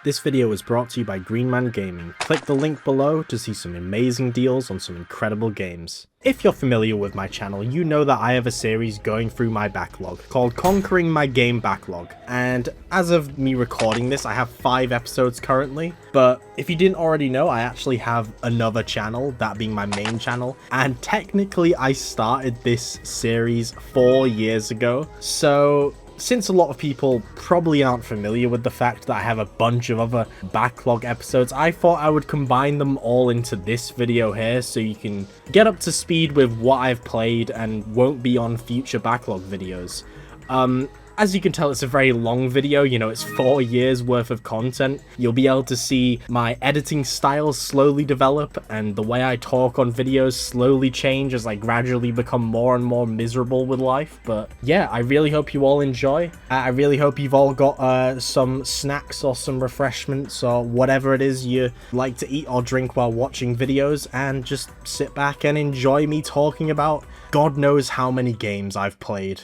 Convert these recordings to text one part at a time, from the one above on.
This video is brought to you by Greenman Gaming. Click the link below to see some amazing deals on some incredible games. If you're familiar with my channel, you know that I have a series going through my backlog called Conquering My Game Backlog, and as of me recording this, I have 5 episodes currently, but if you didn't already know, I actually have another channel, that being my main channel, and technically I started this series 4 years ago, so since a lot of people probably aren't familiar with the fact that I have a bunch of other backlog episodes, I thought I would combine them all into this video here so you can get up to speed with what I've played and won't be on future backlog videos. As you can tell, it's a very long video, you know, it's 4 years worth of content. You'll be able to see my editing style slowly develop and the way I talk on videos slowly change as I gradually become more and more miserable with life. But yeah, I really hope you all enjoy. I really hope you've all got some snacks or some refreshments or whatever it is you like to eat or drink while watching videos, and just sit back and enjoy me talking about God knows how many games I've played.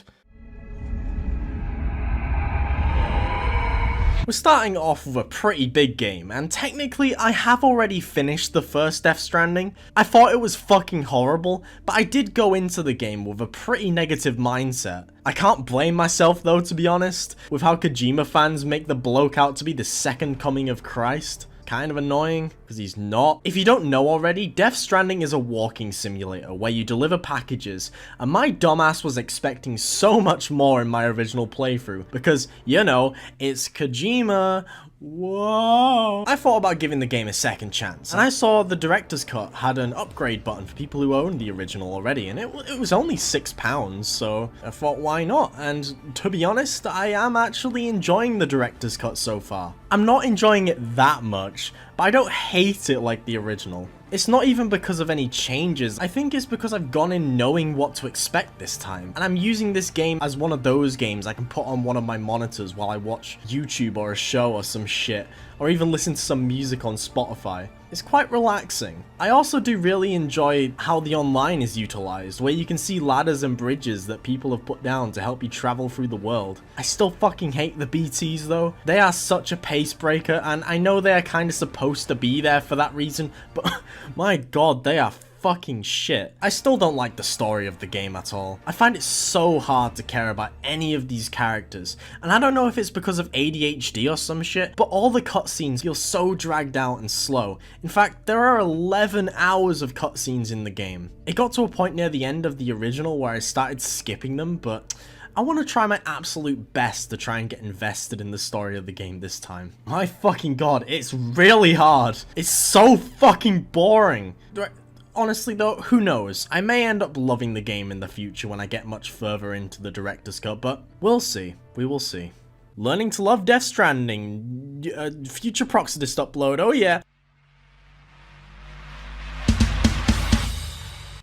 We're starting off with a pretty big game, and technically I have already finished the first Death Stranding. I thought it was fucking horrible, but I did go into the game with a pretty negative mindset. I can't blame myself though, to be honest, with how Kojima fans make the bloke out to be the second coming of Christ. Kind of annoying, because he's not. If you don't know already, Death Stranding is a walking simulator where you deliver packages, and my dumbass was expecting so much more in my original playthrough, because, you know, it's Kojima. Whoa. I thought about giving the game a second chance, and I saw the director's cut had an upgrade button for people who owned the original already, and it was only £6, so I thought why not, and to be honest, I am actually enjoying the director's cut so far. I'm not enjoying it that much, but I don't hate it like the original. It's not even because of any changes, I think it's because I've gone in knowing what to expect this time, and I'm using this game as one of those games I can put on one of my monitors while I watch YouTube or a show or some shit, or even listen to some music on Spotify. It's quite relaxing. I also do really enjoy how the online is utilized, where you can see ladders and bridges that people have put down to help you travel through the world. I still fucking hate the BTs though. They are such a pace breaker, and I know they are kind of supposed to be there for that reason, but my god, they are fucking shit. I still don't like the story of the game at all. I find it so hard to care about any of these characters, and I don't know if it's because of ADHD or some shit, but all the cutscenes feel so dragged out and slow. In fact, there are 11 hours of cutscenes in the game. It got to a point near the end of the original where I started skipping them, but I want to try my absolute best to try and get invested in the story of the game this time. My fucking god, it's really hard. It's so fucking boring. Honestly though, who knows? I may end up loving the game in the future when I get much further into the director's cut, but we'll see. We will see. Learning to love Death Stranding. Future Proxidist upload, oh yeah.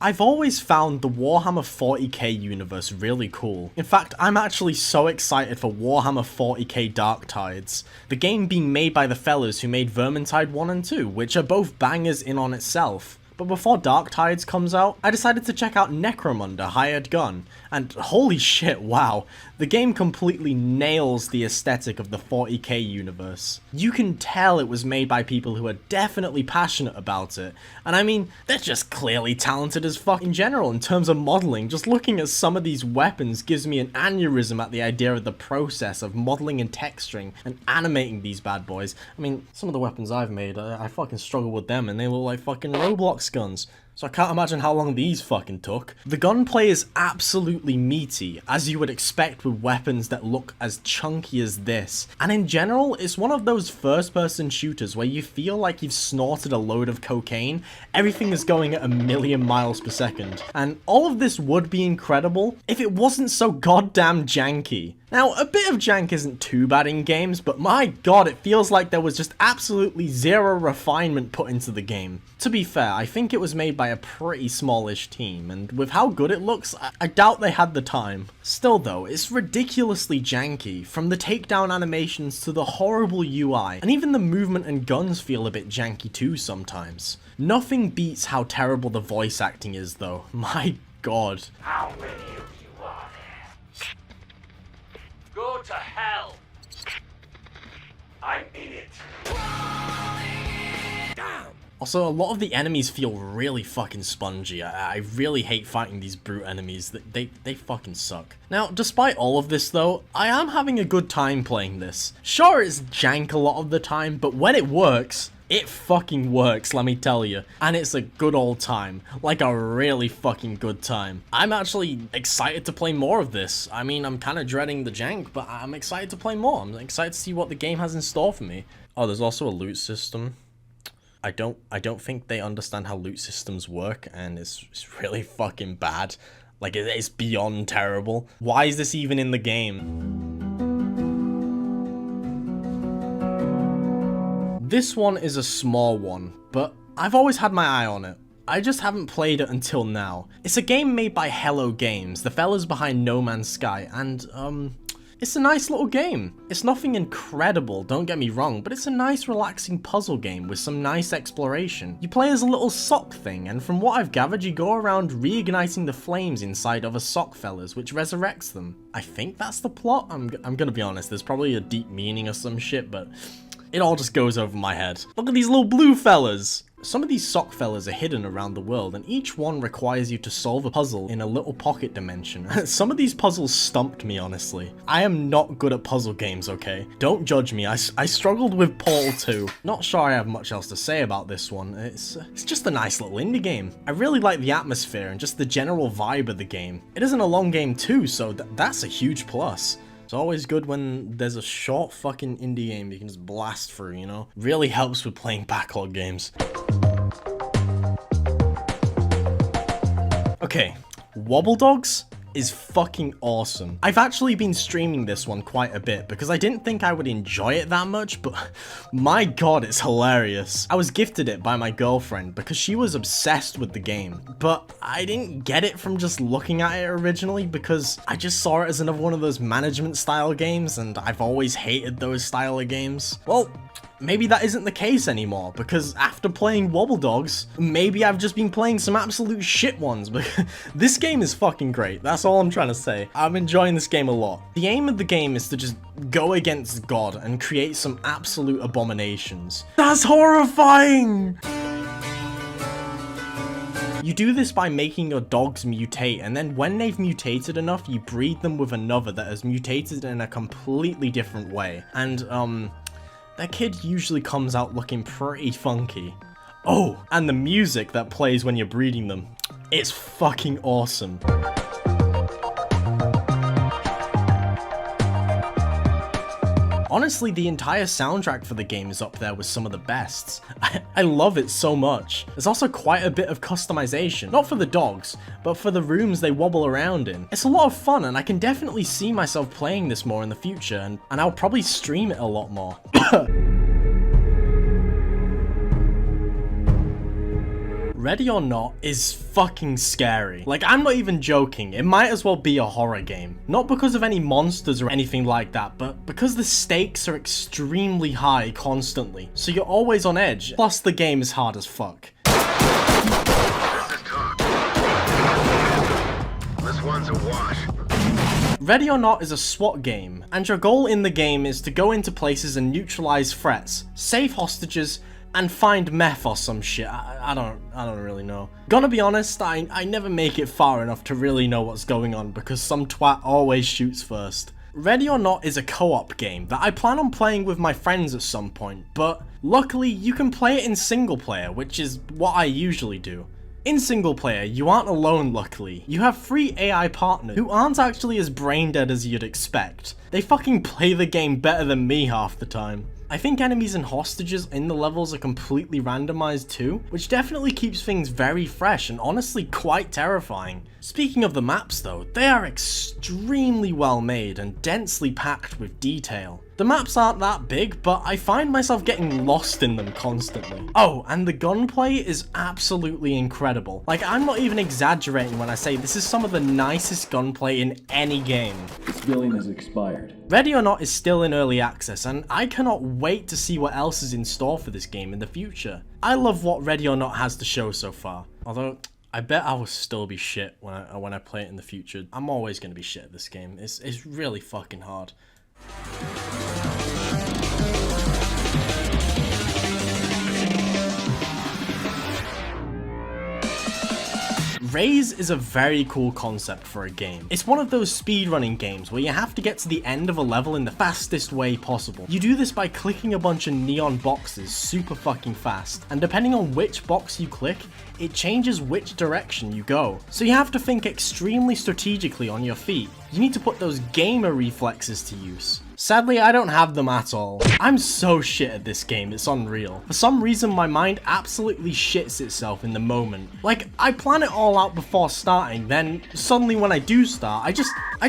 I've always found the Warhammer 40k universe really cool. In fact, I'm actually so excited for Warhammer 40k Dark Tides, the game being made by the fellas who made Vermintide 1 and 2, which are both bangers in on itself. But before Dark Tides comes out, I decided to check out Necromunda Hired Gun, and holy shit, wow, the game completely nails the aesthetic of the 40k universe. You can tell it was made by people who are definitely passionate about it, and I mean, they're just clearly talented as fuck in general in terms of modelling. Just looking at some of these weapons gives me an aneurysm at the idea of the process of modelling and texturing and animating these bad boys. I mean, some of the weapons I've made, I fucking struggle with them, and they look like fucking Roblox guns. So I can't imagine how long these fucking took. The gunplay is absolutely meaty, as you would expect with weapons that look as chunky as this. And in general, it's one of those first-person shooters where you feel like you've snorted a load of cocaine. Everything is going at 1,000,000 miles per second. And all of this would be incredible if it wasn't so goddamn janky. Now, a bit of jank isn't too bad in games, but my god, it feels like there was just absolutely zero refinement put into the game. To be fair, I think it was made by a pretty smallish team, and with how good it looks, I doubt they had the time. Still though, it's ridiculously janky, from the takedown animations to the horrible UI, and even the movement and guns feel a bit janky too sometimes. Nothing beats how terrible the voice acting is though, my god. How many of you are there? Go to hell! I'm in it. Also, a lot of the enemies feel really fucking spongy. I really hate fighting these brute enemies. They fucking suck. Now, despite all of this though, I am having a good time playing this. Sure, it's jank a lot of the time, but when it works, it fucking works, let me tell you. And it's a good old time. Like a really fucking good time. I'm actually excited to play more of this. I mean, I'm kind of dreading the jank, but I'm excited to play more. I'm excited to see what the game has in store for me. Oh, there's also a loot system. I don't think they understand how loot systems work, and it's really fucking bad. Like, it's beyond terrible. Why is this even in the game? This one is a small one, but I've always had my eye on it. I just haven't played it until now. It's a game made by Hello Games, the fellas behind No Man's Sky, and it's a nice little game. It's nothing incredible, don't get me wrong, but it's a nice relaxing puzzle game with some nice exploration. You play as a little sock thing, and from what I've gathered, you go around reigniting the flames inside other sock fellas, which resurrects them. I think that's the plot. I'm gonna be honest, there's probably a deep meaning or some shit, but it all just goes over my head. Look at these little blue fellas! Some of these sock fellas are hidden around the world, and each one requires you to solve a puzzle in a little pocket dimension. Some of these puzzles stumped me, honestly. I am not good at puzzle games, okay? Don't judge me, I struggled with Portal 2. Not sure I have much else to say about this one. It's just a nice little indie game. I really like the atmosphere and just the general vibe of the game. It isn't a long game too, so that's a huge plus. It's always good when there's a short fucking indie game you can just blast through, you know? Really helps with playing backlog games. Okay, Wobbledogs is fucking awesome. I've actually been streaming this one quite a bit because I didn't think I would enjoy it that much, but my god, it's hilarious. I was gifted it by my girlfriend because she was obsessed with the game, but I didn't get it from just looking at it originally because I just saw it as another one of those management style games, and I've always hated those style of games. Well, maybe that isn't the case anymore, because after playing Wobbledogs, maybe I've just been playing some absolute shit ones, but this game is fucking great, that's all I'm trying to say. I'm enjoying this game a lot. The aim of the game is to just go against God and create some absolute abominations. That's horrifying! You do this by making your dogs mutate, and then when they've mutated enough, you breed them with another that has mutated in a completely different way. And, that kid usually comes out looking pretty funky. Oh, and the music that plays when you're breeding them. It's fucking awesome. Honestly, the entire soundtrack for the game is up there with some of the best. I love it so much. There's also quite a bit of customization, not for the dogs, but for the rooms they wobble around in. It's a lot of fun, and I can definitely see myself playing this more in the future, and I'll probably stream it a lot more. Ready or Not is fucking scary. Like, I'm not even joking, it might as well be a horror game. Not because of any monsters or anything like that, but because the stakes are extremely high constantly, so you're always on edge. Plus, the game is hard as fuck. This one's a wash. Ready or Not is a SWAT game, and your goal in the game is to go into places and neutralize threats, save hostages, and find meth or some shit. I don't really know. Gonna be honest, I never make it far enough to really know what's going on because some twat always shoots first. Ready or Not is a co-op game that I plan on playing with my friends at some point, but luckily you can play it in single player, which is what I usually do. In single player, you aren't alone luckily. You have 3 AI partners who aren't actually as brain dead as you'd expect. They fucking play the game better than me half the time. I think enemies and hostages in the levels are completely randomized too, which definitely keeps things very fresh and honestly quite terrifying. Speaking of the maps though, they are extremely well made and densely packed with detail. The maps aren't that big, but I find myself getting lost in them constantly. Oh, and the gunplay is absolutely incredible. Like, I'm not even exaggerating when I say this is some of the nicest gunplay in any game. This billing has expired. Ready or Not is still in early access, and I cannot wait to see what else is in store for this game in the future. I love what Ready or Not has to show so far, although I bet I will still be shit when I play it in the future. I'm always going to be shit at this game. It's really fucking hard. Rayze is a very cool concept for a game. It's one of those speedrunning games where you have to get to the end of a level in the fastest way possible. You do this by clicking a bunch of neon boxes super fucking fast, and depending on which box you click, it changes which direction you go. So you have to think extremely strategically on your feet. You need to put those gamer reflexes to use. Sadly, I don't have them at all. I'm so shit at this game, it's unreal. For some reason, my mind absolutely shits itself in the moment. Like, I plan it all out before starting, then suddenly when I do start, I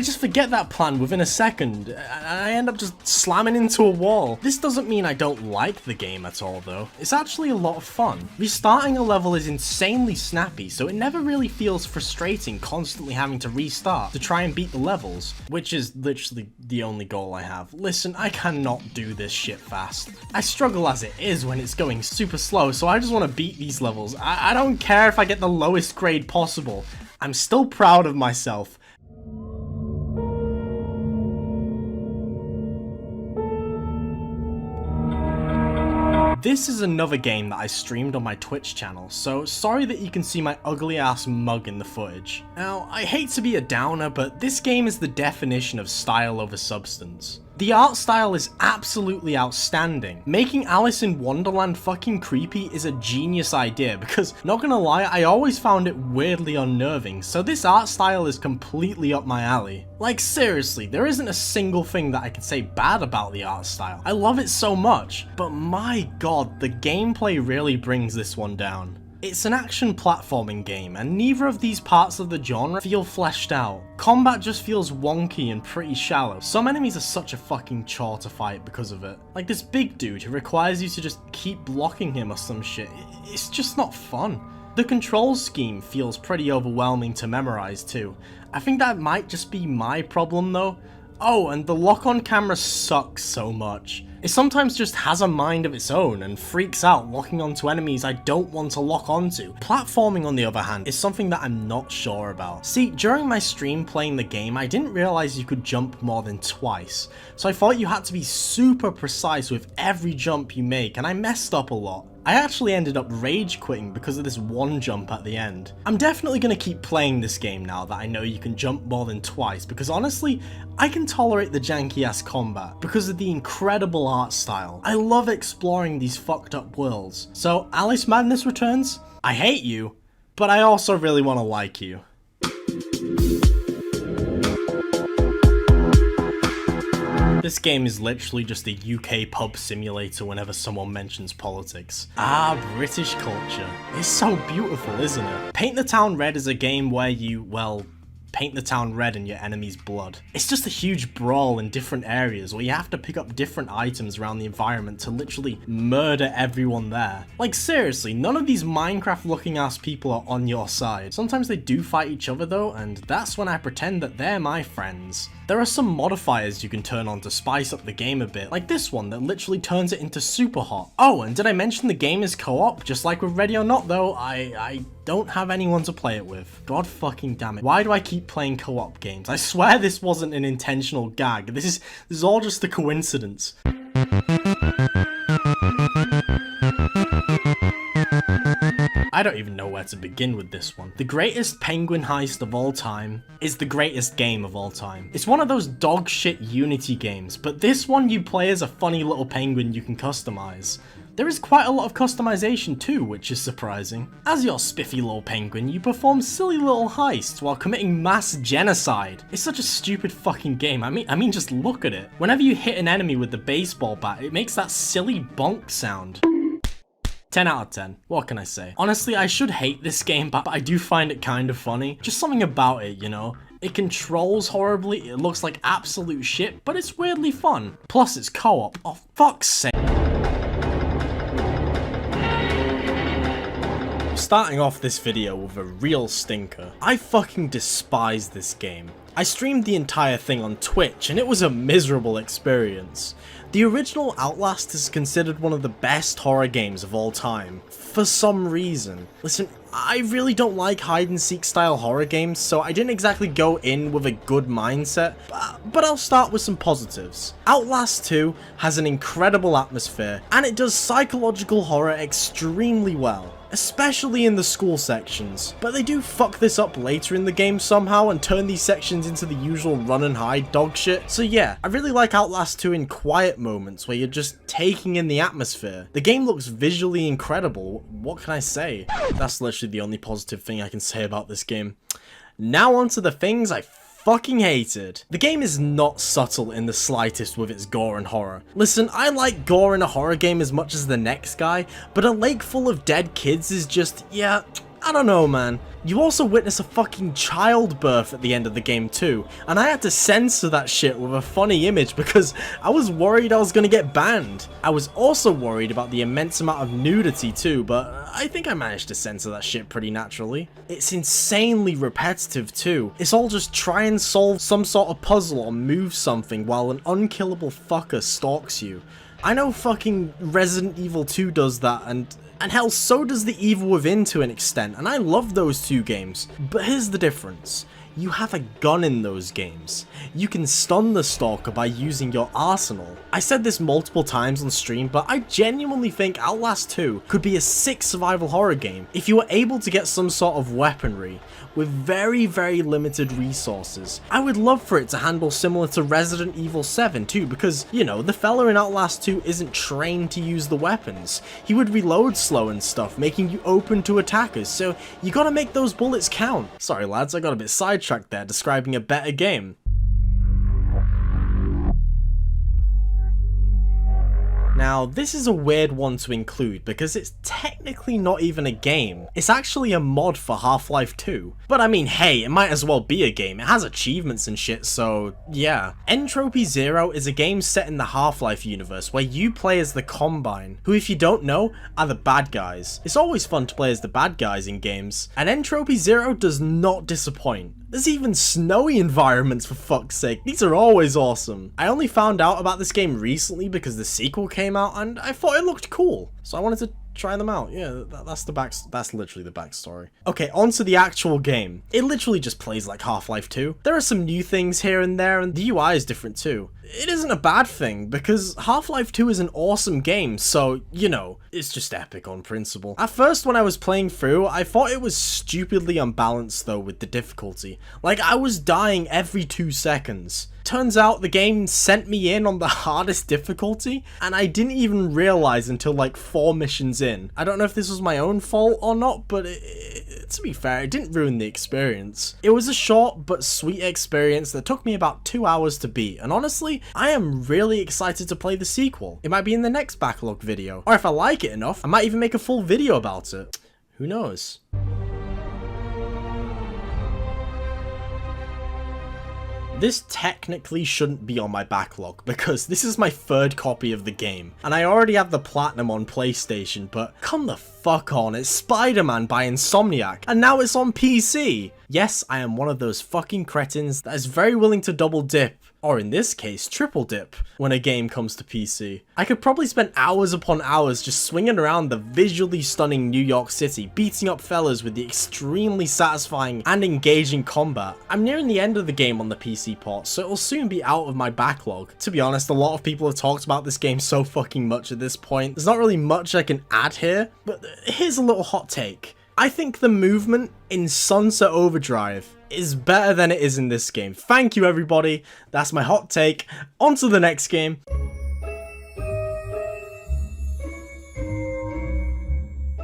just forget that plan within a second, and I end up just slamming into a wall. This doesn't mean I don't like the game at all though. It's actually a lot of fun. Restarting a level is insanely snappy, so it never really feels frustrating constantly having to restart to try and beat the levels, which is literally the only goal I have. Listen, I cannot do this shit fast. I struggle as it is when it's going super slow, so I just want to beat these levels. I don't care if I get the lowest grade possible. I'm still proud of myself. This is another game that I streamed on my Twitch channel, so sorry that you can see my ugly ass mug in the footage. Now, I hate to be a downer, but this game is the definition of style over substance. The art style is absolutely outstanding. Making Alice in Wonderland fucking creepy is a genius idea because, not gonna lie, I always found it weirdly unnerving, so this art style is completely up my alley. Like seriously, there isn't a single thing that I can say bad about the art style. I love it so much, but my god, the gameplay really brings this one down. It's an action platforming game, and neither of these parts of the genre feel fleshed out. Combat just feels wonky and pretty shallow. Some enemies are such a fucking chore to fight because of it. Like this big dude who requires you to just keep blocking him or some shit. It's just not fun. The control scheme feels pretty overwhelming to memorize too. I think that might just be my problem though. Oh, and the lock-on camera sucks so much. It sometimes just has a mind of its own and freaks out locking onto enemies I don't want to lock onto. Platforming, on the other hand, is something that I'm not sure about. See, during my stream playing the game, I didn't realize you could jump more than twice, so I thought you had to be super precise with every jump you make, and I messed up a lot. I actually ended up rage quitting because of this one jump at the end. I'm definitely going to keep playing this game now that I know you can jump more than twice, because honestly, I can tolerate the janky ass combat because of the incredible art style. I love exploring these fucked up worlds. So Alice Madness returns. I hate you, but I also really want to like you. This game is literally just a UK pub simulator whenever someone mentions politics. Ah, British culture. It's so beautiful, isn't it? Paint the Town Red is a game where you, well, paint the town red in your enemy's blood. It's just a huge brawl in different areas where you have to pick up different items around the environment to literally murder everyone there. Like seriously, none of these Minecraft looking ass people are on your side. Sometimes they do fight each other though, and that's when I pretend that they're my friends. There are some modifiers you can turn on to spice up the game a bit, like this one that literally turns it into super hot. Oh, and did I mention the game is co-op? Just like with Ready or Not though, I don't have anyone to play it with. God fucking damn it. Why do I keep playing co-op games? I swear this wasn't an intentional gag. This is all just a coincidence. I don't even know where to begin with this one. The greatest penguin heist of all time is the greatest game of all time. It's one of those dog shit Unity games, but this one you play as a funny little penguin you can customize. There is quite a lot of customization too, which is surprising. As your spiffy little penguin, you perform silly little heists while committing mass genocide. It's such a stupid fucking game. I mean, just look at it. Whenever you hit an enemy with the baseball bat, it makes that silly bonk sound. 10 out of 10. What can I say? Honestly, I should hate this game, but I do find it kind of funny. Just something about it, you know? It controls horribly, it looks like absolute shit, but it's weirdly fun. Plus, it's co-op. Oh, fuck's sake. Starting off this video with a real stinker. I fucking despise this game. I streamed the entire thing on Twitch and it was a miserable experience. The original Outlast is considered one of the best horror games of all time, for some reason. Listen, I really don't like hide and seek style horror games, so I didn't exactly go in with a good mindset, but I'll start with some positives. Outlast 2 has an incredible atmosphere, and it does psychological horror extremely well. especially in the school sections. But they do fuck this up later in the game somehow and turn these sections into the usual run and hide dog shit. So yeah, I really like Outlast 2 in quiet moments where you're just taking in the atmosphere. The game looks visually incredible, what can I say? That's literally the only positive thing I can say about this game. Now onto the things I fucking hated. The game is not subtle in the slightest with its gore and horror. Listen, I like gore in a horror game as much as the next guy, but a lake full of dead kids is just, yeah, I don't know, man. You also witness a fucking childbirth at the end of the game too, and I had to censor that shit with a funny image because I was worried I was gonna get banned. I was also worried about the immense amount of nudity too, but I think I managed to censor that shit pretty naturally. It's insanely repetitive too. It's all just try and solve some sort of puzzle or move something while an unkillable fucker stalks you. I know fucking Resident Evil 2 does that, and hell, so does The Evil Within to an extent, and I love those two games. But here's the difference. You have a gun in those games. You can stun the stalker by using your arsenal. I said this multiple times on stream, but I genuinely think Outlast 2 could be a sick survival horror game if you were able to get some sort of weaponry with very, very limited resources. I would love for it to handle similar to Resident Evil 7 too, because, you know, the fella in Outlast 2 isn't trained to use the weapons. He would reload slow and stuff, making you open to attackers, so you gotta make those bullets count. Sorry lads, I got a bit sidetracked there describing a better game. Now, this is a weird one to include because it's technically not even a game. It's actually a mod for Half-Life 2. But I mean, hey, it might as well be a game. It has achievements and shit, so yeah. Entropy Zero is a game set in the Half-Life universe where you play as the Combine, who, if you don't know, are the bad guys. It's always fun to play as the bad guys in games, and Entropy Zero does not disappoint. There's even snowy environments, for fuck's sake. These are always awesome. I only found out about this game recently because the sequel came out and I thought it looked cool, so I wanted to try them out. Yeah, that's literally the backstory. Okay, on to the actual game. It literally just plays like Half-Life 2. There are some new things here and there, and the UI is different too. It isn't a bad thing, because Half-Life 2 is an awesome game, so, you know, it's just epic on principle. At first, when I was playing through, I thought it was stupidly unbalanced though with the difficulty. Like, I was dying every 2 seconds. Turns out the game sent me in on the hardest difficulty, and I didn't even realize until like 4 missions in. I don't know if this was my own fault or not, but to be fair, it didn't ruin the experience. It was a short but sweet experience that took me about 2 hours to beat, and honestly, I am really excited to play the sequel. It might be in the next Backlog video, or if I like it enough, I might even make a full video about it. Who knows? This technically shouldn't be on my backlog because this is my 3rd copy of the game, and I already have the platinum on PlayStation, but come the fuck on, it's Spider-Man by Insomniac, and now it's on PC! Yes, I am one of those fucking cretins that is very willing to double dip, or in this case, triple dip, when a game comes to PC. I could probably spend hours upon hours just swinging around the visually stunning New York City, beating up fellas with the extremely satisfying and engaging combat. I'm nearing the end of the game on the PC port, so it'll soon be out of my backlog. To be honest, a lot of people have talked about this game so fucking much at this point. There's not really much I can add here, but here's a little hot take. I think the movement in Sunset Overdrive is better than it is in this game. Thank you, everybody. That's my hot take. On to the next game.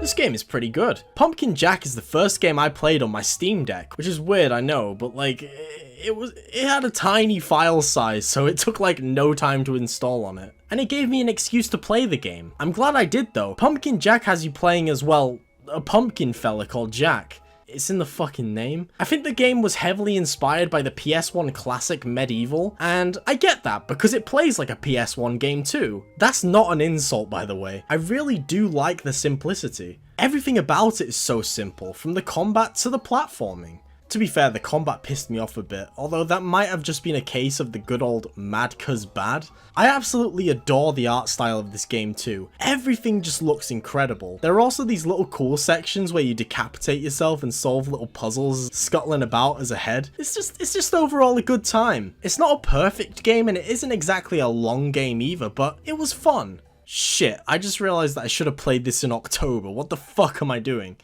This game is pretty good. Pumpkin Jack is the first game I played on my Steam Deck, which is weird, I know, but like, it had a tiny file size, so it took like no time to install on it. And it gave me an excuse to play the game. I'm glad I did though. Pumpkin Jack has you playing as, well, a pumpkin fella called Jack. It's in the fucking name. I think the game was heavily inspired by the PS1 classic Medieval, and I get that because it plays like a PS1 game too. That's not an insult, by the way. I really do like the simplicity. Everything about it is so simple, from the combat to the platforming. To be fair, the combat pissed me off a bit, although that might have just been a case of the good old mad cuz bad. I absolutely adore the art style of this game too. Everything just looks incredible. There are also these little cool sections where you decapitate yourself and solve little puzzles scuttling about as a head. It's just overall a good time. It's not a perfect game and it isn't exactly a long game either, but it was fun. Shit, I just realized that I should have played this in October. What the fuck am I doing?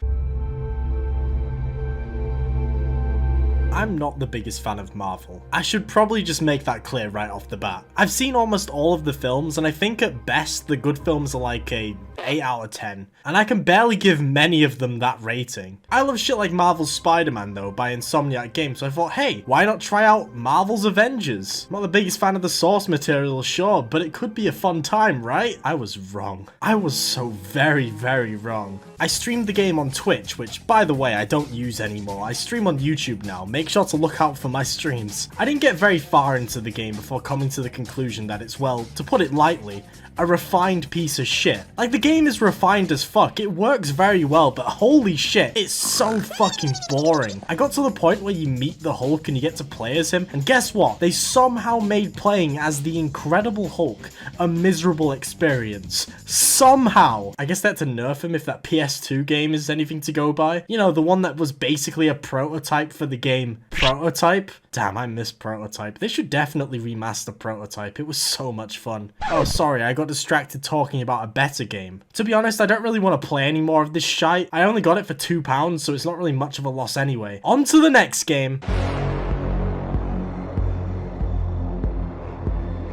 I'm not the biggest fan of Marvel. I should probably just make that clear right off the bat. I've seen almost all of the films, and I think at best the good films are like a 8 out of 10, and I can barely give many of them that rating. I love shit like Marvel's Spider-Man though by Insomniac Games, so I thought, hey, why not try out Marvel's Avengers? I'm not the biggest fan of the source material, sure, but it could be a fun time, right? I was wrong. I was so very, very wrong. I streamed the game on Twitch, which by the way I don't use anymore. I stream on YouTube now. Make sure to look out for my streams. I didn't get very far into the game before coming to the conclusion that it's, well, to put it lightly, a refined piece of shit. Like, the game is refined as fuck, it works very well, but holy shit, it's so fucking boring. I got to the point where you meet the Hulk and you get to play as him, and guess what? They somehow made playing as the Incredible Hulk a miserable experience. Somehow! I guess they had to nerf him if that PS2 game is anything to go by. You know, the one that was basically a prototype for the game Prototype? Damn, I miss Prototype. They should definitely remaster Prototype. It was so much fun. Oh, sorry, I got distracted talking about a better game. To be honest, I don't really want to play any more of this shite. I only got it for £2, so it's not really much of a loss anyway. On to the next game.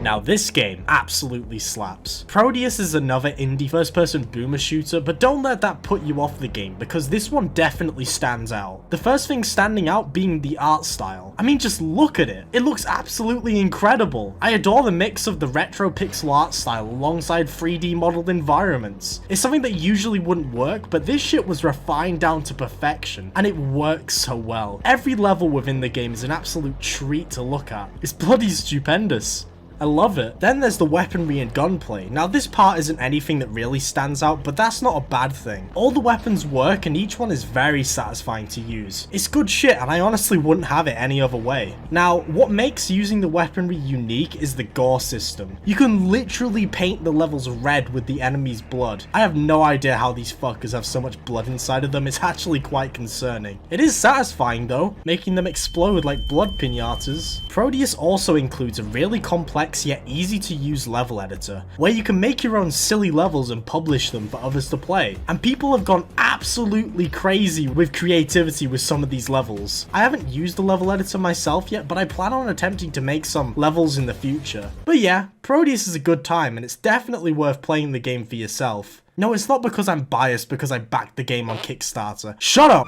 Now this game absolutely slaps. Prodeus is another indie first-person boomer shooter, but don't let that put you off the game, because this one definitely stands out. The first thing standing out being the art style. I mean, just look at it. It looks absolutely incredible. I adore the mix of the retro pixel art style alongside 3D modeled environments. It's something that usually wouldn't work, but this shit was refined down to perfection, and it works so well. Every level within the game is an absolute treat to look at. It's bloody stupendous. I love it. Then there's the weaponry and gunplay. Now this part isn't anything that really stands out, but that's not a bad thing. All the weapons work and each one is very satisfying to use. It's good shit and I honestly wouldn't have it any other way. Now, what makes using the weaponry unique is the gore system. You can literally paint the levels red with the enemy's blood. I have no idea how these fuckers have so much blood inside of them. It's actually quite concerning. It is satisfying though, making them explode like blood pinatas. Prodeus also includes a really complex yet easy to use level editor, where you can make your own silly levels and publish them for others to play. And people have gone absolutely crazy with creativity with some of these levels. I haven't used the level editor myself yet, but I plan on attempting to make some levels in the future. But yeah, Prodeus is a good time and it's definitely worth playing the game for yourself. No, it's not because I'm biased because I backed the game on Kickstarter. Shut up!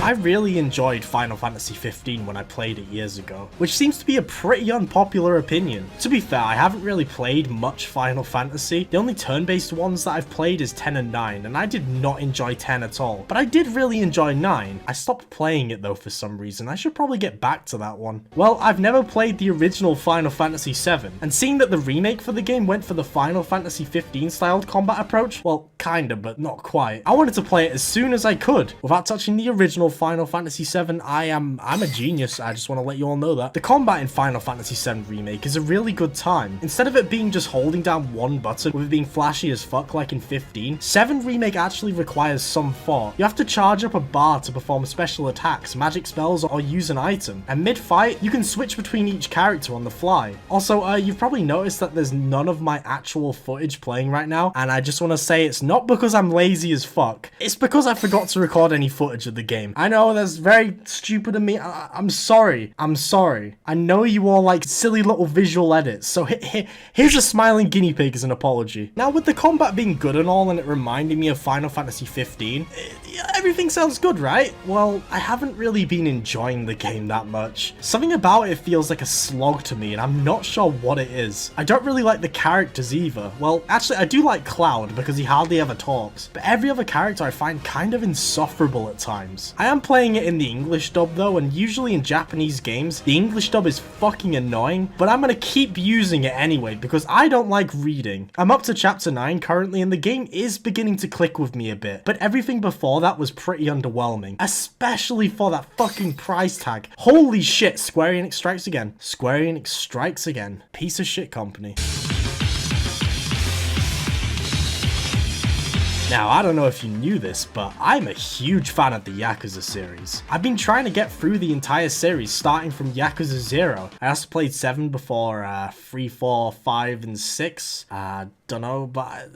I really enjoyed Final Fantasy 15 when I played it years ago, which seems to be a pretty unpopular opinion. To be fair, I haven't really played much Final Fantasy. The only turn-based ones that I've played is 10 and 9, and I did not enjoy 10 at all. But I did really enjoy 9. I stopped playing it though for some reason. I should probably get back to that one. Well, I've never played the original Final Fantasy 7, and seeing that the remake for the game went for the Final Fantasy 15 styled combat approach, well, kinda, but not quite. I wanted to play it as soon as I could, without touching the original Final Fantasy 7. I'm a genius, I just want to let you all know that. The combat in Final Fantasy 7 Remake is a really good time. Instead of it being just holding down one button with it being flashy as fuck like in 15, 7 Remake actually requires some thought. You have to charge up a bar to perform special attacks, magic spells, or use an item. And mid-fight, you can switch between each character on the fly. Also, you've probably noticed that there's none of my actual footage playing right now, and I just want to say it's not because I'm lazy as fuck. It's because I forgot to record any footage of the game. I know that's very stupid of me. I'm sorry. I'm sorry. I know you all like silly little visual edits, so here's a smiling guinea pig as an apology. Now, with the combat being good and all, and it reminding me of Final Fantasy 15, everything sounds good, right? Well, I haven't really been enjoying the game that much. Something about it feels like a slog to me, and I'm not sure what it is. I don't really like the characters either. Well, actually, I do like Cloud, because he hardly ever talks, but every other character I find kind of insufferable at times. I am playing it in the English dub though, and usually in Japanese games, the English dub is fucking annoying, but I'm gonna keep using it anyway, because I don't like reading. I'm up to chapter 9 currently, and the game is beginning to click with me a bit, but everything before that was pretty underwhelming, especially for that fucking price tag. Holy shit, Square Enix strikes again. Square Enix strikes again. Piece of shit company. Now, I don't know if you knew this, but I'm a huge fan of the Yakuza series. I've been trying to get through the entire series, starting from Yakuza 0. I also played 7 before 3, 4, 5, and 6. Don't know, but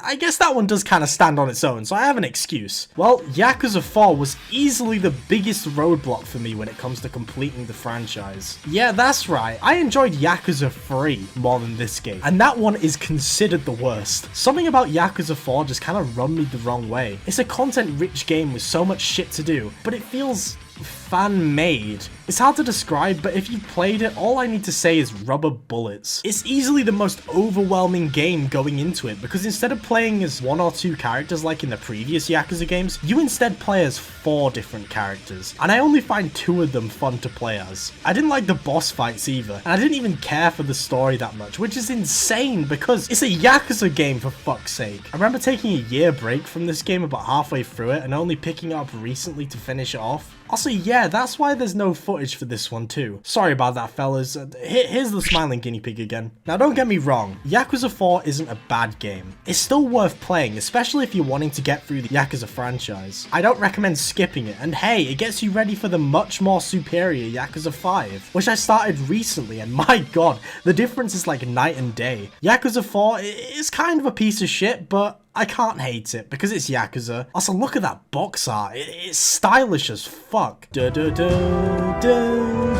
I guess that one does kind of stand on its own, so I have an excuse. Well, Yakuza 4 was easily the biggest roadblock for me when it comes to completing the franchise. Yeah, that's right, I enjoyed Yakuza 3 more than this game, and that one is considered the worst. Something about Yakuza 4 just kind of rubbed me the wrong way. It's a content-rich game with so much shit to do, but it feels fan-made. It's hard to describe, but if you've played it, all I need to say is rubber bullets. It's easily the most overwhelming game going into it, because instead of playing as 1 or 2 characters like in the previous Yakuza games, you instead play as 4 different characters, and I only find 2 of them fun to play as. I didn't like the boss fights either, and I didn't even care for the story that much, which is insane because it's a Yakuza game for fuck's sake. I remember taking a year break from this game about halfway through it and only picking it up recently to finish it off. Also, yeah, that's why there's no footage for this one too. Sorry about that, fellas. Here's the smiling guinea pig again. Now, don't get me wrong, Yakuza 4 isn't a bad game. It's still worth playing, especially if you're wanting to get through the Yakuza franchise. I don't recommend skipping it, and hey, it gets you ready for the much more superior Yakuza 5, which I started recently, and my god, the difference is like night and day. Yakuza 4 is kind of a piece of shit, but I can't hate it because it's Yakuza. Also, look at that box art. It's stylish as fuck. Du -du -du, du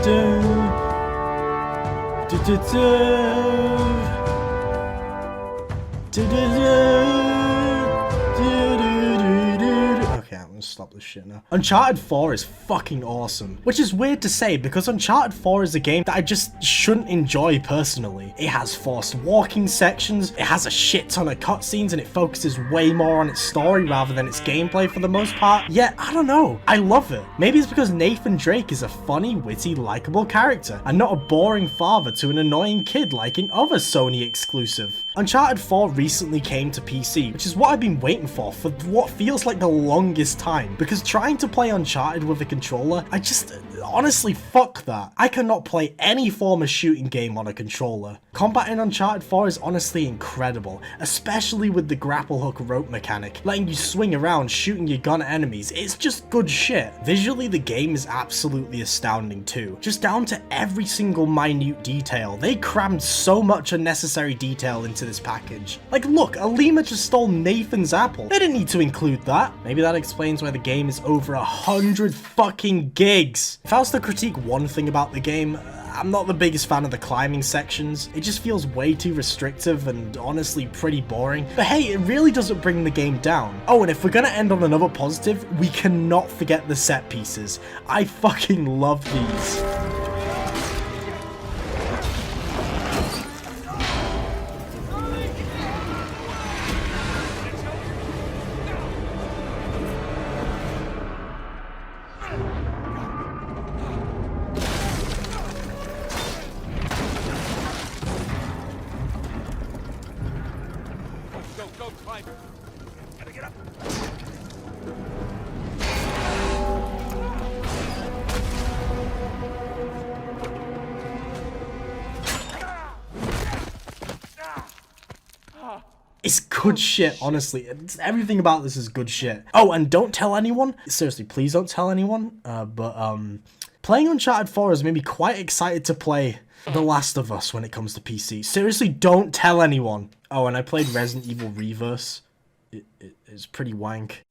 -du. Du -du -du. Du -du -du. Okay, I'm gonna stop this shit now. Uncharted 4 is fucking awesome, which is weird to say because Uncharted 4 is a game that I just shouldn't enjoy personally. It has forced walking sections, it has a shit ton of cutscenes, and it focuses way more on its story rather than its gameplay for the most part. Yet, I don't know, I love it. Maybe it's because Nathan Drake is a funny, witty, likable character, and not a boring father to an annoying kid like in other Sony exclusive. Uncharted 4 recently came to PC, which is what I've been waiting for what feels like the longest time, because trying to play Uncharted with a controller, I just, honestly, fuck that. I cannot play any form of shooting game on a controller. Combat in Uncharted 4 is honestly incredible, especially with the grapple hook rope mechanic, letting you swing around shooting your gun at enemies. It's just good shit. Visually, the game is absolutely astounding too, just down to every single minute detail. They crammed so much unnecessary detail into this package. Like, look, Alima just stole Nathan's apple. They didn't need to include that. Maybe that explains why the game is over 100 fucking gigs. If I was to critique one thing about the game, I'm not the biggest fan of the climbing sections. It just feels way too restrictive and honestly pretty boring. But hey, it really doesn't bring the game down. Oh, and if we're gonna end on another positive, we cannot forget the set pieces. I fucking love these. Go, climb. Gotta get up. It's good shit, honestly. Everything about this is good shit. Oh, and don't tell anyone. Seriously, please don't tell anyone. Playing Uncharted 4 has made me quite excited to play The Last of Us when it comes to PC. Seriously, don't tell anyone. Oh, and I played Resident Evil Reverse. It's pretty wank.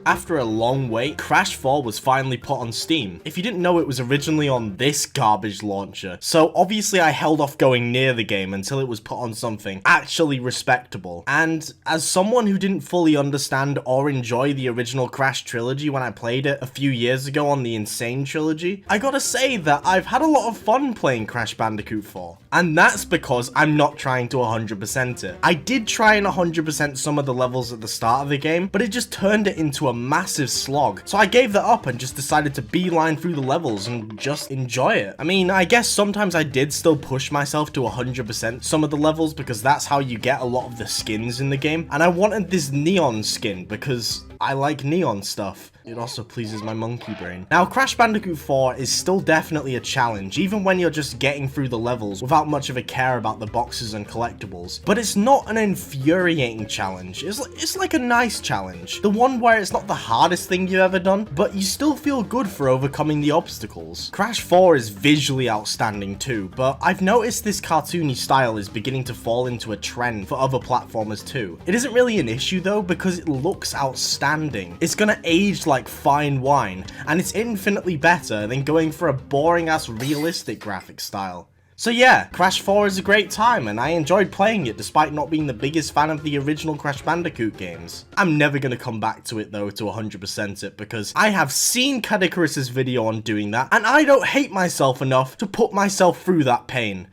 After a long wait, Crash 4 was finally put on Steam. If you didn't know, it was originally on this garbage launcher, so obviously I held off going near the game until it was put on something actually respectable. And as someone who didn't fully understand or enjoy the original Crash Trilogy when I played it a few years ago on the Insane Trilogy, I gotta say that I've had a lot of fun playing Crash Bandicoot 4. And that's because I'm not trying to 100% it. I did try and 100% some of the levels at the start of the game, but it just turned it into a massive slog. So I gave that up and just decided to beeline through the levels and just enjoy it. I mean, I guess sometimes I did still push myself to 100% some of the levels because that's how you get a lot of the skins in the game. And I wanted this neon skin because I like neon stuff. It also pleases my monkey brain. Now, Crash Bandicoot 4 is still definitely a challenge, even when you're just getting through the levels without much of a care about the boxes and collectibles. But it's not an infuriating challenge. It's like a nice challenge. The one where it's not the hardest thing you've ever done, but you still feel good for overcoming the obstacles. Crash 4 is visually outstanding too, but I've noticed this cartoony style is beginning to fall into a trend for other platformers too. It isn't really an issue though, because it looks outstanding. It's gonna age like fine wine, and it's infinitely better than going for a boring ass realistic graphic style. So yeah, Crash 4 is a great time, and I enjoyed playing it despite not being the biggest fan of the original Crash Bandicoot games. I'm never gonna come back to it though to 100% it, because I have seen Kadikarus's video on doing that, and I don't hate myself enough to put myself through that pain.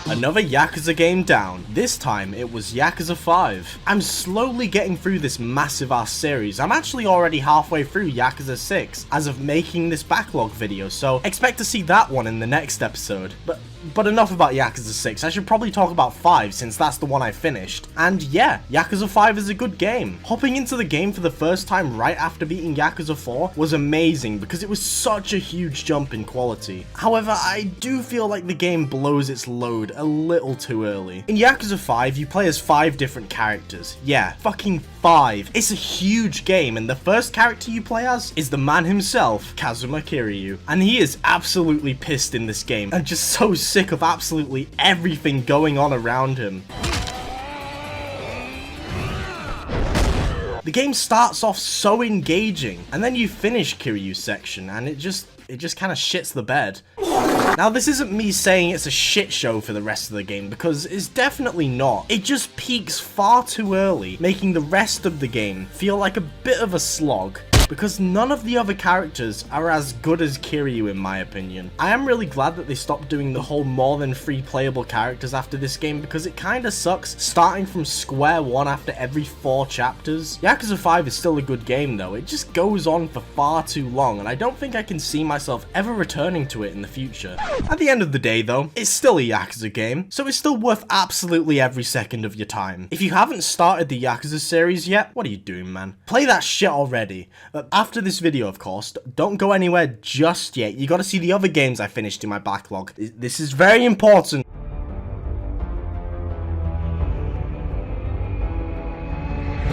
Another Yakuza game down. This time, it was Yakuza 5. I'm slowly getting through this massive ass series. I'm actually already halfway through Yakuza 6 as of making this backlog video, so expect to see that one in the next episode. But enough about Yakuza 6, I should probably talk about 5 since that's the one I finished. And yeah, Yakuza 5 is a good game. Hopping into the game for the first time right after beating Yakuza 4 was amazing because it was such a huge jump in quality. However, I do feel like the game blows its load a little too early. In Yakuza 5, you play as 5 different characters. Yeah, fucking 5. It's a huge game, and the first character you play as is the man himself, Kazuma Kiryu. And he is absolutely pissed in this game, and just so sick of absolutely everything going on around him. The game starts off so engaging, and then you finish Kiryu's section, and it just kind of shits the bed. Now, this isn't me saying it's a shit show for the rest of the game, because it's definitely not. It just peaks far too early, making the rest of the game feel like a bit of a slog, because none of the other characters are as good as Kiryu in my opinion. I am really glad that they stopped doing the whole more than 3 playable characters after this game, because it kinda sucks starting from square one after every 4 chapters. Yakuza 5 is still a good game though, it just goes on for far too long, and I don't think I can see myself ever returning to it in the future. At the end of the day though, it's still a Yakuza game, so it's still worth absolutely every second of your time. If you haven't started the Yakuza series yet, what are you doing, man? Play that shit already. After this video, of course, don't go anywhere just yet. You gotta see the other games I finished in my backlog. This is very important.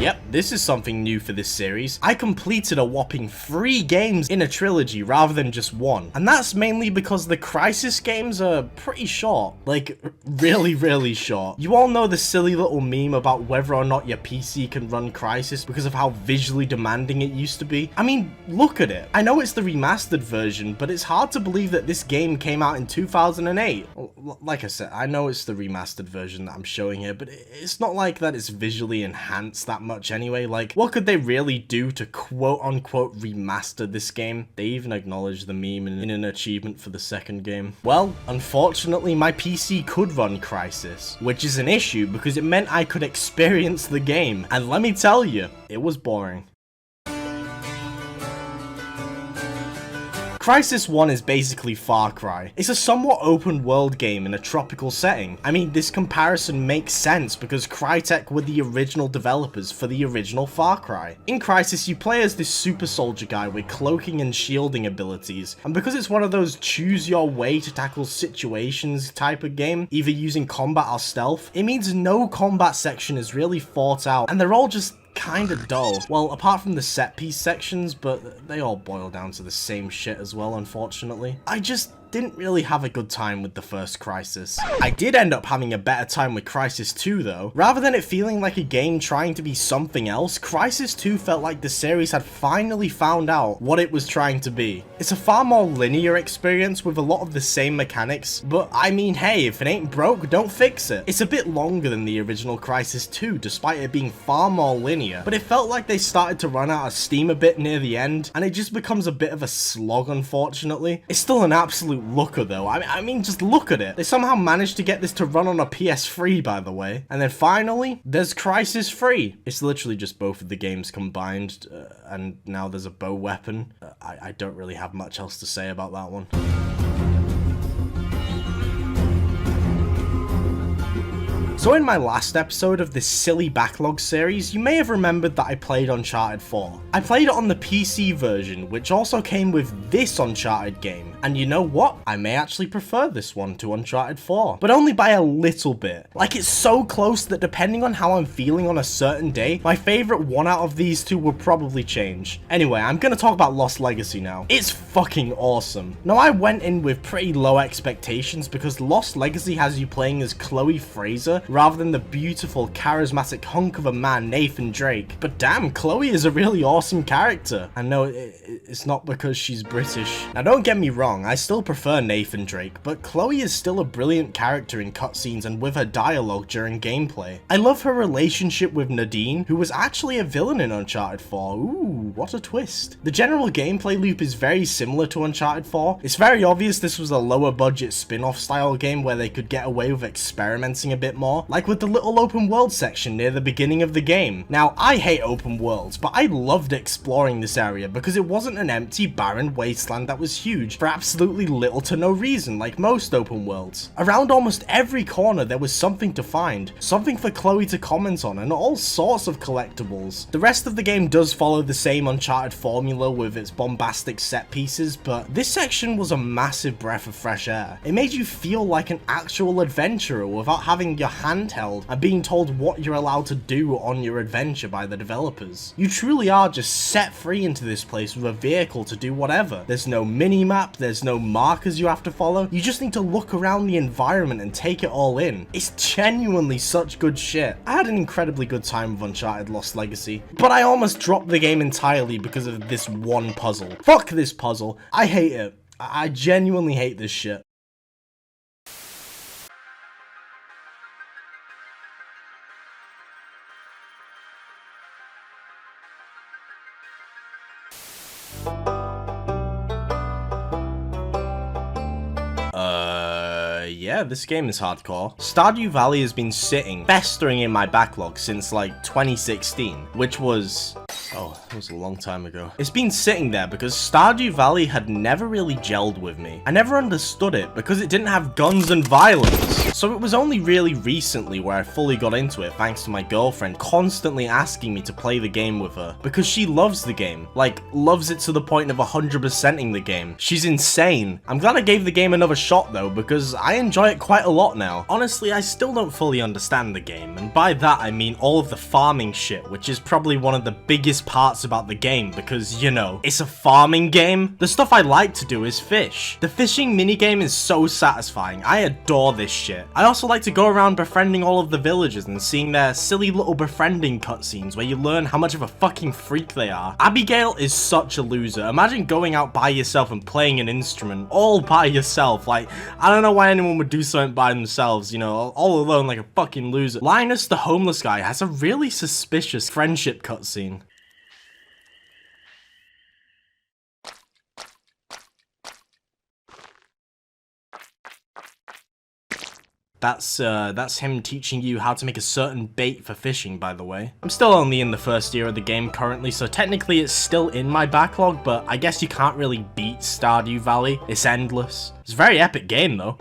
Yep, this is something new for this series. I completed a whopping 3 games in a trilogy rather than just 1. And that's mainly because the Crysis games are pretty short. Like, really short. You all know the silly little meme about whether or not your PC can run Crysis because of how visually demanding it used to be. I mean, look at it. I know it's the remastered version, but it's hard to believe that this game came out in 2008. Like I said, I know it's the remastered version that I'm showing here, but it's not like that it's visually enhanced that much anyway. Like, what could they really do to quote-unquote remaster this game? They even acknowledged the meme in an achievement for the second game. Well, unfortunately, my PC could run Crysis, which is an issue because it meant I could experience the game, and let me tell you, it was boring. Crysis 1 is basically Far Cry. It's a somewhat open world game in a tropical setting. I mean, this comparison makes sense because Crytek were the original developers for the original Far Cry. In Crysis, you play as this super soldier guy with cloaking and shielding abilities, and because it's one of those choose your way to tackle situations type of game, either using combat or stealth, it means no combat section is really thought out, and they're all just kinda dull. Well, apart from the set piece sections, but they all boil down to the same shit as well, unfortunately. I just didn't really have a good time with the first Crysis. I did end up having a better time with Crysis 2 though. Rather than it feeling like a game trying to be something else, Crysis 2 felt like the series had finally found out what it was trying to be. It's a far more linear experience with a lot of the same mechanics, but I mean, hey, if it ain't broke, don't fix it. It's a bit longer than the original Crysis 2, despite it being far more linear, but it felt like they started to run out of steam a bit near the end, and it just becomes a bit of a slog, unfortunately. It's still an absolute looker though. I mean, just look at it. They somehow managed to get this to run on a PS3, by the way. And then finally, there's Crysis 3. It's literally just both of the games combined, and now there's a bow weapon. I don't really have much else to say about that one. So in my last episode of this silly Backlog series, you may have remembered that I played Uncharted 4. I played it on the PC version, which also came with this Uncharted game, and you know what? I may actually prefer this one to Uncharted 4, but only by a little bit. Like, it's so close that depending on how I'm feeling on a certain day, my favourite one out of these two will probably change. Anyway, I'm gonna talk about Lost Legacy now. It's fucking awesome. Now, I went in with pretty low expectations because Lost Legacy has you playing as Chloe Fraser rather than the beautiful, charismatic hunk of a man, Nathan Drake. But damn, Chloe is a really awesome character. I know it's not because she's British. Now, don't get me wrong, I still prefer Nathan Drake, but Chloe is still a brilliant character in cutscenes and with her dialogue during gameplay. I love her relationship with Nadine, who was actually a villain in Uncharted 4. Ooh, what a twist. The general gameplay loop is very similar to Uncharted 4. It's very obvious this was a lower budget spin-off style game where they could get away with experimenting a bit more, like with the little open world section near the beginning of the game. Now, I hate open worlds, but I loved exploring this area because it wasn't an empty, barren wasteland that was huge for absolutely little to no reason like most open worlds. Around almost every corner there was something to find, something for Chloe to comment on, and all sorts of collectibles. The rest of the game does follow the same Uncharted formula with its bombastic set pieces, but this section was a massive breath of fresh air. It made you feel like an actual adventurer without having your hand held and being told what you're allowed to do on your adventure by the developers. You truly are just set free into this place with a vehicle to do whatever. There's no mini-map, there's no markers you have to follow, you just need to look around the environment and take it all in. It's genuinely such good shit. I had an incredibly good time with Uncharted Lost Legacy, but I almost dropped the game entirely because of this one puzzle. Fuck this puzzle. I hate it. I genuinely hate this shit. Yeah, this game is hardcore. Stardew Valley has been festering in my backlog since like 2016, which was... oh, that was a long time ago. It's been sitting there because Stardew Valley had never really gelled with me. I never understood it because it didn't have guns and violence. So it was only really recently where I fully got into it thanks to my girlfriend constantly asking me to play the game with her because she loves the game. Like, loves it to the point of 100%ing the game. She's insane. I'm glad I gave the game another shot though because I enjoy it quite a lot now. Honestly, I still don't fully understand the game, and by that I mean all of the farming shit, which is probably one of the biggest parts about the game because, you know, it's a farming game. The stuff I like to do is fish. The fishing minigame is so satisfying. I adore this shit. I also like to go around befriending all of the villagers and seeing their silly little befriending cutscenes where you learn how much of a fucking freak they are. Abigail is such a loser. Imagine going out by yourself and playing an instrument all by yourself. Like, I don't know why anyone would do something by themselves, you know, all alone like a fucking loser. Linus, the homeless guy, has a really suspicious friendship cutscene. That's him teaching you how to make a certain bait for fishing, by the way. I'm still only in the first year of the game currently, so technically it's still in my backlog, but I guess you can't really beat Stardew Valley. It's endless. It's a very epic game, though.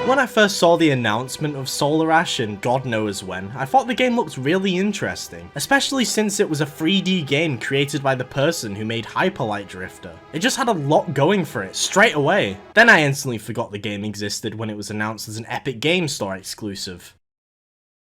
When I first saw the announcement of Solar Ash and God knows when, I thought the game looked really interesting, especially since it was a 3D game created by the person who made Hyper Light Drifter. It just had a lot going for it, straight away. Then I instantly forgot the game existed when it was announced as an Epic Game Store exclusive.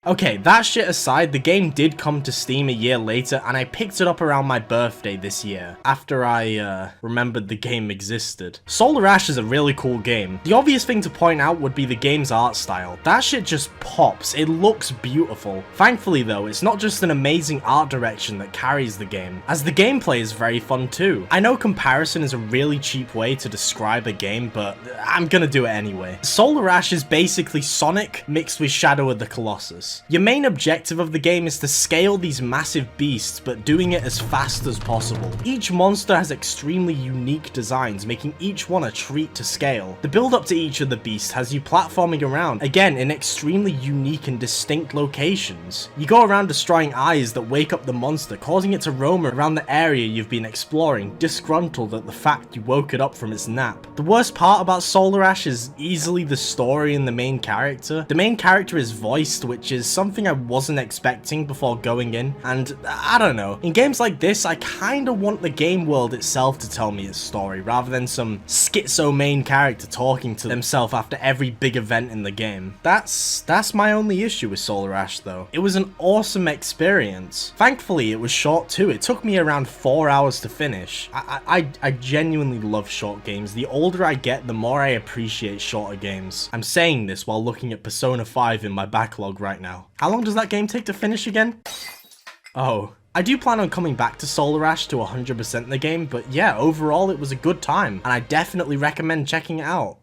Okay, that shit aside, the game did come to Steam a year later, and I picked it up around my birthday this year, after I, remembered the game existed. Solar Ash is a really cool game. The obvious thing to point out would be the game's art style. That shit just pops. It looks beautiful. Thankfully though, it's not just an amazing art direction that carries the game, as the gameplay is very fun too. I know comparison is a really cheap way to describe a game, but I'm gonna do it anyway. Solar Ash is basically Sonic mixed with Shadow of the Colossus. is. Your main objective of the game is to scale these massive beasts, but doing it as fast as possible. Each monster has extremely unique designs, making each one a treat to scale. The build up to each of the beasts has you platforming around, again in extremely unique and distinct locations. You go around destroying eyes that wake up the monster, causing it to roam around the area you've been exploring, disgruntled at the fact you woke it up from its nap. The worst part about Solar Ash is easily the story and the main character. The main character is voiced, which is something I wasn't expecting before going in, and I don't know. In games like this, I kinda want the game world itself to tell me its story, rather than some schizo main character talking to themselves after every big event in the game. That's my only issue with Solar Ash though. It was an awesome experience. Thankfully, it was short too. It took me around 4 hours to finish. I genuinely love short games. The older I get, the more I appreciate shorter games. I'm saying this while looking at Persona 5 in my backlog right now. How long does that game take to finish again? Oh. I do plan on coming back to Solar Ash to 100% the game, but yeah, overall it was a good time, and I definitely recommend checking it out.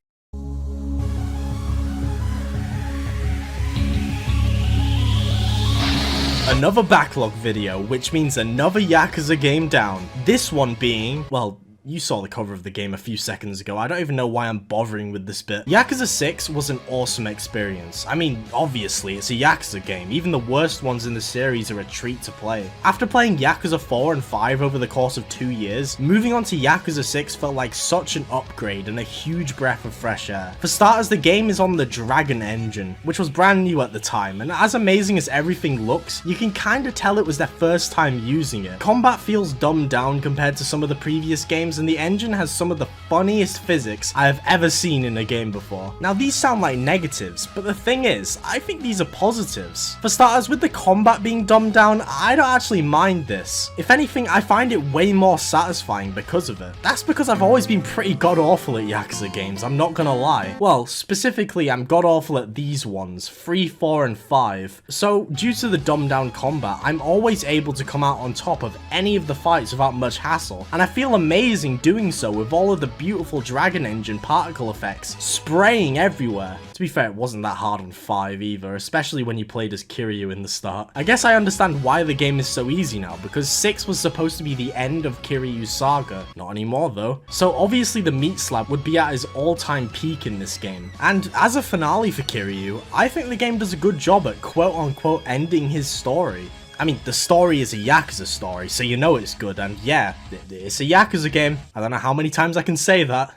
Another backlog video, which means another Yakuza game down. This one being, well, you saw the cover of the game a few seconds ago. I don't even know why I'm bothering with this bit. Yakuza 6 was an awesome experience. I mean, obviously, it's a Yakuza game. Even the worst ones in the series are a treat to play. After playing Yakuza 4 and 5 over the course of 2 years, moving on to Yakuza 6 felt like such an upgrade and a huge breath of fresh air. For starters, the game is on the Dragon engine, which was brand new at the time, and as amazing as everything looks, you can kinda tell it was their first time using it. Combat feels dumbed down compared to some of the previous games, and the engine has some of the funniest physics I have ever seen in a game before. Now these sound like negatives, but the thing is, I think these are positives. For starters, with the combat being dumbed down, I don't actually mind this. If anything, I find it way more satisfying because of it. That's because I've always been pretty god-awful at Yakuza games, I'm not gonna lie. Well, specifically, I'm god-awful at these ones, 3, 4, and 5. So, due to the dumbed down combat, I'm always able to come out on top of any of the fights without much hassle, and I feel amazing doing so with all of the beautiful Dragon Engine particle effects spraying everywhere. To be fair, it wasn't that hard on 5 either, especially when you played as Kiryu in the start. I guess I understand why the game is so easy now, because 6 was supposed to be the end of Kiryu's saga. Not anymore though. So obviously the meat slab would be at his all-time peak in this game. And as a finale for Kiryu, I think the game does a good job at quote-unquote ending his story. I mean, the story is a Yakuza story, so you know it's good, and yeah, it's a Yakuza game. I don't know how many times I can say that.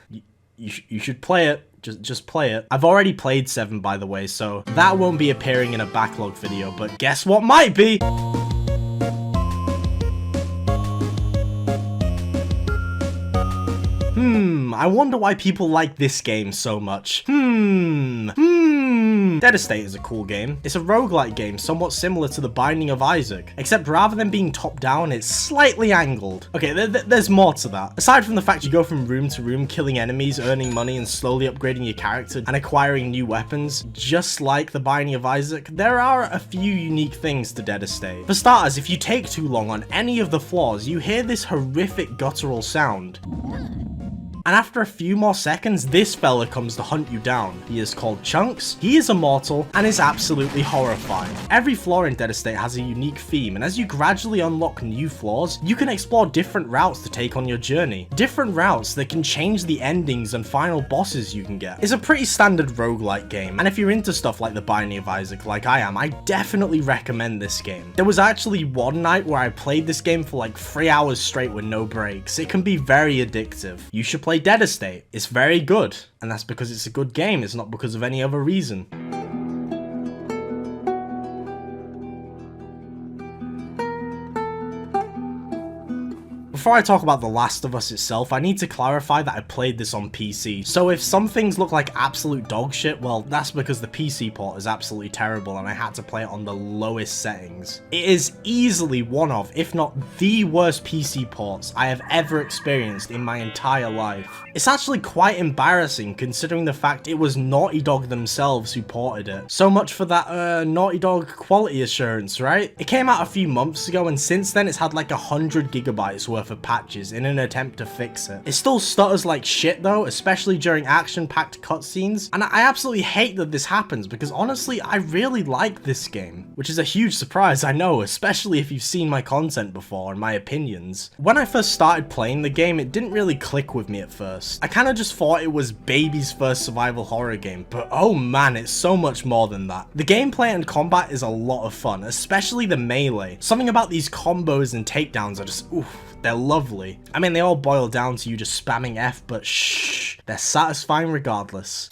You should play it. Just play it. I've already played 7, by the way, so that won't be appearing in a backlog video, but guess what might be? I wonder why people like this game so much. Dead Estate is a cool game. It's a roguelike game somewhat similar to The Binding of Isaac, except rather than being top down, it's slightly angled. Okay, there's more to that. Aside from the fact you go from room to room, killing enemies, earning money, and slowly upgrading your character and acquiring new weapons, just like The Binding of Isaac, there are a few unique things to Dead Estate. For starters, if you take too long on any of the floors, you hear this horrific guttural sound. And after a few more seconds, this fella comes to hunt you down. He is called Chunks, he is immortal, and is absolutely horrifying. Every floor in Dead Estate has a unique theme, and as you gradually unlock new floors, you can explore different routes to take on your journey. Different routes that can change the endings and final bosses you can get. It's a pretty standard roguelike game, and if you're into stuff like The Binding of Isaac like I am, I definitely recommend this game. There was actually one night where I played this game for like 3 hours straight with no breaks. It can be very addictive. You should play Dead Estate. It's very good, and that's because it's a good game, it's not because of any other reason. Before I talk about The Last of Us itself, I need to clarify that I played this on PC. So if some things look like absolute dog shit, well, that's because the PC port is absolutely terrible and I had to play it on the lowest settings. It is easily one of, if not the worst PC ports I have ever experienced in my entire life. It's actually quite embarrassing considering the fact it was Naughty Dog themselves who ported it. So much for that Naughty Dog quality assurance, right? It came out a few months ago and since then it's had like 100 gigabytes worth of for patches in an attempt to fix it. It still stutters like shit though, especially during action-packed cutscenes, and I absolutely hate that this happens because honestly, I really like this game, which is a huge surprise, I know, especially if you've seen my content before and my opinions. When I first started playing the game, it didn't really click with me at first. I kinda just thought it was baby's first survival horror game, but oh man, it's so much more than that. The gameplay and combat is a lot of fun, especially the melee. Something about these combos and takedowns are just, oof, they're lovely. I mean, they all boil down to you just spamming F, but shh, they're satisfying regardless.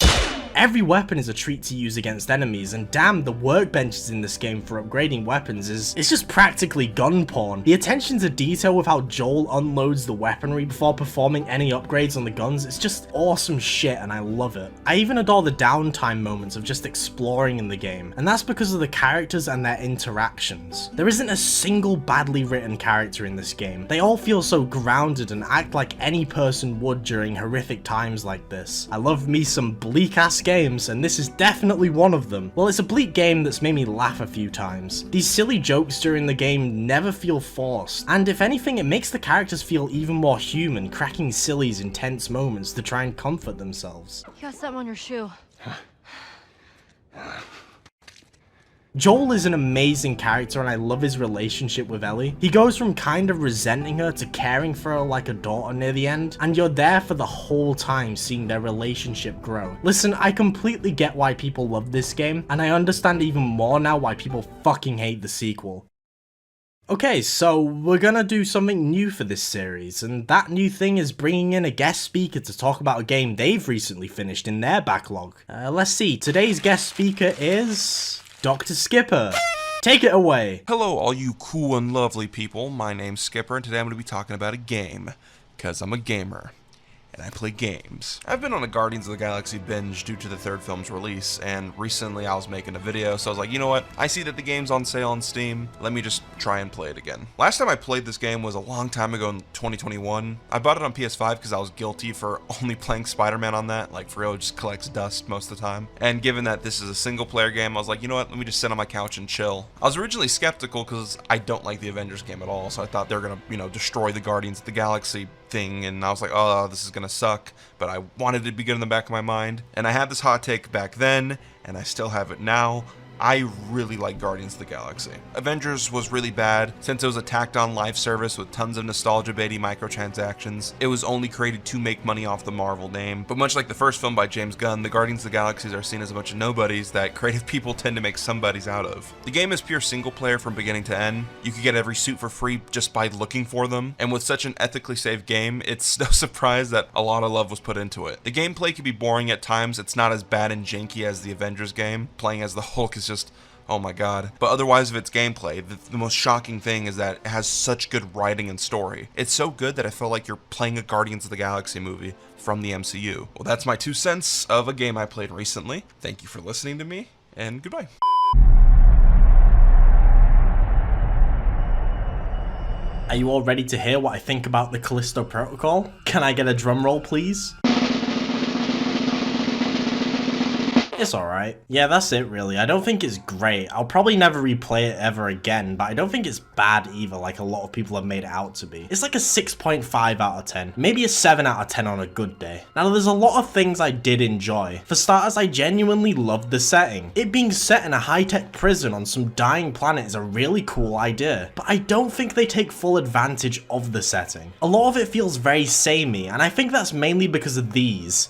Every weapon is a treat to use against enemies, and damn, the workbenches in this game for upgrading weapons it's just practically gun porn. The attention to detail with how Joel unloads the weaponry before performing any upgrades on the guns, it's just awesome shit and I love it. I even adore the downtime moments of just exploring in the game, and that's because of the characters and their interactions. There isn't a single badly written character in this game. They all feel so grounded and act like any person would during horrific times like this. I love me some bleak ass games, and this is definitely one of them. Well, it's a bleak game that's made me laugh a few times. These silly jokes during the game never feel forced, and if anything, it makes the characters feel even more human, cracking silly's intense moments to try and comfort themselves. You got something on your shoe. Joel is an amazing character and I love his relationship with Ellie. He goes from kind of resenting her to caring for her like a daughter near the end, and you're there for the whole time seeing their relationship grow. Listen, I completely get why people love this game, and I understand even more now why people fucking hate the sequel. Okay, so we're gonna do something new for this series, and that new thing is bringing in a guest speaker to talk about a game they've recently finished in their backlog. Let's see, today's guest speaker is Dr. Skipper. Take it away. Hello, all you cool and lovely people. My name's Skipper, and today I'm going to be talking about a game, because I'm a gamer, and I play games. I've been on a Guardians of the Galaxy binge due to the third film's release, and recently I was making a video, so I was like, you know what? I see that the game's on sale on Steam. Let me just try and play it again. Last time I played this game was a long time ago in 2021. I bought it on PS5 because I was guilty for only playing Spider-Man on that. Like, for real, it just collects dust most of the time. And given that this is a single-player game, I was like, you know what? Let me just sit on my couch and chill. I was originally skeptical because I don't like the Avengers game at all, so I thought they were gonna, you know, destroy the Guardians of the Galaxy thing, and I was like, oh, this is gonna suck, but I wanted it to be good in the back of my mind, and I had this hot take back then, and I still have it now. I really like Guardians of the Galaxy. Avengers was really bad since it was a tacked on live service with tons of nostalgia baity microtransactions. It was only created to make money off the Marvel name, but much like the first film by James Gunn, the Guardians of the Galaxies are seen as a bunch of nobodies that creative people tend to make somebodies out of. The game is pure single player from beginning to end. You can get every suit for free just by looking for them, and with such an ethically safe game, it's no surprise that a lot of love was put into it. The gameplay can be boring at times. It's not as bad and janky as the Avengers game. Playing as the Hulk is just, oh my god. But otherwise of its gameplay, the most shocking thing is that it has such good writing and story. It's so good that I feel like you're playing a Guardians of the Galaxy movie from the MCU. Well, that's my 2 cents of a game I played recently. Thank you for listening to me, and goodbye. Are you all ready to hear what I think about the Callisto Protocol? Can I get a drum roll, please? It's alright. Yeah, that's it really. I don't think it's great. I'll probably never replay it ever again, but I don't think it's bad either like a lot of people have made it out to be. It's like a 6.5 out of 10. Maybe a 7 out of 10 on a good day. Now there's a lot of things I did enjoy. For starters, I genuinely loved the setting. It being set in a high-tech prison on some dying planet is a really cool idea, but I don't think they take full advantage of the setting. A lot of it feels very samey, and I think that's mainly because of these.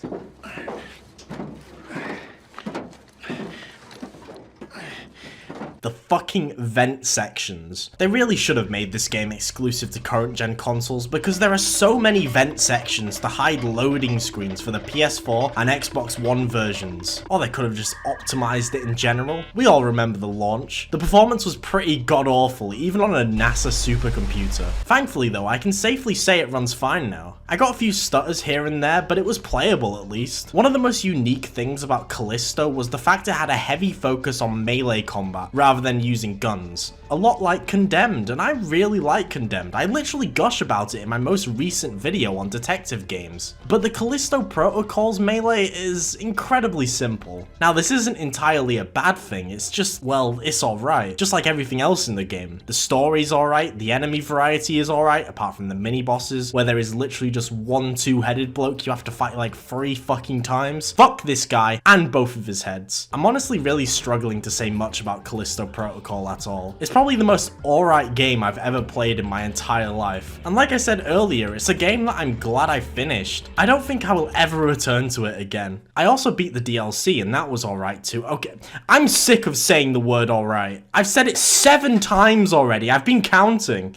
The fucking vent sections. They really should have made this game exclusive to current gen consoles because there are so many vent sections to hide loading screens for the PS4 and Xbox One versions. Or they could have just optimized it in general. We all remember the launch. The performance was pretty god-awful, even on a NASA supercomputer. Thankfully though, I can safely say it runs fine now. I got a few stutters here and there, but it was playable at least. One of the most unique things about Callisto was the fact it had a heavy focus on melee combat, rather than men using guns. A lot like Condemned, and I really like Condemned. I literally gush about it in my most recent video on detective games. But the Callisto Protocol's melee is incredibly simple. Now this isn't entirely a bad thing, it's just, well, it's alright. Just like everything else in the game. The story's alright, the enemy variety is alright, apart from the mini-bosses, where there is literally just one two-headed bloke you have to fight like 3 fucking times. Fuck this guy, and both of his heads. I'm honestly really struggling to say much about Callisto Protocol at all. It's probably the most alright game I've ever played in my entire life. And like I said earlier, it's a game that I'm glad I finished. I don't think I will ever return to it again. I also beat the DLC and that was alright too. Okay, I'm sick of saying the word alright. I've said it 7 times already. I've been counting.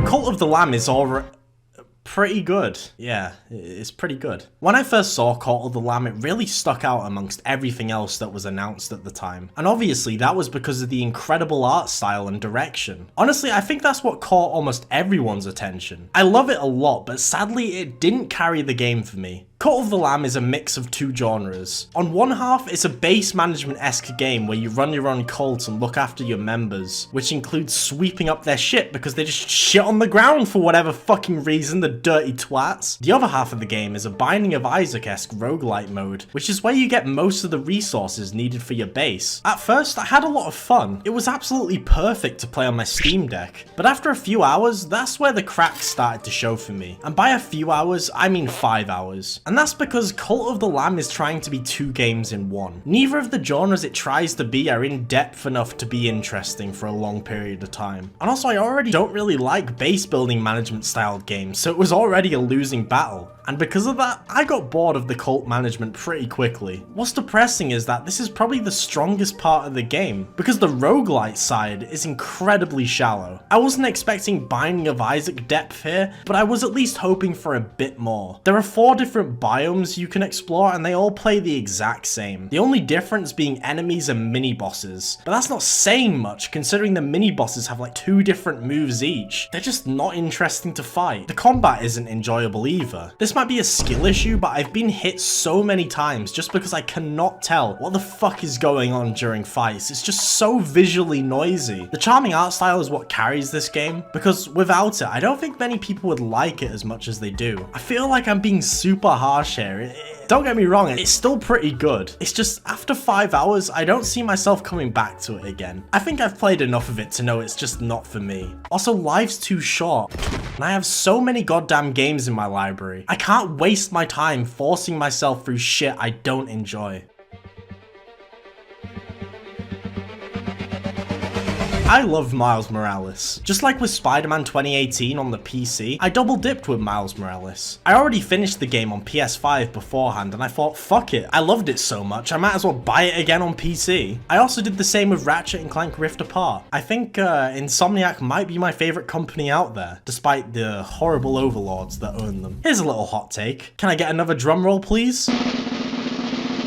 Cult of the Lamb is alright. Pretty good. Yeah, it's pretty good. When I first saw Cult of the Lamb, it really stuck out amongst everything else that was announced at the time. And obviously that was because of the incredible art style and direction. Honestly, I think that's what caught almost everyone's attention. I love it a lot, but sadly it didn't carry the game for me. Cult of the Lamb is a mix of 2 genres. On one half, it's a base management-esque game where you run your own cult and look after your members, which includes sweeping up their shit because they just shit on the ground for whatever fucking reason, the dirty twats. The other half of the game is a Binding of Isaac-esque roguelite mode, which is where you get most of the resources needed for your base. At first, I had a lot of fun. It was absolutely perfect to play on my Steam Deck, but after a few hours, that's where the cracks started to show for me. And by a few hours, I mean 5 hours. And that's because Cult of the Lamb is trying to be 2 games in one. Neither of the genres it tries to be are in depth enough to be interesting for a long period of time. And also I already don't really like base building management styled games, so it was already a losing battle. And because of that, I got bored of the cult management pretty quickly. What's depressing is that this is probably the strongest part of the game, because the roguelite side is incredibly shallow. I wasn't expecting Binding of Isaac depth here, but I was at least hoping for a bit more. There are 4 different biomes you can explore and they all play the exact same. The only difference being enemies and mini-bosses. But that's not saying much considering the mini-bosses have like 2 different moves each. They're just not interesting to fight. The combat isn't enjoyable either. This might be a skill issue, but I've been hit so many times just because I cannot tell what the fuck is going on during fights. It's just so visually noisy. The charming art style is what carries this game, because without it, I don't think many people would like it as much as they do. I feel like I'm being super harsh here. Don't get me wrong, it's still pretty good. It's just after 5 hours, I don't see myself coming back to it again. I think I've played enough of it to know it's just not for me. Also, life's too short, and I have so many goddamn games in my library. I can't waste my time forcing myself through shit I don't enjoy. I love Miles Morales. Just like with Spider-Man 2018 on the PC, I double dipped with Miles Morales. I already finished the game on PS5 beforehand and I thought, fuck it, I loved it so much, I might as well buy it again on PC. I also did the same with Ratchet & Clank Rift Apart. I think Insomniac might be my favourite company out there, despite the horrible overlords that own them. Here's a little hot take. Can I get another drum roll, please?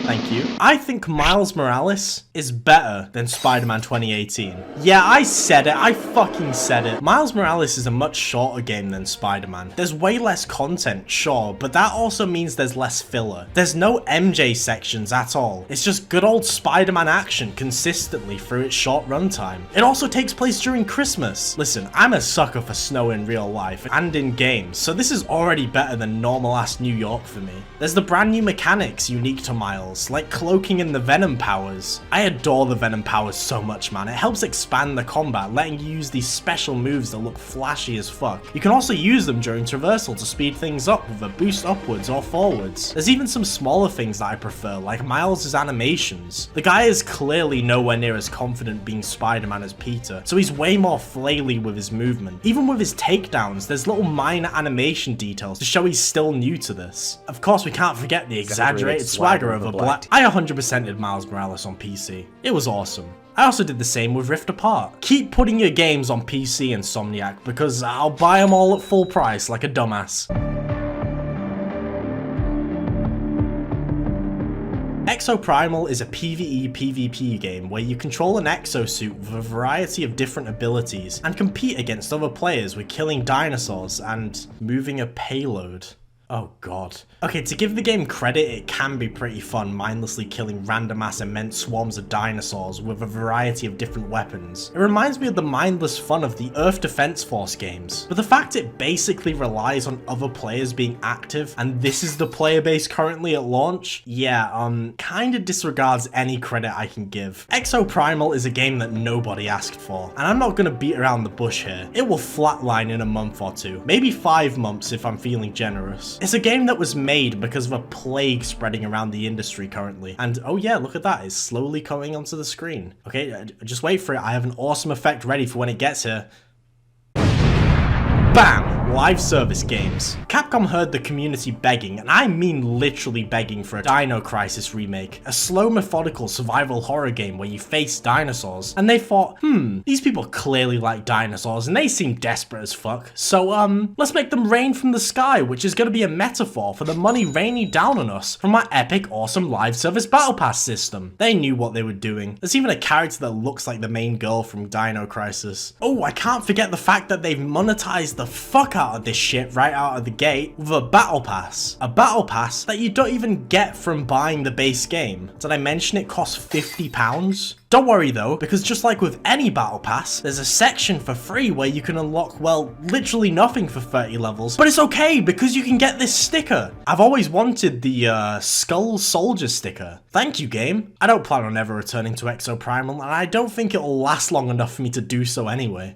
Thank you. I think Miles Morales is better than Spider-Man 2018. Yeah, I said it. I fucking said it. Miles Morales is a much shorter game than Spider-Man. There's way less content, sure, but that also means there's less filler. There's no MJ sections at all. It's just good old Spider-Man action consistently through its short runtime. It also takes place during Christmas. Listen, I'm a sucker for snow in real life and in games, so this is already better than normal-ass New York for me. There's the brand new mechanics unique to Miles, like cloaking and the Venom powers. I adore the Venom powers so much, man. It helps expand the combat, letting you use these special moves that look flashy as fuck. You can also use them during traversal to speed things up with a boost upwards or forwards. There's even some smaller things that I prefer, like Miles' animations. The guy is clearly nowhere near as confident being Spider-Man as Peter, so he's way more flaily with his movement. Even with his takedowns, there's little minor animation details to show he's still new to this. Of course, we can't forget the exaggerated swagger of a black. I 100%ed Miles Morales on PC. It was awesome. I also did the same with Rift Apart. Keep putting your games on PC, Insomniac, because I'll buy them all at full price like a dumbass. Exoprimal is a PvE PvP game where you control an exosuit with a variety of different abilities and compete against other players with killing dinosaurs and moving a payload. Oh god. Okay, to give the game credit, it can be pretty fun, mindlessly killing random ass immense swarms of dinosaurs with a variety of different weapons. It reminds me of the mindless fun of the Earth Defense Force games, but the fact it basically relies on other players being active, and this is the player base currently at launch, yeah, kinda disregards any credit I can give. Exoprimal is a game that nobody asked for, and I'm not gonna beat around the bush here. It will flatline in a month or two, maybe 5 months if I'm feeling generous. It's a game that was made because of a plague spreading around the industry currently. And oh yeah, look at that, it's slowly coming onto the screen. Okay, just wait for it, I have an awesome effect ready for when it gets here. BAM! Live service games. Capcom heard the community begging, and I mean literally begging, for a Dino Crisis remake. A slow, methodical survival horror game where you face dinosaurs. And they thought, these people clearly like dinosaurs and they seem desperate as fuck. So, let's make them rain from the sky, which is gonna be a metaphor for the money raining down on us from our epic, awesome live service battle pass system. They knew what they were doing. There's even a character that looks like the main girl from Dino Crisis. Oh, I can't forget the fact that they've monetized the fuck out of this shit right out of the gate with a battle pass. A battle pass that you don't even get from buying the base game. Did I mention it costs £50? Don't worry though, because just like with any battle pass, there's a section for free where you can unlock, well, literally nothing for 30 levels. But it's okay, because you can get this sticker. I've always wanted the Skull Soldier sticker. Thank you, game. I don't plan on ever returning to Exoprimal, and I don't think it'll last long enough for me to do so anyway.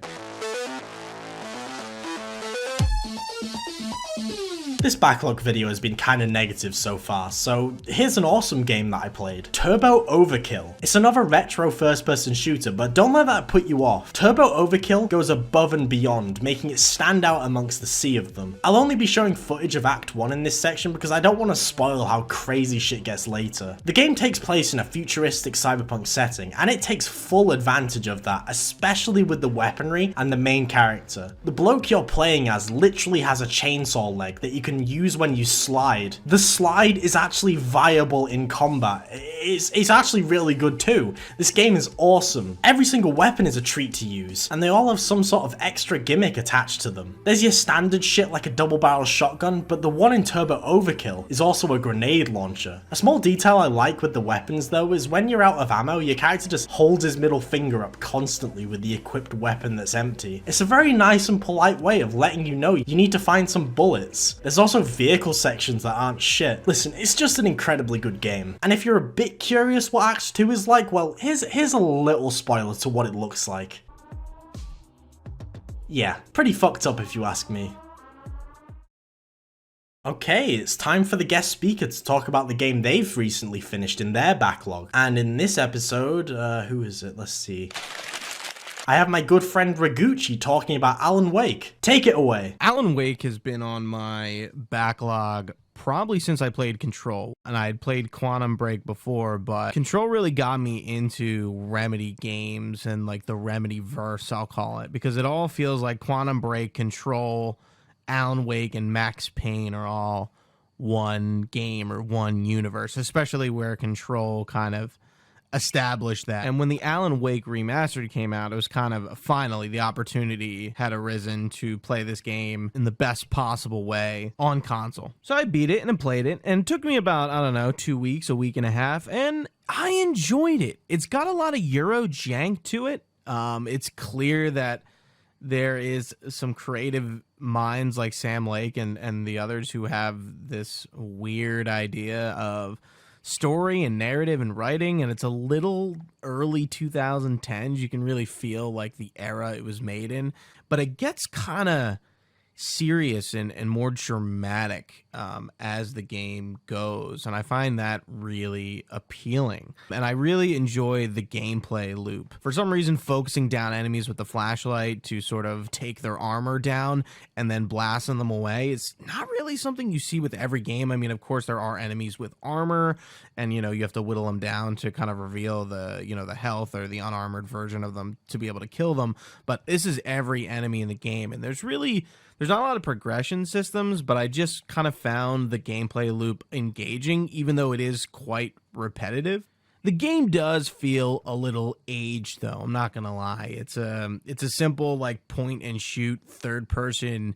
This backlog video has been kinda negative so far, so here's an awesome game that I played. Turbo Overkill. It's another retro first-person shooter, but don't let that put you off. Turbo Overkill goes above and beyond, making it stand out amongst the sea of them. I'll only be showing footage of Act 1 in this section because I don't want to spoil how crazy shit gets later. The game takes place in a futuristic cyberpunk setting, and it takes full advantage of that, especially with the weaponry and the main character. The bloke you're playing as literally has a chainsaw leg that you can use when you slide. The slide is actually viable in combat. It's actually really good too. This game is awesome. Every single weapon is a treat to use, and they all have some sort of extra gimmick attached to them. There's your standard shit like a double barrel shotgun, but the one in Turbo Overkill is also a grenade launcher. A small detail I like with the weapons though is when you're out of ammo, your character just holds his middle finger up constantly with the equipped weapon that's empty. It's a very nice and polite way of letting you know you need to find some bullets. There's also vehicle sections that aren't shit. Listen, it's just an incredibly good game. And if you're a bit curious what Act 2 is like, well, here's a little spoiler to what it looks like. Yeah, pretty fucked up if you ask me. Okay, it's time for the guest speaker to talk about the game they've recently finished in their backlog. And in this episode, who is it? Let's see. I have my good friend Ragucci talking about Alan Wake. Take it away. Alan Wake has been on my backlog probably since I played Control, and I had played Quantum Break before, but Control really got me into Remedy games and like the Remedy verse, I'll call it, because it all feels like Quantum Break, Control, Alan Wake, and Max Payne are all one game or one universe, especially where Control kind of established that. And when the Alan Wake remastered came out, it was kind of finally the opportunity had arisen to play this game in the best possible way on console. So I beat it and played it, and it took me about, I don't know, 2 weeks, a week and a half, and I enjoyed it. It's got a lot of Euro jank to it. It's clear that there is some creative minds like Sam Lake and the others who have this weird idea of story and narrative and writing, and it's a little early 2010s. You can really feel like the era it was made in, but it gets kind of serious and more dramatic as the game goes, and I find that really appealing. And I really enjoy the gameplay loop. For some reason, focusing down enemies with the flashlight to sort of take their armor down and then blasting them away is not really something you see with every game. I mean, of course, there are enemies with armor, and you have to whittle them down to kind of reveal the the health or the unarmored version of them to be able to kill them. But this is every enemy in the game, and there's not a lot of progression systems, but I just kind of found the gameplay loop engaging, even though it is quite repetitive. The game does feel a little aged, though. I'm not gonna lie. It's a simple like point and shoot third person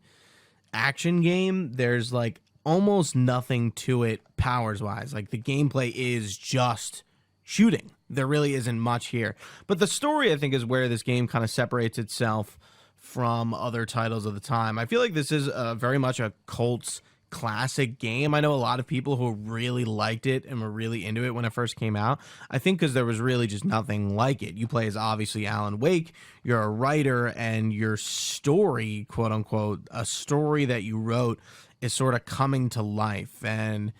action game. There's like almost nothing to it powers-wise. Like, the gameplay is just shooting. There really isn't much here. But the story, I think, is where this game kind of separates itself from other titles of the time. I feel like this is very much a cult's classic game. I know a lot of people who really liked it and were really into it when it first came out. I think because there was really just nothing like it. You play as obviously Alan Wake, you're a writer, and your story, quote unquote, a story that you wrote is sort of coming to life, and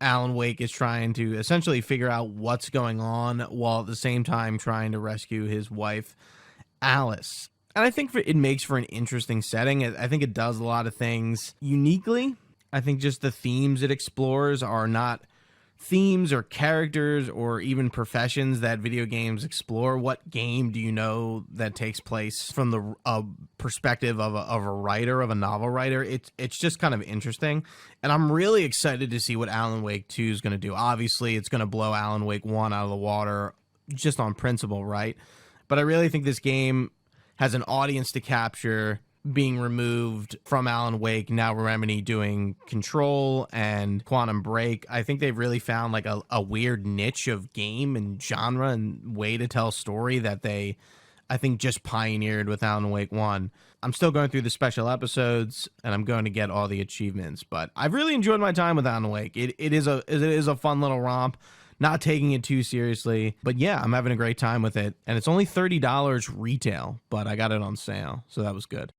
Alan Wake is trying to essentially figure out what's going on while at the same time trying to rescue his wife, Alice. And I think it makes for an interesting setting. I think it does a lot of things uniquely. I think just the themes it explores are not themes or characters or even professions that video games explore. What game do you know that takes place from the perspective of a writer, of a novel writer? It's just kind of interesting. And I'm really excited to see what Alan Wake 2 is going to do. Obviously, it's going to blow Alan Wake 1 out of the water just on principle, right? But I really think this game has an audience to capture, being removed from Alan Wake, now Remedy doing Control and Quantum Break. I think they've really found like a weird niche of game and genre and way to tell story that they, I think, just pioneered with Alan Wake 1. I'm still going through the special episodes and I'm going to get all the achievements, but I've really enjoyed my time with Alan Wake. It is a fun little romp. Not taking it too seriously, but yeah, I'm having a great time with it. And it's only $30 retail, but I got it on sale, so that was good.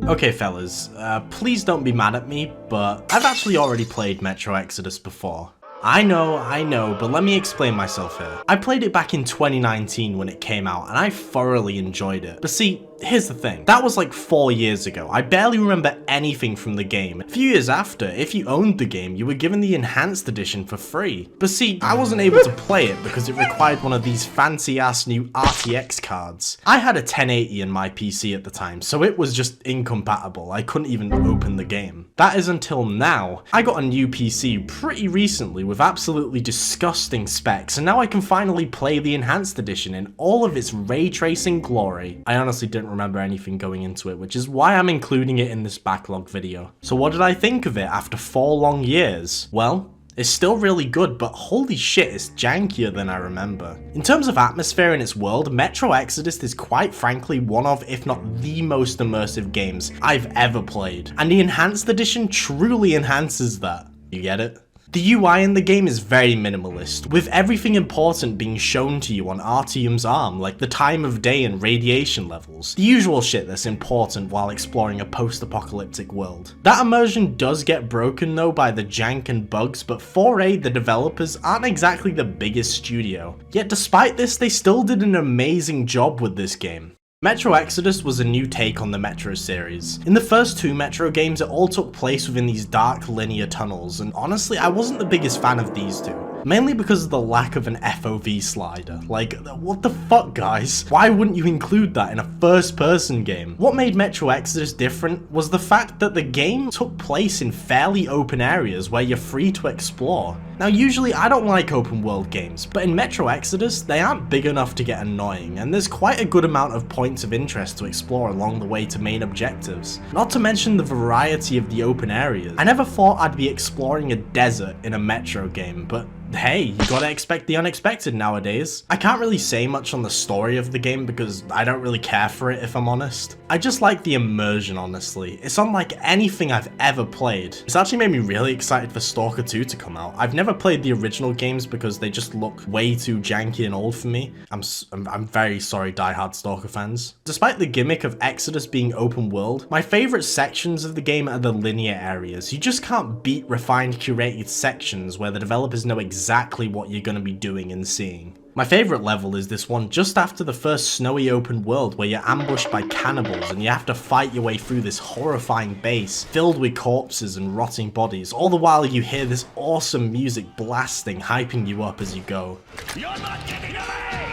Okay fellas, please don't be mad at me, but I've actually already played Metro Exodus before. I know, but let me explain myself here. I played it back in 2019 when it came out, and I thoroughly enjoyed it. But see, here's the thing. That was like 4 years ago. I barely remember anything from the game. A few years after, if you owned the game, you were given the Enhanced Edition for free. But see, I wasn't able to play it because it required one of these fancy-ass new RTX cards. I had a 1080 in my PC at the time, so it was just incompatible. I couldn't even open the game. That is until now. I got a new PC pretty recently with absolutely disgusting specs, and now I can finally play the Enhanced Edition in all of its ray tracing glory. I honestly didn't remember anything going into it, which is why I'm including it in this backlog video. So what did I think of it after 4 long years? Well, it's still really good, but holy shit, it's jankier than I remember. In terms of atmosphere in its world, Metro Exodus is quite frankly one of, if not the most immersive games I've ever played, and the Enhanced Edition truly enhances that. You get it? The UI in the game is very minimalist, with everything important being shown to you on Artyom's arm, like the time of day and radiation levels. The usual shit that's important while exploring a post-apocalyptic world. That immersion does get broken though by the jank and bugs, but 4A, the developers, aren't exactly the biggest studio. Yet despite this, they still did an amazing job with this game. Metro Exodus was a new take on the Metro series. In the first 2 Metro games, it all took place within these dark linear tunnels, and honestly, I wasn't the biggest fan of these 2. Mainly because of the lack of an FOV slider. Like, what the fuck, guys? Why wouldn't you include that in a first-person game? What made Metro Exodus different was the fact that the game took place in fairly open areas where you're free to explore. Now, usually I don't like open world games, but in Metro Exodus, they aren't big enough to get annoying, and there's quite a good amount of points of interest to explore along the way to main objectives. Not to mention the variety of the open areas. I never thought I'd be exploring a desert in a Metro game, but hey, you gotta expect the unexpected nowadays. I can't really say much on the story of the game because I don't really care for it, if I'm honest. I just like the immersion, honestly. It's unlike anything I've ever played. It's actually made me really excited for Stalker 2 to come out. I've never played the original games because they just look way too janky and old for me. I'm very sorry, diehard Stalker fans. Despite the gimmick of Exodus being open world, my favorite sections of the game are the linear areas. You just can't beat refined curated sections where the developers know exactly what you're going to be doing and seeing. My favourite level is this one just after the first snowy open world where you're ambushed by cannibals and you have to fight your way through this horrifying base filled with corpses and rotting bodies, all the while you hear this awesome music blasting, hyping you up as you go. You're not getting away!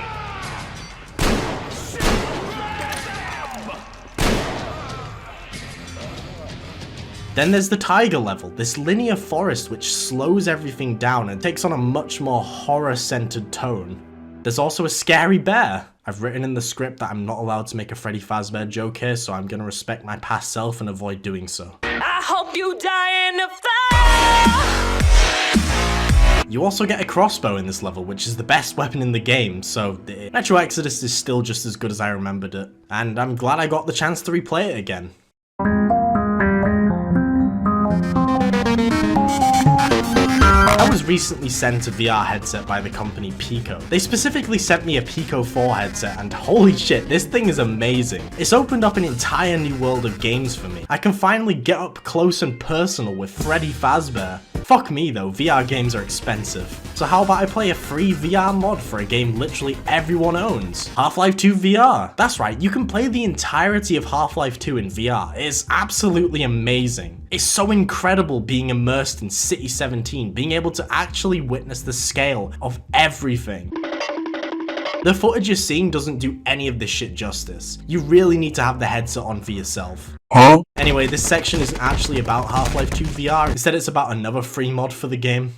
Then there's the tiger level, this linear forest which slows everything down and takes on a much more horror-centered tone. There's also a scary bear. I've written in the script that I'm not allowed to make a Freddy Fazbear joke here, so I'm gonna respect my past self and avoid doing so. I hope you die in the fire. You also get a crossbow in this level, which is the best weapon in the game, so Metro Exodus is still just as good as I remembered it. And I'm glad I got the chance to replay it again. I was recently sent a VR headset by the company Pico. They specifically sent me a Pico 4 headset, and holy shit, this thing is amazing. It's opened up an entire new world of games for me. I can finally get up close and personal with Freddy Fazbear. Fuck me though, VR games are expensive. So how about I play a free VR mod for a game literally everyone owns? Half-Life 2 VR. That's right, you can play the entirety of Half-Life 2 in VR. It is absolutely amazing. It's so incredible being immersed in City 17, being able to actually witness the scale of everything. The footage you're seeing doesn't do any of this shit justice. You really need to have the headset on for yourself. Huh? Anyway, this section isn't actually about Half-Life 2 VR, instead it's about another free mod for the game.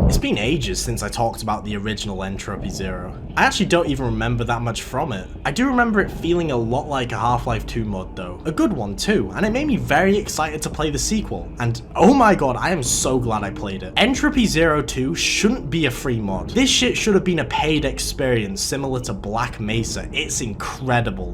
It's been ages since I talked about the original Entropy Zero. I actually don't even remember that much from it. I do remember it feeling a lot like a Half-Life 2 mod though. A good one too, and it made me very excited to play the sequel. And oh my god, I am so glad I played it. Entropy Zero 2 shouldn't be a free mod. This shit should have been a paid experience similar to Black Mesa. It's incredible.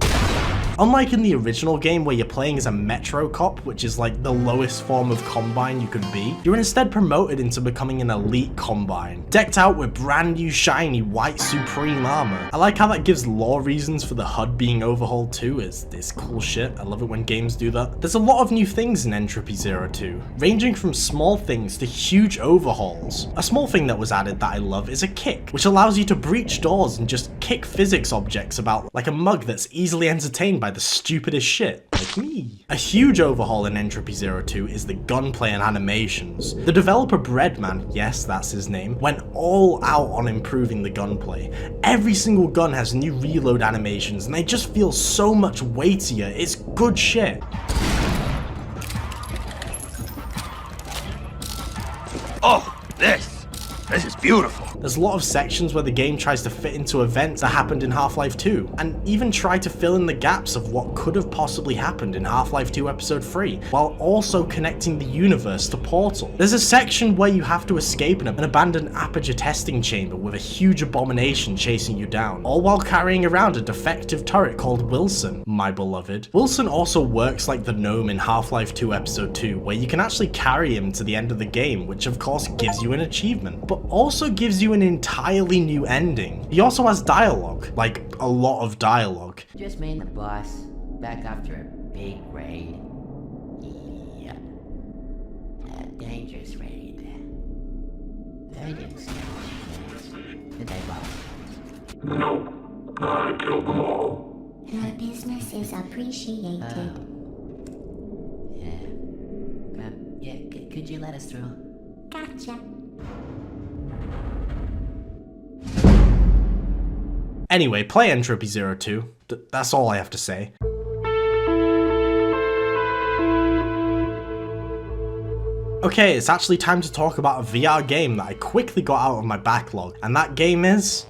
Unlike in the original game where you're playing as a Metro Cop, which is like the lowest form of Combine you could be, you're instead promoted into becoming an elite Combine, decked out with brand new shiny white Supreme armor. I like how that gives lore reasons for the HUD being overhauled too. It's cool shit. I love it when games do that. There's a lot of new things in Entropy Zero 2, ranging from small things to huge overhauls. A small thing that was added that I love is a kick, which allows you to breach doors and just kick physics objects about like a mug that's easily entertained by the stupidest shit, like me. A huge overhaul in Entropy Zero 2 is the gunplay and animations. The developer Breadman, yes that's his name, went all out on improving the gunplay. Every single gun has new reload animations and they just feel so much weightier. It's good shit. Oh, this is beautiful. There's a lot of sections where the game tries to fit into events that happened in Half-Life 2, and even try to fill in the gaps of what could have possibly happened in Half-Life 2 Episode 3, while also connecting the universe to Portal. There's a section where you have to escape an abandoned Aperture testing chamber with a huge abomination chasing you down, all while carrying around a defective turret called Wilson, my beloved. Wilson also works like the gnome in Half-Life 2 Episode 2, where you can actually carry him to the end of the game, which of course gives you an achievement, but also gives you an entirely new ending. He also has dialogue, like a lot of dialogue. Just me and the boss, back after a big raid. Yeah. A dangerous raid. They didn't say anything. Did they, Bob? No, I killed them all. Your business is appreciated. Could you let us through? Gotcha. Anyway, play Entropy Zero 2. That's all I have to say. Okay, it's actually time to talk about a VR game that I quickly got out of my backlog, and that game is...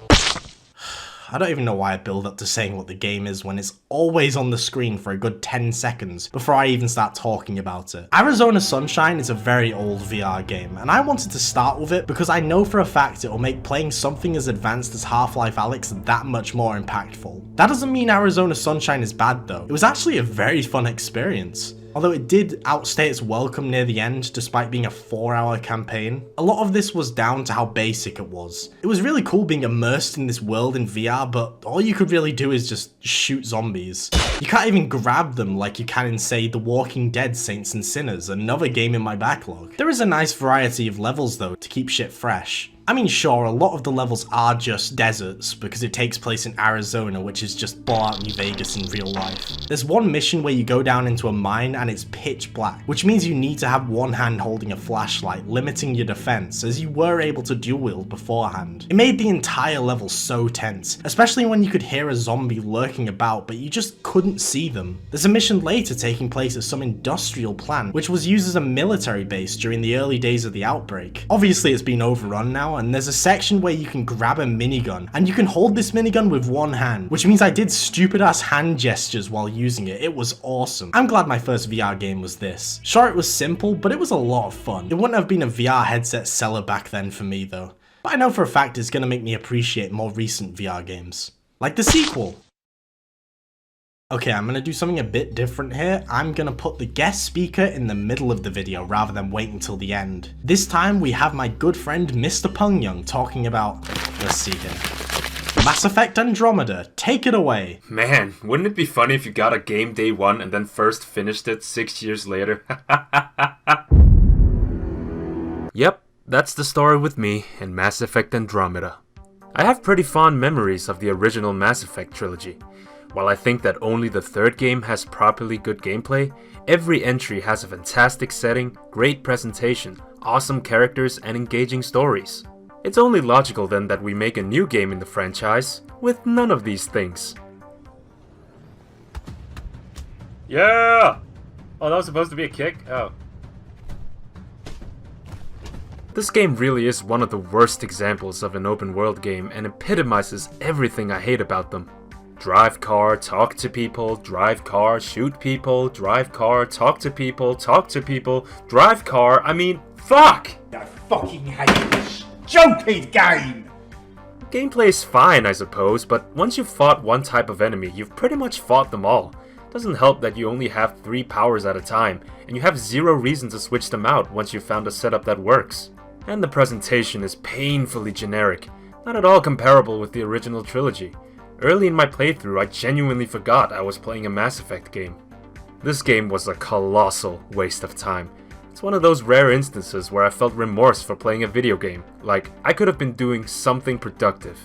I don't even know why I build up to saying what the game is when it's always on the screen for a good 10 seconds before I even start talking about it. Arizona Sunshine is a very old VR game, and I wanted to start with it because I know for a fact it will make playing something as advanced as Half-Life Alyx that much more impactful. That doesn't mean Arizona Sunshine is bad though. It was actually a very fun experience. Although it did outstay its welcome near the end despite being a 4-hour campaign. A lot of this was down to how basic it was. It was really cool being immersed in this world in VR, but all you could really do is just shoot zombies. You can't even grab them like you can in, say, The Walking Dead Saints and Sinners, another game in my backlog. There is a nice variety of levels though to keep shit fresh. I mean, sure, a lot of the levels are just deserts because it takes place in Arizona, which is just bore out New Vegas in real life. There's one mission where you go down into a mine and it's pitch black, which means you need to have one hand holding a flashlight, limiting your defense, as you were able to dual wield beforehand. It made the entire level so tense, especially when you could hear a zombie lurking about, but you just couldn't see them. There's a mission later taking place at some industrial plant, which was used as a military base during the early days of the outbreak. Obviously, it's been overrun now, and there's a section where you can grab a minigun, and you can hold this minigun with one hand, which means I did stupid ass hand gestures while using it. It was awesome. I'm glad my first VR game was this. Sure, it was simple, but it was a lot of fun. It wouldn't have been a VR headset seller back then for me though. But I know for a fact it's gonna make me appreciate more recent VR games. Like the sequel. Okay, I'm gonna do something a bit different here. I'm gonna put the guest speaker in the middle of the video rather than waiting till the end. This time we have my good friend MrPungYung talking about, let's see here, Mass Effect Andromeda. Take it away. Man, wouldn't it be funny if you got a game day one and then first finished it 6 years later? Yep, that's the story with me and Mass Effect Andromeda. I have pretty fond memories of the original Mass Effect trilogy. While I think that only the third game has properly good gameplay, every entry has a fantastic setting, great presentation, awesome characters, and engaging stories. It's only logical then that we make a new game in the franchise with none of these things. Yeah! Oh, that was supposed to be a kick? Oh. This game really is one of the worst examples of an open world game and epitomizes everything I hate about them. Drive car, talk to people, drive car, shoot people, drive car, talk to people, drive car, I mean, fuck! I fucking hate this stupid game! Gameplay is fine, I suppose, but once you've fought one type of enemy, you've pretty much fought them all. Doesn't help that you only have 3 powers at a time, and you have 0 reason to switch them out once you've found a setup that works. And the presentation is painfully generic, not at all comparable with the original trilogy. Early in my playthrough, I genuinely forgot I was playing a Mass Effect game. This game was a colossal waste of time. It's one of those rare instances where I felt remorse for playing a video game, like I could have been doing something productive.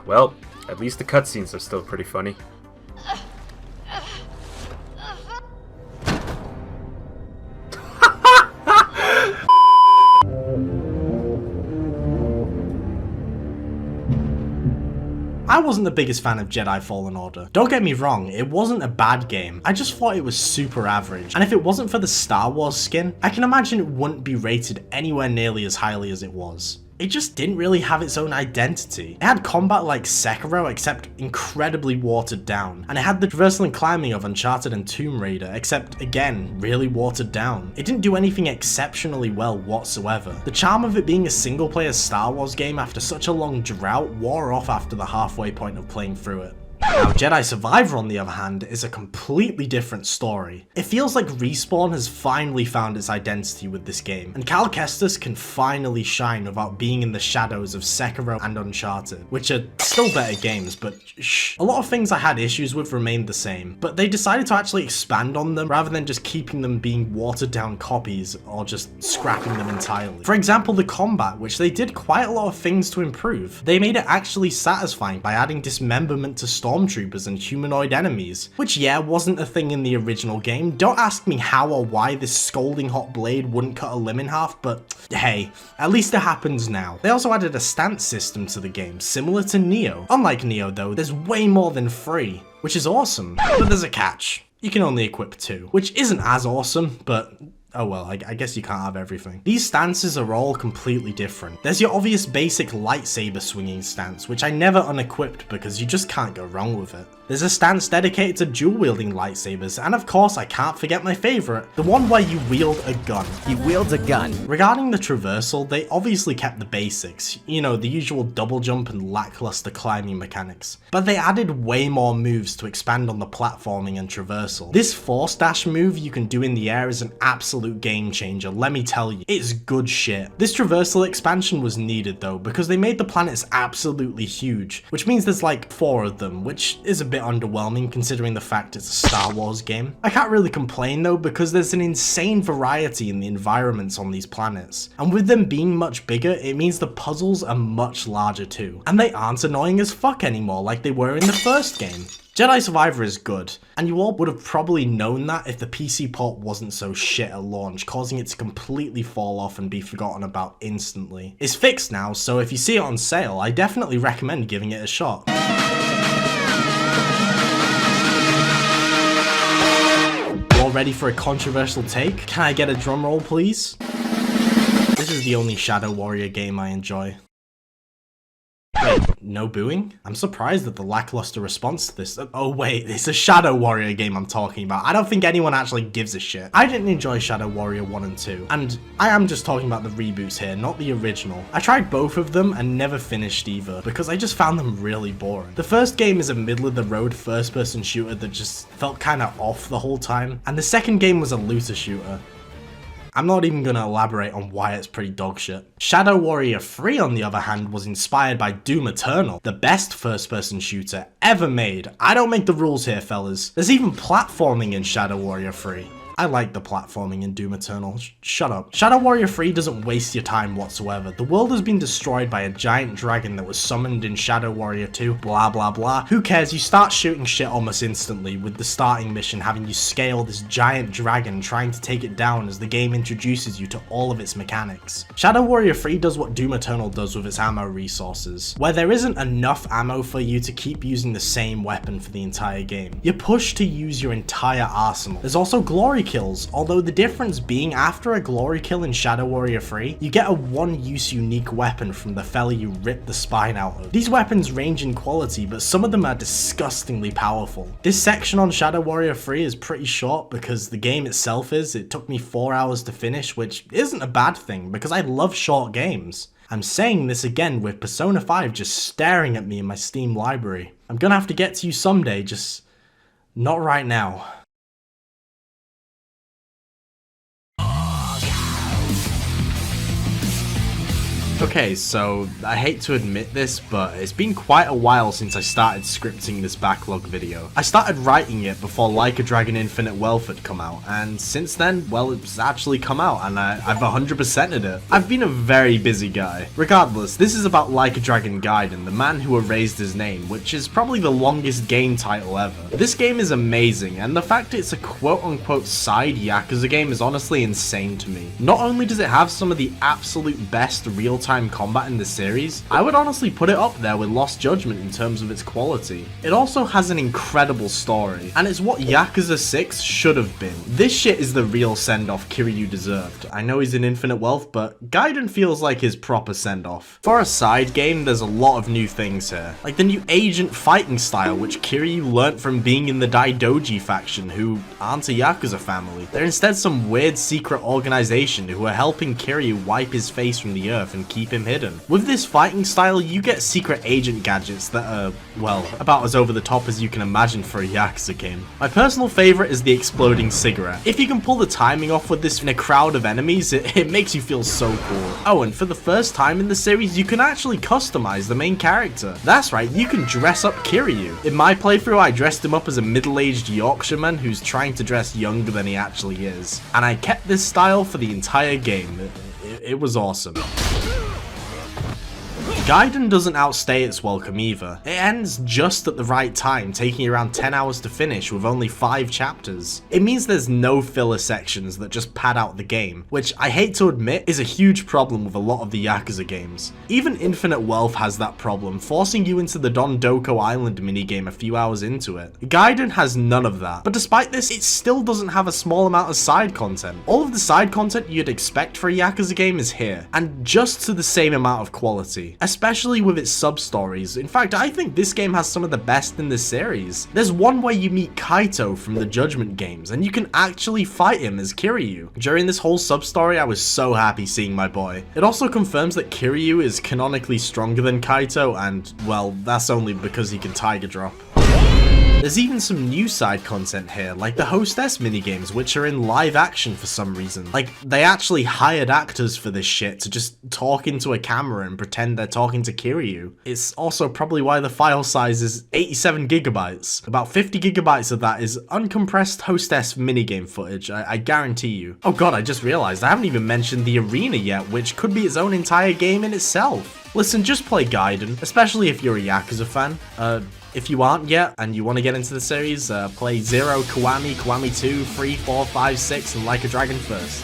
Well, at least the cutscenes are still pretty funny. I wasn't the biggest fan of Jedi Fallen Order. Don't get me wrong, it wasn't a bad game. I just thought it was super average. And if it wasn't for the Star Wars skin, I can imagine it wouldn't be rated anywhere nearly as highly as it was. It just didn't really have its own identity. It had combat like Sekiro, except incredibly watered down. And it had the traversal and climbing of Uncharted and Tomb Raider, except again, really watered down. It didn't do anything exceptionally well whatsoever. The charm of it being a single player Star Wars game after such a long drought wore off after the halfway point of playing through it. Now, Jedi Survivor, on the other hand, is a completely different story. It feels like Respawn has finally found its identity with this game, and Cal Kestis can finally shine without being in the shadows of Sekiro and Uncharted, which are still better games, but shh. A lot of things I had issues with remained the same, but they decided to actually expand on them rather than just keeping them being watered down copies or just scrapping them entirely. For example, the combat, which they did quite a lot of things to improve. They made it actually satisfying by adding dismemberment to stormtroopers and humanoid enemies, which yeah, wasn't a thing in the original game. Don't ask me how or why this scalding hot blade wouldn't cut a limb in half, but hey, at least it happens now. They also added a stance system to the game, similar to Neo. Unlike Neo though, there's way more than 3, which is awesome, but there's a catch. You can only equip 2, which isn't as awesome, but oh well, I guess you can't have everything. These stances are all completely different. There's your obvious basic lightsaber swinging stance, which I never unequipped because you just can't go wrong with it. There's a stance dedicated to dual-wielding lightsabers, and of course I can't forget my favourite, the one where you wield a gun. He wields a gun. Regarding the traversal, they obviously kept the basics, you know, the usual double jump and lackluster climbing mechanics, but they added way more moves to expand on the platforming and traversal. This force dash move you can do in the air is an absolute absolute game changer, let me tell you. It's good shit. This traversal expansion was needed though, because they made the planets absolutely huge, which means there's like 4 of them, which is a bit underwhelming considering the fact it's a Star Wars game. I can't really complain though, because there's an insane variety in the environments on these planets, and with them being much bigger, it means the puzzles are much larger too, and they aren't annoying as fuck anymore like they were in the first game. Jedi Survivor is good, and you all would have probably known that if the PC port wasn't so shit at launch, causing it to completely fall off and be forgotten about instantly. It's fixed now, so if you see it on sale, I definitely recommend giving it a shot. You all ready for a controversial take? Can I get a drum roll, please? This is the only Shadow Warrior game I enjoy. Wait, no booing? I'm surprised at the lackluster response to this. Oh wait, it's a Shadow Warrior game I'm talking about. I don't think anyone actually gives a shit. I didn't enjoy Shadow Warrior 1 and 2, and I am just talking about the reboots here, not the original. I tried both of them and never finished either, because I just found them really boring. The first game is a middle-of-the-road first-person shooter that just felt kinda off the whole time, and the second game was a looter shooter. I'm not even going to elaborate on why it's pretty dogshit. Shadow Warrior 3 on the other hand was inspired by Doom Eternal, the best first-person shooter ever made. I don't make the rules here, fellas. There's even platforming in Shadow Warrior 3. I like the platforming in Doom Eternal. Shut up. Shadow Warrior 3 doesn't waste your time whatsoever. The world has been destroyed by a giant dragon that was summoned in Shadow Warrior 2, blah blah blah. Who cares? You start shooting shit almost instantly, with the starting mission having you scale this giant dragon trying to take it down as the game introduces you to all of its mechanics. Shadow Warrior 3 does what Doom Eternal does with its ammo resources, where there isn't enough ammo for you to keep using the same weapon for the entire game. You're pushed to use your entire arsenal. There's also glory kills, although the difference being after a glory kill in Shadow Warrior 3, you get a one-use unique weapon from the fella you ripped the spine out of. These weapons range in quality, but some of them are disgustingly powerful. This section on Shadow Warrior 3 is pretty short because the game itself is. It took me 4 hours to finish, which isn't a bad thing because I love short games. I'm saying this again with Persona 5 just staring at me in my Steam library. I'm gonna have to get to you someday, just not right now. Okay, so I hate to admit this, but it's been quite a while since I started scripting this backlog video. I started writing it before Like a Dragon Infinite Wealth had come out, and since then, well, it's actually come out, and I've 100%ed it. I've been a very busy guy. Regardless, this is about Like a Dragon Gaiden, the man who erased his name, which is probably the longest game title ever. This game is amazing, and the fact it's a quote-unquote side Yakuza game is honestly insane to me. Not only does it have some of the absolute best real-time combat in the series, I would honestly put it up there with Lost Judgment in terms of its quality. It also has an incredible story, and it's what Yakuza 6 should have been. This shit is the real send-off Kiryu deserved. I know he's in Infinite Wealth, but Gaiden feels like his proper send-off. For a side game, there's a lot of new things here, like the new agent fighting style, which Kiryu learnt from being in the Daidoji faction, who aren't a Yakuza family. They're instead some weird secret organization who are helping Kiryu wipe his face from the earth and keep him hidden. With this fighting style, you get secret agent gadgets that are, well, about as over the top as you can imagine for a Yakuza game. My personal favorite is the exploding cigarette. If you can pull the timing off with this in a crowd of enemies, it makes you feel so cool. Oh, and for the first time in the series, you can actually customize the main character. That's right, you can dress up Kiryu. In my playthrough, I dressed him up as a middle-aged Yorkshireman who's trying to dress younger than he actually is. And I kept this style for the entire game. It was awesome. Gaiden doesn't outstay its welcome either. It ends just at the right time, taking around 10 hours to finish with only 5 chapters. It means there's no filler sections that just pad out the game, which I hate to admit is a huge problem with a lot of the Yakuza games. Even Infinite Wealth has that problem, forcing you into the Dondoko Island minigame a few hours into it. Gaiden has none of that, but despite this, it still doesn't have a small amount of side content. All of the side content you'd expect for a Yakuza game is here, and just to the same amount of quality, especially with its sub-stories. In fact, I think this game has some of the best in the series. There's one where you meet Kaito from the Judgment games, and you can actually fight him as Kiryu. During this whole sub-story, I was so happy seeing my boy. It also confirms that Kiryu is canonically stronger than Kaito, and, well, that's only because he can Tiger Drop. There's even some new side content here, like the hostess minigames, which are in live action for some reason. Like, they actually hired actors for this shit to just talk into a camera and pretend they're talking to Kiryu. It's also probably why the file size is 87 gigabytes. About 50 gigabytes of that is uncompressed hostess minigame footage, I guarantee you. Oh god, I just realized I haven't even mentioned the arena yet, which could be its own entire game in itself. Listen, just play Gaiden, especially if you're a Yakuza fan. If you aren't yet, and you want to get into the series, play 0, Kiwami, Kiwami 2, 3, 4, 5, 6, and Like a Dragon first.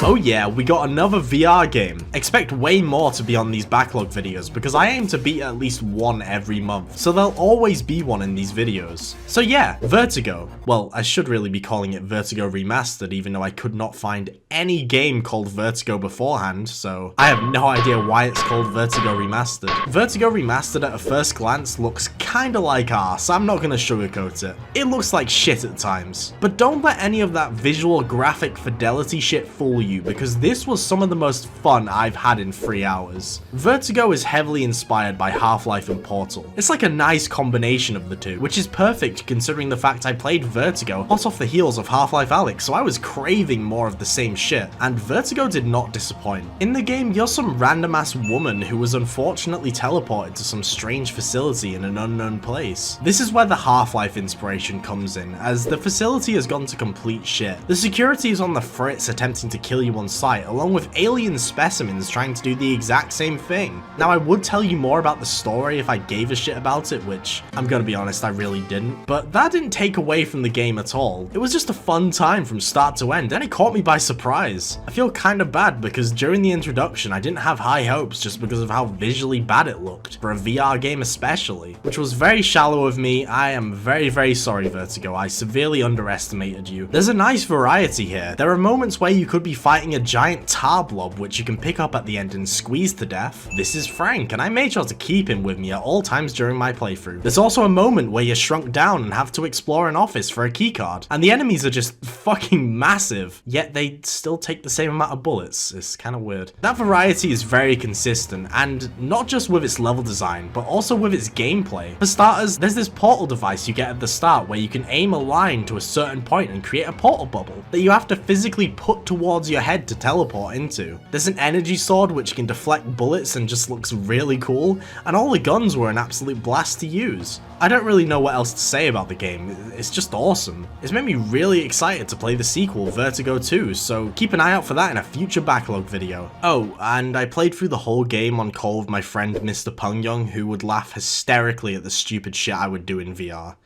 Oh yeah, we got another VR game. Expect way more to be on these backlog videos because I aim to beat at least one every month, so there'll always be one in these videos. So yeah, Vertigo. Well, I should really be calling it Vertigo Remastered, even though I could not find any game called Vertigo beforehand, so I have no idea why it's called Vertigo Remastered. Vertigo Remastered at a first glance looks kinda like arse, I'm not gonna sugarcoat it. It looks like shit at times. But don't let any of that visual graphic fidelity shit fool you, because this was some of the most fun I've had in 3 hours. Vertigo is heavily inspired by Half-Life and Portal. It's like a nice combination of the two, which is perfect considering the fact I played Vertigo hot off the heels of Half-Life Alyx, so I was craving more of the same shit, and Vertigo did not disappoint. In the game, you're some random ass woman who was unfortunately teleported to some strange facility in an unknown place. This is where the Half-Life inspiration comes in, as the facility has gone to complete shit. The security is on the fritz attempting to kill you on sight, along with alien specimens trying to do the exact same thing. Now, I would tell you more about the story if I gave a shit about it, which I'm gonna be honest, I really didn't, but that didn't take away from the game at all. It was just a fun time from start to end, and it caught me by surprise. I feel kinda bad because during the introduction I didn't have high hopes just because of how visually bad it looked, for a VR game especially, which was very shallow of me. I am very sorry, Vertigo, I severely underestimated you. There's a nice variety here. There are moments where you could be fighting a giant tar blob which you can pick up at the end and squeeze to death. This is Frank, and I made sure to keep him with me at all times during my playthrough. There's also a moment where you're shrunk down and have to explore an office for a keycard, and the enemies are just fucking massive, yet they still take the same amount of bullets. It's kind of weird. That variety is very consistent, and not just with its level design, but also with its gameplay. For starters, there's this portal device you get at the start where you can aim a line to a certain point and create a portal bubble that you have to physically put towards your head to teleport into. There's an energy sword which can deflect bullets and just looks really cool, and all the guns were an absolute blast to use. I don't really know what else to say about the game, it's just awesome. It's made me really excited to play the sequel, Vertigo 2, so keep an eye out for that in a future backlog video. Oh, and I played through the whole game on call with my friend MrPungYung, who would laugh hysterically at the stupid shit I would do in VR.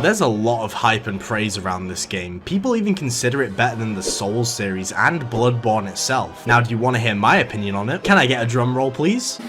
There's a lot of hype and praise around this game. People even consider it better than the Souls series and Bloodborne itself. Now, do you want to hear my opinion on it? Can I get a drum roll, please?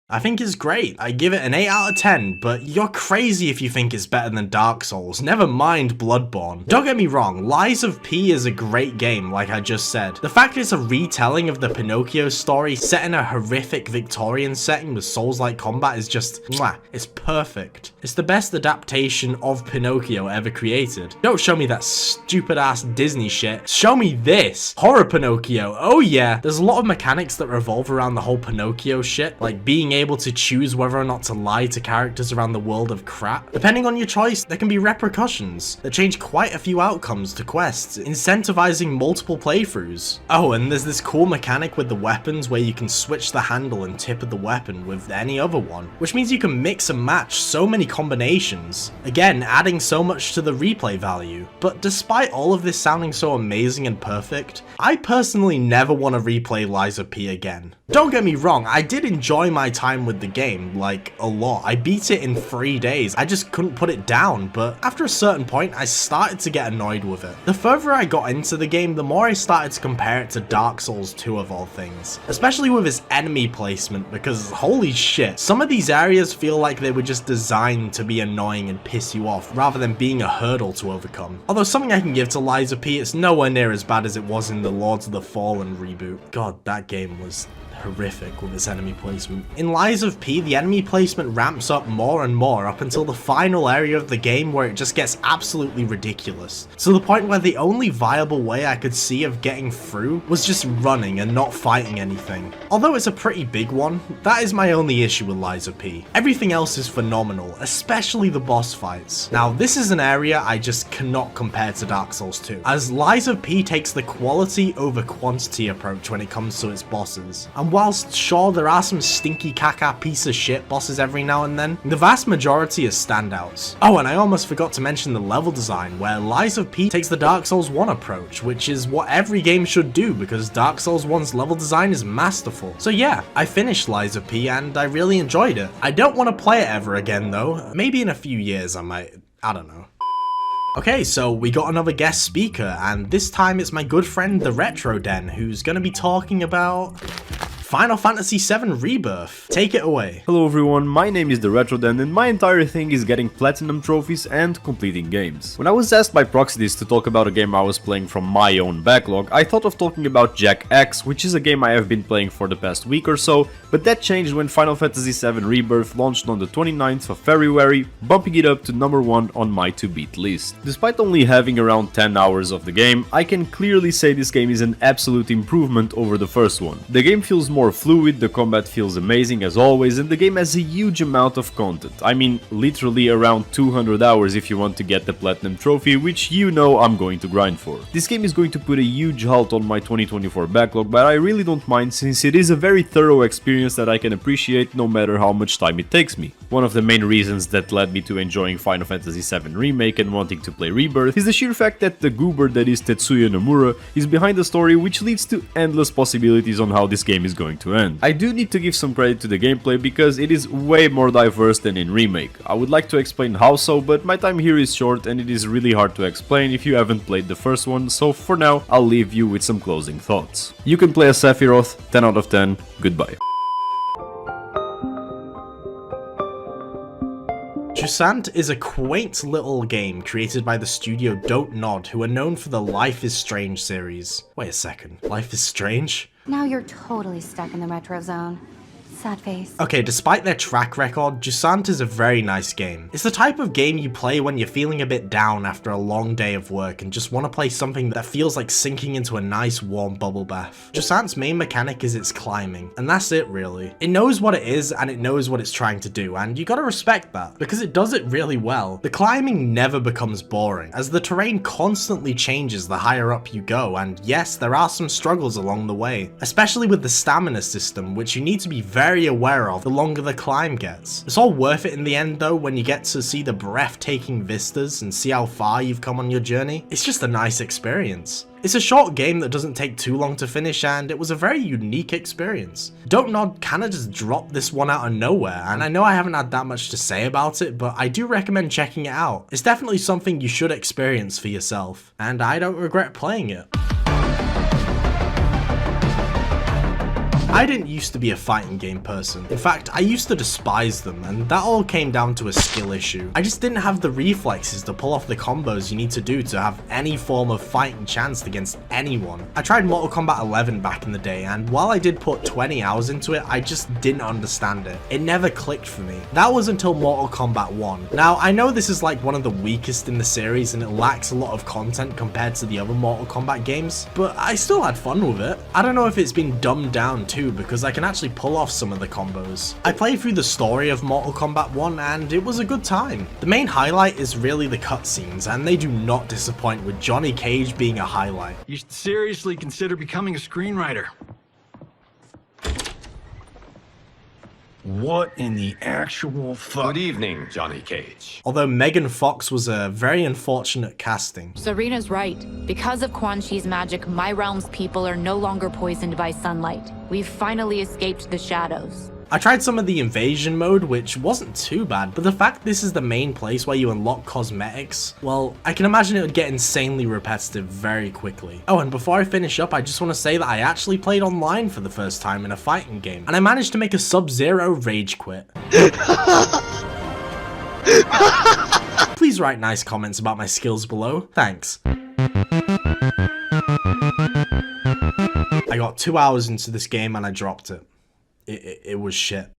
I think it's great. I give it an 8 out of 10, but you're crazy if you think it's better than Dark Souls, never mind Bloodborne. Don't get me wrong, Lies of P is a great game, like I just said. The fact it's a retelling of the Pinocchio story set in a horrific Victorian setting with Souls-like combat is just, mwah, it's perfect. It's the best adaptation of Pinocchio ever created. Don't show me that stupid ass Disney shit, show me this! Horror Pinocchio, oh yeah! There's a lot of mechanics that revolve around the whole Pinocchio shit, like being able to choose whether or not to lie to characters around the world of crap. Depending on your choice, there can be repercussions that change quite a few outcomes to quests, incentivizing multiple playthroughs. Oh, and there's this cool mechanic with the weapons where you can switch the handle and tip of the weapon with any other one, which means you can mix and match so many combinations, again adding so much to the replay value. But despite all of this sounding so amazing and perfect, I personally never want to replay Lies of P again. Don't get me wrong, I did enjoy my time with the game, like, a lot. I beat it in 3 days, I just couldn't put it down, but after a certain point, I started to get annoyed with it. The further I got into the game, the more I started to compare it to Dark Souls 2 of all things, especially with its enemy placement, because holy shit, some of these areas feel like they were just designed to be annoying and piss you off, rather than being a hurdle to overcome. Although something I can give to Lies of P, it's nowhere near as bad as it was in the Lords of the Fallen reboot. God, that game was horrific with its enemy placement. In Lies of P, the enemy placement ramps up more and more up until the final area of the game where it just gets absolutely ridiculous. To the point where the only viable way I could see of getting through was just running and not fighting anything. Although it's a pretty big one, that is my only issue with Lies of P. Everything else is phenomenal, especially the boss fights. Now this is an area I just cannot compare to Dark Souls 2, as Lies of P takes the quality over quantity approach when it comes to its bosses. And whilst sure there are some stinky caca piece of shit bosses every now and then, the vast majority are standouts. Oh, and I almost forgot to mention the level design, where Lies of P takes the Dark Souls 1 approach, which is what every game should do because Dark Souls 1's level design is masterful. So yeah, I finished Lies of P and I really enjoyed it. I don't want to play it ever again though. Maybe in a few years I might, I don't know. Okay, so we got another guest speaker, and this time it's my good friend the Retro Den, who's gonna be talking about Final Fantasy VII Rebirth. Take it away. Hello everyone, my name is the Retro Den and my entire thing is getting platinum trophies and completing games. When I was asked by Proxidis to talk about a game I was playing from my own backlog, I thought of talking about Jack X, which is a game I have been playing for the past week or so, but that changed when Final Fantasy VII Rebirth launched on the 29th of February, bumping it up to number 1 on my to-beat list. Despite only having around 10 hours of the game, I can clearly say this game is an absolute improvement over the first one. The game feels more fluid, the combat feels amazing as always, and the game has a huge amount of content. I mean, literally around 200 hours if you want to get the platinum trophy, which you know I'm going to grind for. This game is going to put a huge halt on my 2024 backlog, but I really don't mind since it is a very thorough experience that I can appreciate no matter how much time it takes me. One of the main reasons that led me to enjoying Final Fantasy VII Remake and wanting to play Rebirth is the sheer fact that the goober that is Tetsuya Nomura is behind the story, which leads to endless possibilities on how this game is going to end. I do need to give some credit to the gameplay because it is way more diverse than in Remake. I would like to explain how so, but my time here is short and it is really hard to explain if you haven't played the first one, so for now I'll leave you with some closing thoughts. You can play as Sephiroth, 10 out of 10, goodbye. Jusant is a quaint little game created by the studio Don't Nod, who are known for the Life is Strange series. Wait a second, Life is Strange? Now you're totally stuck in the retro zone. Sad face. Okay, despite their track record, Jusant is a very nice game. It's the type of game you play when you're feeling a bit down after a long day of work and just want to play something that feels like sinking into a nice warm bubble bath. Jusant's main mechanic is its climbing, and that's it really. It knows what it is and it knows what it's trying to do, and you gotta respect that, because it does it really well. The climbing never becomes boring, as the terrain constantly changes the higher up you go, and yes, there are some struggles along the way, especially with the stamina system, which you need to be very aware of the longer the climb gets. It's all worth it in the end though when you get to see the breathtaking vistas and see how far you've come on your journey. It's just a nice experience. It's a short game that doesn't take too long to finish, and it was a very unique experience. Don't Nod kinda just dropped this one out of nowhere, and I know I haven't had that much to say about it, but I do recommend checking it out. It's definitely something you should experience for yourself, and I don't regret playing it. I didn't used to be a fighting game person. In fact, I used to despise them, and that all came down to a skill issue. I just didn't have the reflexes to pull off the combos you need to do to have any form of fighting chance against anyone. I tried Mortal Kombat 11 back in the day, and while I did put 20 hours into it, I just didn't understand it. It never clicked for me. That was until Mortal Kombat 1. Now, I know this is like one of the weakest in the series, and it lacks a lot of content compared to the other Mortal Kombat games, but I still had fun with it. I don't know if it's been dumbed down too, because I can actually pull off some of the combos. I played through the story of Mortal Kombat 1 and it was a good time. The main highlight is really the cutscenes, and they do not disappoint, with Johnny Cage being a highlight. You should seriously consider becoming a screenwriter. What in the actual fuck? Good evening, Johnny Cage. Although Megan Fox was a very unfortunate casting. Serena's right. Because of Quan Chi's magic, my realm's people are no longer poisoned by sunlight. We've finally escaped the shadows. I tried some of the invasion mode, which wasn't too bad, but the fact this is the main place where you unlock cosmetics, well, I can imagine it would get insanely repetitive very quickly. Oh, and before I finish up, I just want to say that I actually played online for the first time in a fighting game, and I managed to make a Sub-Zero rage quit. Please write nice comments about my skills below. Thanks. I got got 2 hours into this game and I dropped it. It was shit.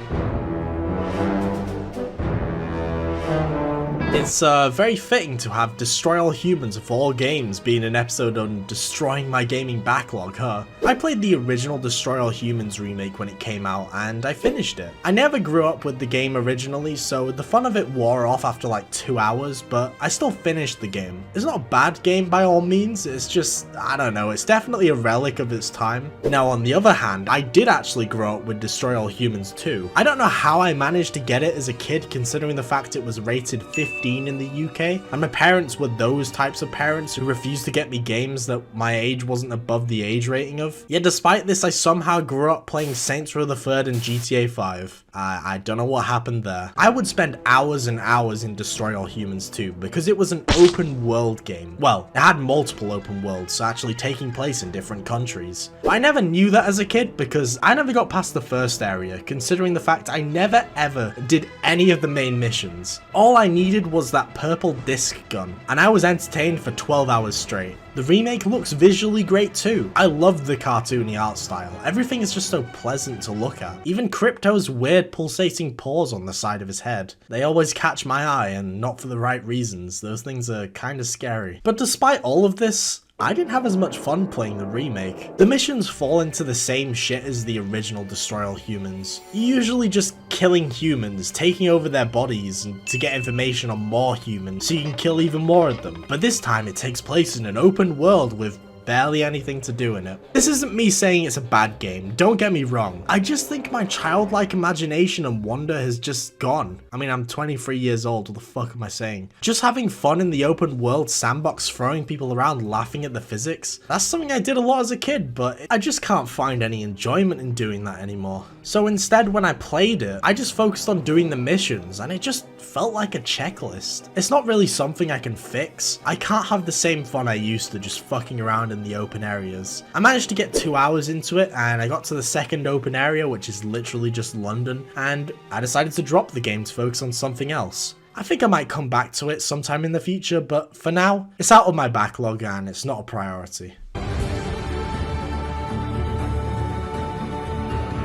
It's very fitting to have Destroy All Humans of all games being an episode on destroying my gaming backlog, huh? I played the original Destroy All Humans remake when it came out, and I finished it. I never grew up with the game originally, so the fun of it wore off after like 2 hours, but I still finished the game. It's not a bad game by all means, it's just, I don't know, it's definitely a relic of its time. Now on the other hand, I did actually grow up with Destroy All Humans 2. I don't know how I managed to get it as a kid, considering the fact it was rated 15 in the UK, and my parents were those types of parents who refused to get me games that my age wasn't above the age rating of. Yet despite this, I somehow grew up playing Saints Row the Third and GTA 5. I don't know what happened there. I would spend hours and hours in Destroy All Humans 2 because it was an open world game. Well, it had multiple open worlds, actually taking place in different countries. But I never knew that as a kid because I never got past the first area, considering the fact I never ever did any of the main missions. All I needed was that purple disc gun, and I was entertained for 12 hours straight. The remake looks visually great too. I love the cartoony art style. Everything is just so pleasant to look at. Even Crypto's weird pulsating paws on the side of his head. They always catch my eye, and not for the right reasons. Those things are kinda scary. But despite all of this, I didn't have as much fun playing the remake. The missions fall into the same shit as the original Destroy All Humans. You're usually just killing humans, taking over their bodies and to get information on more humans so you can kill even more of them. But this time it takes place in an open world with barely anything to do in it. This isn't me saying it's a bad game, don't get me wrong. I just think my childlike imagination and wonder has just gone. I mean, I'm 23 years old, what the fuck am I saying? Just having fun in the open world sandbox, throwing people around, laughing at the physics. That's something I did a lot as a kid, but I just can't find any enjoyment in doing that anymore. So instead, when I played it, I just focused on doing the missions, and it just felt like a checklist. It's not really something I can fix. I can't have the same fun I used to just fucking around in the open areas. I managed to get 2 hours into it, and I got to the second open area, which is literally just London, and I decided to drop the game to focus on something else. I think I might come back to it sometime in the future, but for now, it's out of my backlog and it's not a priority.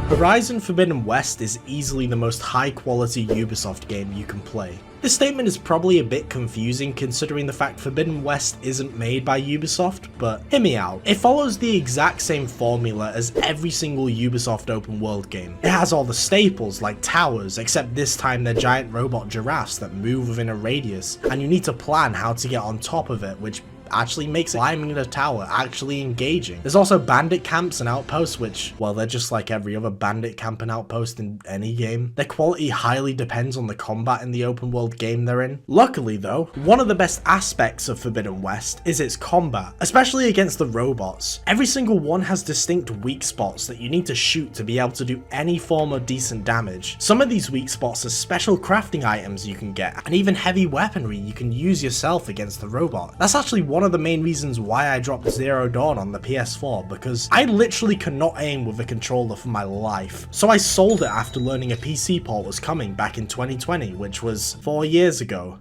Horizon Forbidden West is easily the most high quality Ubisoft game you can play. This statement is probably a bit confusing considering the fact Forbidden West isn't made by Ubisoft, but hear me out. It follows the exact same formula as every single Ubisoft open world game. It has all the staples like towers, except this time they're giant robot giraffes that move within a radius, and you need to plan how to get on top of it, which actually makes climbing the tower actually engaging. There's also bandit camps and outposts, which, well, they're just like every other bandit camp and outpost in any game. Their quality highly depends on the combat in the open world game they're in. Luckily though, one of the best aspects of Forbidden West is its combat, especially against the robots. Every single one has distinct weak spots that you need to shoot to be able to do any form of decent damage. Some of these weak spots are special crafting items you can get, and even heavy weaponry you can use yourself against the robot. That's actually one of the main reasons why I dropped Zero Dawn on the PS4, because I literally cannot aim with a controller for my life. So I sold it after learning a PC port was coming back in 2020, which was 4 years ago.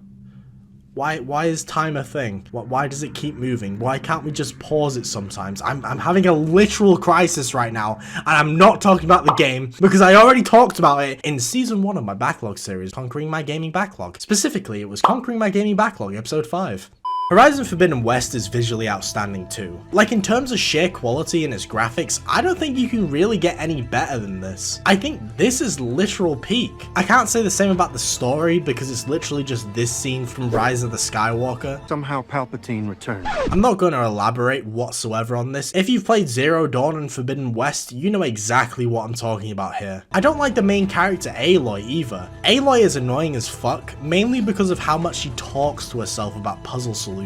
Why is time a thing? Why does it keep moving? Why can't we just pause it sometimes? I'm having a literal crisis right now, and I'm not talking about the game because I already talked about it in season 1 of my backlog series, Conquering My Gaming Backlog. Specifically, it was Conquering My Gaming Backlog, episode 5. Horizon Forbidden West is visually outstanding too. Like, in terms of sheer quality and its graphics, I don't think you can really get any better than this. I think this is literal peak. I can't say the same about the story because it's literally just this scene from Rise of the Skywalker. Somehow Palpatine returned. I'm not going to elaborate whatsoever on this. If you've played Zero Dawn and Forbidden West, you know exactly what I'm talking about here. I don't like the main character Aloy either. Aloy is annoying as fuck, mainly because of how much she talks to herself about puzzle solutions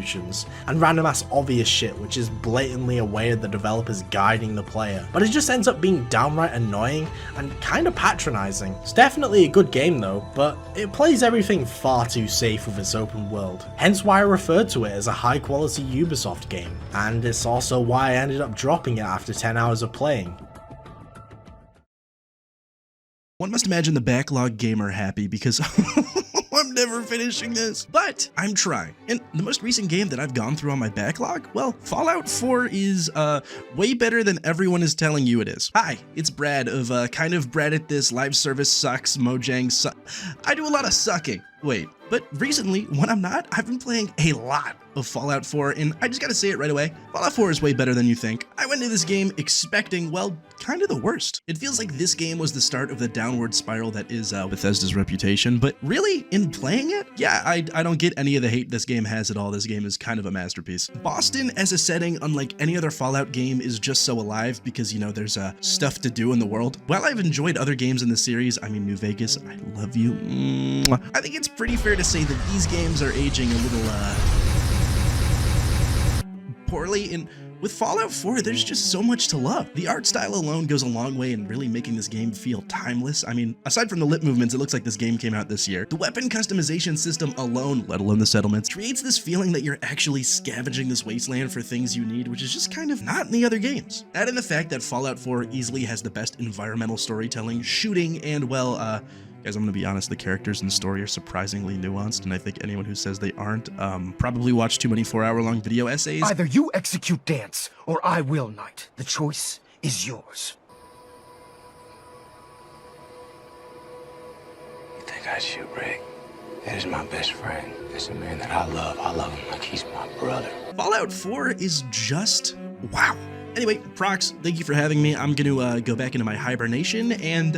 and random ass obvious shit, which is blatantly a way of the developers guiding the player. But it just ends up being downright annoying and kind of patronizing. It's definitely a good game though, but it plays everything far too safe with its open world. Hence why I referred to it as a high quality Ubisoft game, and it's also why I ended up dropping it after 10 hours of playing. One must imagine the backlog gamer happy because I'm never finishing this, but I'm trying. And the most recent game that I've gone through on my backlog, well, Fallout 4 is way better than everyone is telling you it is. Hi, it's Brad of KindOfBradAtThis, live service sucks, Mojang I do a lot of sucking. Wait, but recently, when I'm not, I've been playing a lot of Fallout 4, and I just gotta say it right away, Fallout 4 is way better than you think. I went into this game expecting, well, kind of the worst. It feels like this game was the start of the downward spiral that is Bethesda's reputation, but really, in playing it, yeah, I don't get any of the hate this game has at all. This game is kind of a masterpiece. Boston as a setting, unlike any other Fallout game, is just so alive because, you know, there's stuff to do in the world. While I've enjoyed other games in the series, I mean, New Vegas, I love you. I think it's pretty fair to say that these games are aging a little, poorly, and with Fallout 4, there's just so much to love. The art style alone goes a long way in really making this game feel timeless. I mean, aside from the lip movements, it looks like this game came out this year. The weapon customization system alone, let alone the settlements, creates this feeling that you're actually scavenging this wasteland for things you need, which is just kind of not in the other games. Add in the fact that Fallout 4 easily has the best environmental storytelling, shooting, and, well, guys, I'm gonna be honest, the characters in the story are surprisingly nuanced, and I think anyone who says they aren't probably watched too many 4-hour-long video essays. Either you execute Dance, or I will, Knight. The choice is yours. You think I'd shoot Rick? That is my best friend. That's a man that I love. I love him like he's my brother. Fallout 4 is just wow. Anyway, Prox, thank you for having me. I'm gonna go back into my hibernation and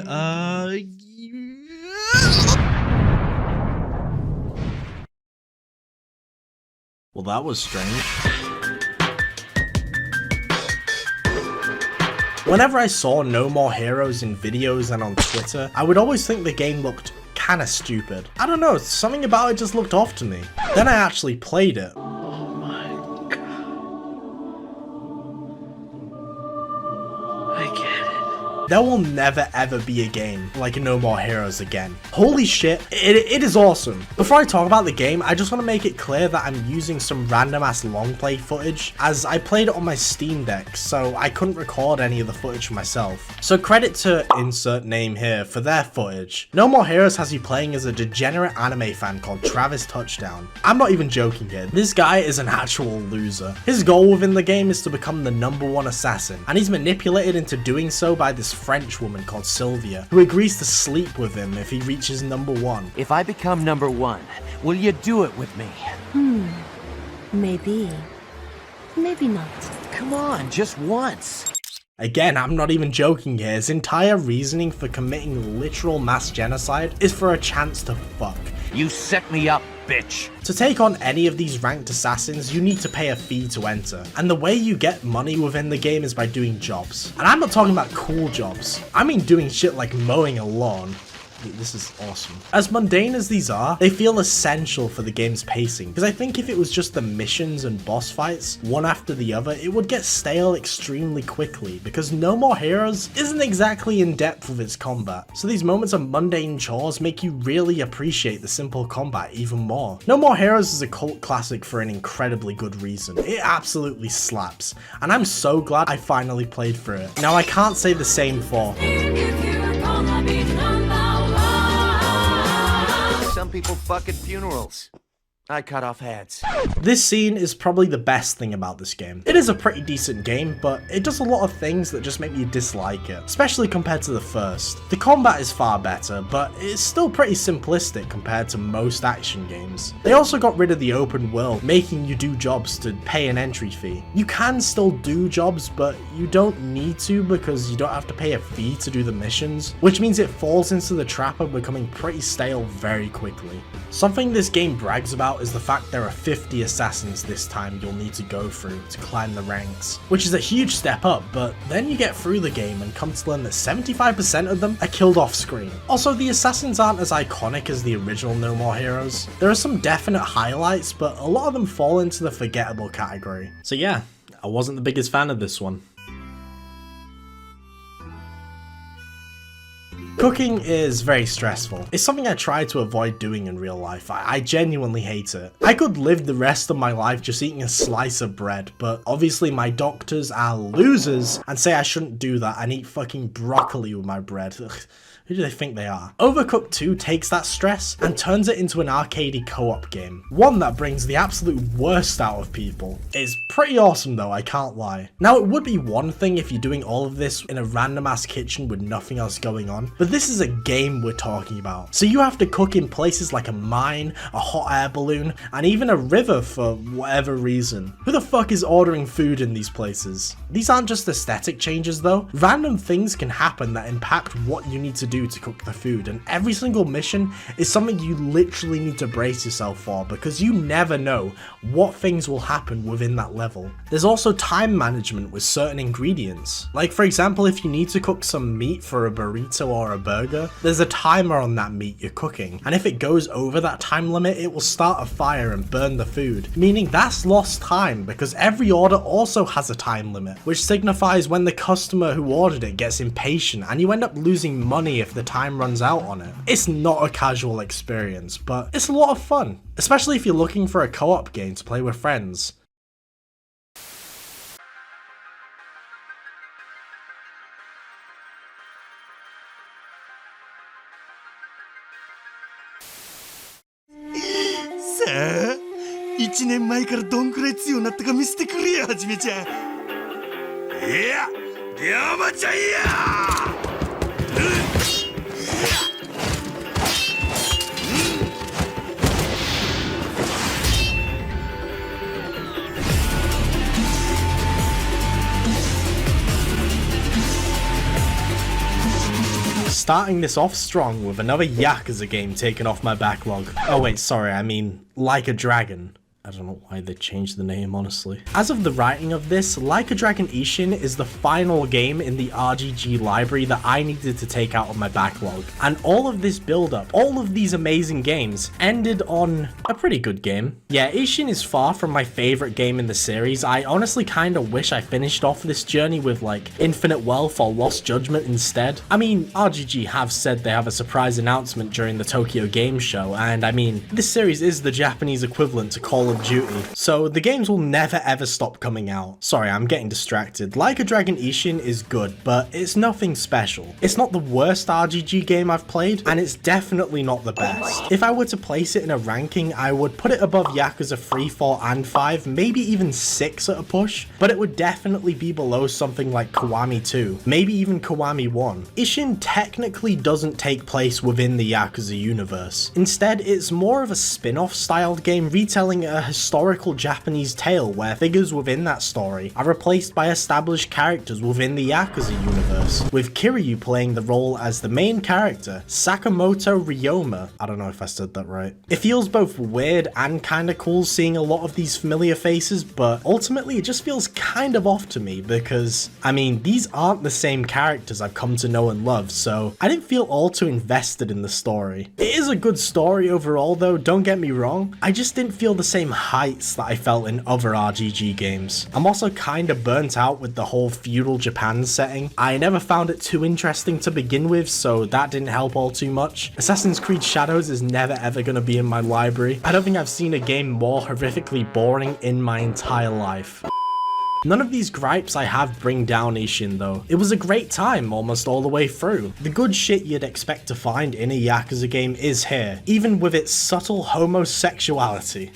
well, that was strange. Whenever I saw No More Heroes in videos and on Twitter, I would always think the game looked kinda stupid. I don't know, something about it just looked off to me. Then I actually played it. There will never ever be a game like No More Heroes again. Holy shit, it is awesome. Before I talk about the game, I just want to make it clear that I'm using some random ass long play footage, as I played it on my Steam Deck, so I couldn't record any of the footage for myself. So credit to insert name here for their footage. No More Heroes has you playing as a degenerate anime fan called Travis Touchdown. I'm not even joking here, this guy is an actual loser. His goal within the game is to become the #1 assassin, and he's manipulated into doing so by this French woman called Sylvia, who agrees to sleep with him if he reaches #1. If I become #1, will you do it with me? Maybe. Maybe not. Come on, just once. Again, I'm not even joking here, his entire reasoning for committing literal mass genocide is for a chance to fuck. You set me up, bitch. To take on any of these ranked assassins, you need to pay a fee to enter, and the way you get money within the game is by doing jobs. And I'm not talking about cool jobs, I mean doing shit like mowing a lawn. This is awesome. As mundane as these are, they feel essential for the game's pacing, because I think if it was just the missions and boss fights, one after the other, it would get stale extremely quickly, because No More Heroes isn't exactly in depth with its combat. So these moments of mundane chores make you really appreciate the simple combat even more. No More Heroes is a cult classic for an incredibly good reason. It absolutely slaps, and I'm so glad I finally played through it. Now I can't say the same for Some people fuck at funerals. I cut off heads. This scene is probably the best thing about this game. It is a pretty decent game, but it does a lot of things that just make me dislike it, especially compared to the first. The combat is far better, but it's still pretty simplistic compared to most action games. They also got rid of the open world, making you do jobs to pay an entry fee. You can still do jobs, but you don't need to because you don't have to pay a fee to do the missions, which means it falls into the trap of becoming pretty stale very quickly. Something this game brags about is the fact there are 50 assassins this time you'll need to go through to climb the ranks, which is a huge step up, but then you get through the game and come to learn that 75% of them are killed off screen. Also, the assassins aren't as iconic as the original No More Heroes. There are some definite highlights, but a lot of them fall into the forgettable category. So yeah, I wasn't the biggest fan of this one. Cooking is very stressful. It's something I try to avoid doing in real life. I genuinely hate it. I could live the rest of my life just eating a slice of bread, but obviously my doctors are losers and say I shouldn't do that and eat fucking broccoli with my bread. Ugh. Who do they think they are? Overcooked 2 takes that stress and turns it into an arcadey co-op game. One that brings the absolute worst out of people. It's pretty awesome though, I can't lie. Now it would be one thing if you're doing all of this in a random ass kitchen with nothing else going on, but this is a game we're talking about. So you have to cook in places like a mine, a hot air balloon, and even a river for whatever reason. Who the fuck is ordering food in these places? These aren't just aesthetic changes though. Random things can happen that impact what you need to do to cook the food, and every single mission is something you literally need to brace yourself for because you never know what things will happen within that level. There's also time management with certain ingredients. Like for example, if you need to cook some meat for a burrito or a burger, there's a timer on that meat you're cooking, and if it goes over that time limit, it will start a fire and burn the food, meaning that's lost time because every order also has a time limit, which signifies when the customer who ordered it gets impatient and you end up losing money if the time runs out on it. It's not a casual experience, but it's a lot of fun, especially if you're looking for a co-op game to play with friends.さあ、1年前からどんくらい強くなったか見せてくれや、はじめちゃん。いや、龍馬ちゃんや。Starting this off strong with another Yakuza game taken off my backlog. Oh wait, sorry, I mean Like a Dragon. I don't know why they changed the name, honestly. As of the writing of this, Like a Dragon Ishin is the final game in the RGG library that I needed to take out of my backlog. And all of this build-up, all of these amazing games, ended on a pretty good game. Yeah, Ishin is far from my favorite game in the series. I honestly kinda wish I finished off this journey with like Infinite Wealth or Lost Judgment instead. I mean, RGG have said they have a surprise announcement during the Tokyo Game Show, and I mean, this series is the Japanese equivalent to Call of Duty, so the games will never ever stop coming out. Sorry, I'm getting distracted. Like a Dragon Ishin is good, but it's nothing special. It's not the worst RGG game I've played, and it's definitely not the best. If I were to place it in a ranking, I would put it above Yakuza 3, 4, and 5, maybe even 6 at a push, but it would definitely be below something like Kiwami 2, maybe even Kiwami 1. Ishin technically doesn't take place within the Yakuza universe. Instead, it's more of a spin-off styled game retelling a historical Japanese tale where figures within that story are replaced by established characters within the Yakuza universe, with Kiryu playing the role as the main character, Sakamoto Ryoma. I don't know if I said that right. It feels both weird and kinda cool seeing a lot of these familiar faces, but ultimately it just feels kind of off to me because, I mean, these aren't the same characters I've come to know and love, so I didn't feel all too invested in the story. It is a good story overall though, don't get me wrong, I just didn't feel the same heights that I felt in other RGG games. I'm also kinda burnt out with the whole feudal Japan setting. I never found it too interesting to begin with, so that didn't help all too much. Assassin's Creed Shadows is never ever gonna be in my library. I don't think I've seen a game more horrifically boring in my entire life. None of these gripes I have bring down Ishin though. It was a great time almost all the way through. The good shit you'd expect to find in a Yakuza game is here, even with its subtle homosexuality.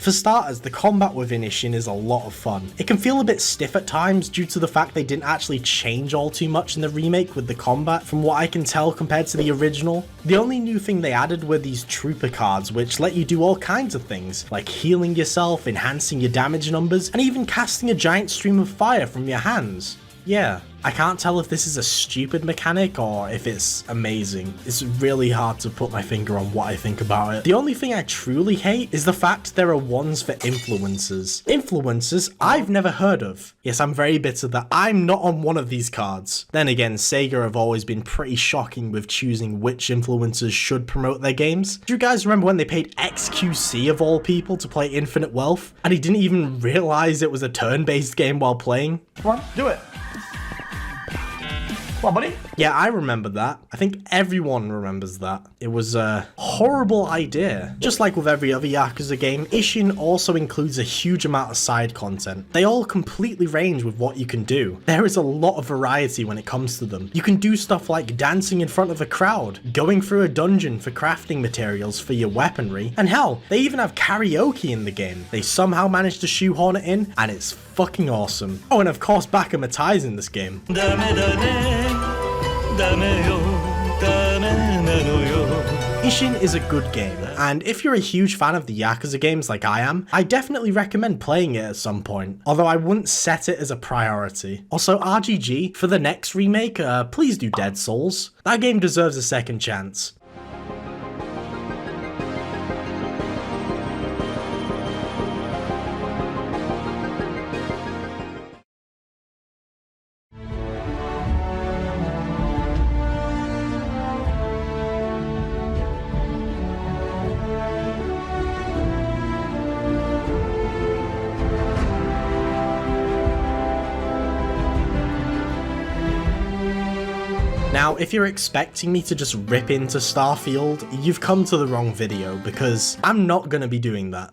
For starters, the combat within Ishin is a lot of fun. It can feel a bit stiff at times due to the fact they didn't actually change all too much in the remake with the combat from what I can tell compared to the original. The only new thing they added were these trooper cards which let you do all kinds of things, like healing yourself, enhancing your damage numbers, and even casting a giant stream of fire from your hands. Yeah, I can't tell if this is a stupid mechanic or if it's amazing. It's really hard to put my finger on what I think about it. The only thing I truly hate is the fact there are ones for influencers. Influencers I've never heard of. Yes, I'm very bitter that I'm not on one of these cards. Then again, Sega have always been pretty shocking with choosing which influencers should promote their games. Do you guys remember when they paid XQC of all people to play Infinite Wealth? And he didn't even realize it was a turn-based game while playing? Come on, do it. Come on, buddy. Yeah, I remember that. I think everyone remembers that. It was a horrible idea. Just like with every other Yakuza game, Ishin also includes a huge amount of side content. They all completely range with what you can do. There is a lot of variety when it comes to them. You can do stuff like dancing in front of a crowd, going through a dungeon for crafting materials for your weaponry, and hell, they even have karaoke in the game. They somehow managed to shoehorn it in, and it's fucking awesome. Oh, and of course Bakama ties in this game. Ishin is a good game, and if you're a huge fan of the Yakuza games like I am, I definitely recommend playing it at some point, although I wouldn't set it as a priority. Also, RGG, for the next remake, please do Dead Souls. That game deserves a second chance. Now, if you're expecting me to just rip into Starfield, you've come to the wrong video, because I'm not gonna be doing that.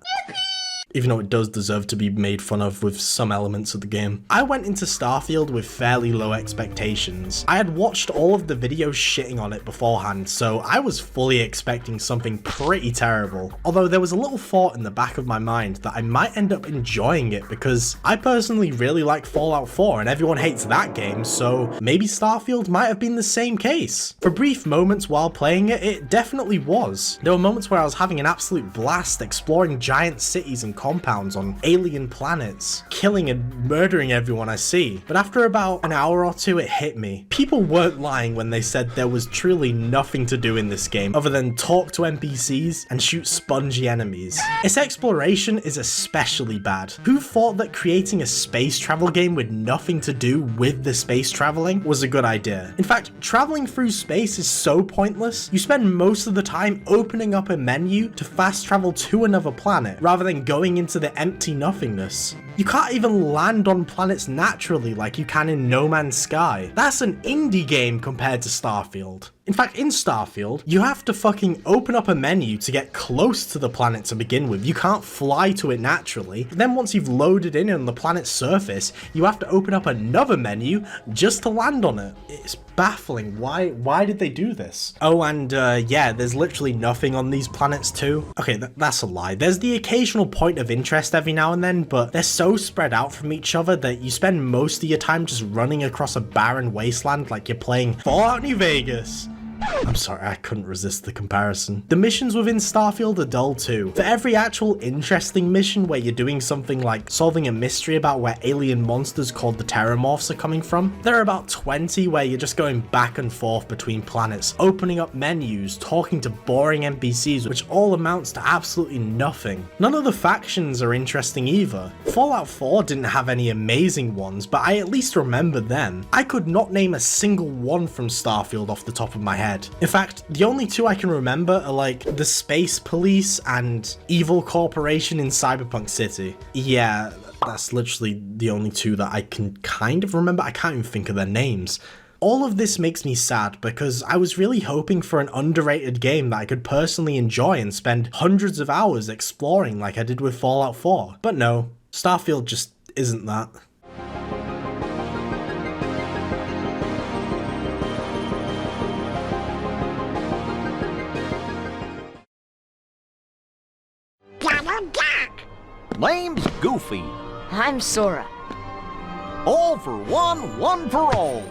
Even though it does deserve to be made fun of with some elements of the game. I went into Starfield with fairly low expectations. I had watched all of the videos shitting on it beforehand, so I was fully expecting something pretty terrible. Although there was a little thought in the back of my mind that I might end up enjoying it, because I personally really like Fallout 4 and everyone hates that game, so maybe Starfield might have been the same case. For brief moments while playing it, it definitely was. There were moments where I was having an absolute blast exploring giant cities and compounds on alien planets, killing and murdering everyone I see. But after about an hour or two, it hit me. People weren't lying when they said there was truly nothing to do in this game other than talk to NPCs and shoot spongy enemies. Its exploration is especially bad. Who thought that creating a space travel game with nothing to do with the space traveling was a good idea? In fact, traveling through space is so pointless. You spend most of the time opening up a menu to fast travel to another planet rather than going into the empty nothingness. You can't even land on planets naturally like you can in No Man's Sky. That's an indie game compared to Starfield. In fact, in Starfield, you have to fucking open up a menu to get close to the planet to begin with. You can't fly to it naturally. Then once you've loaded in on the planet's surface, you have to open up another menu just to land on it. It's baffling. Why did they do this? Oh, and yeah, there's literally nothing on these planets too. Okay, that's a lie. There's the occasional point of interest every now and then, but they're so spread out from each other that you spend most of your time just running across a barren wasteland like you're playing Fallout New Vegas. I'm sorry, I couldn't resist the comparison. The missions within Starfield are dull too. For every actual interesting mission where you're doing something like solving a mystery about where alien monsters called the Terramorphs are coming from, there are about 20 where you're just going back and forth between planets, opening up menus, talking to boring NPCs, which all amounts to absolutely nothing. None of the factions are interesting either. Fallout 4 didn't have any amazing ones, but I at least remember them. I could not name a single one from Starfield off the top of my head. In fact, the only two I can remember are like the Space Police and Evil Corporation in Cyberpunk City. Yeah, that's literally the only two that I can kind of remember. I can't even think of their names. All of this makes me sad because I was really hoping for an underrated game that I could personally enjoy and spend hundreds of hours exploring like I did with Fallout 4. But no, Starfield just isn't that. Name's Goofy. I'm Sora. All for one, one for all.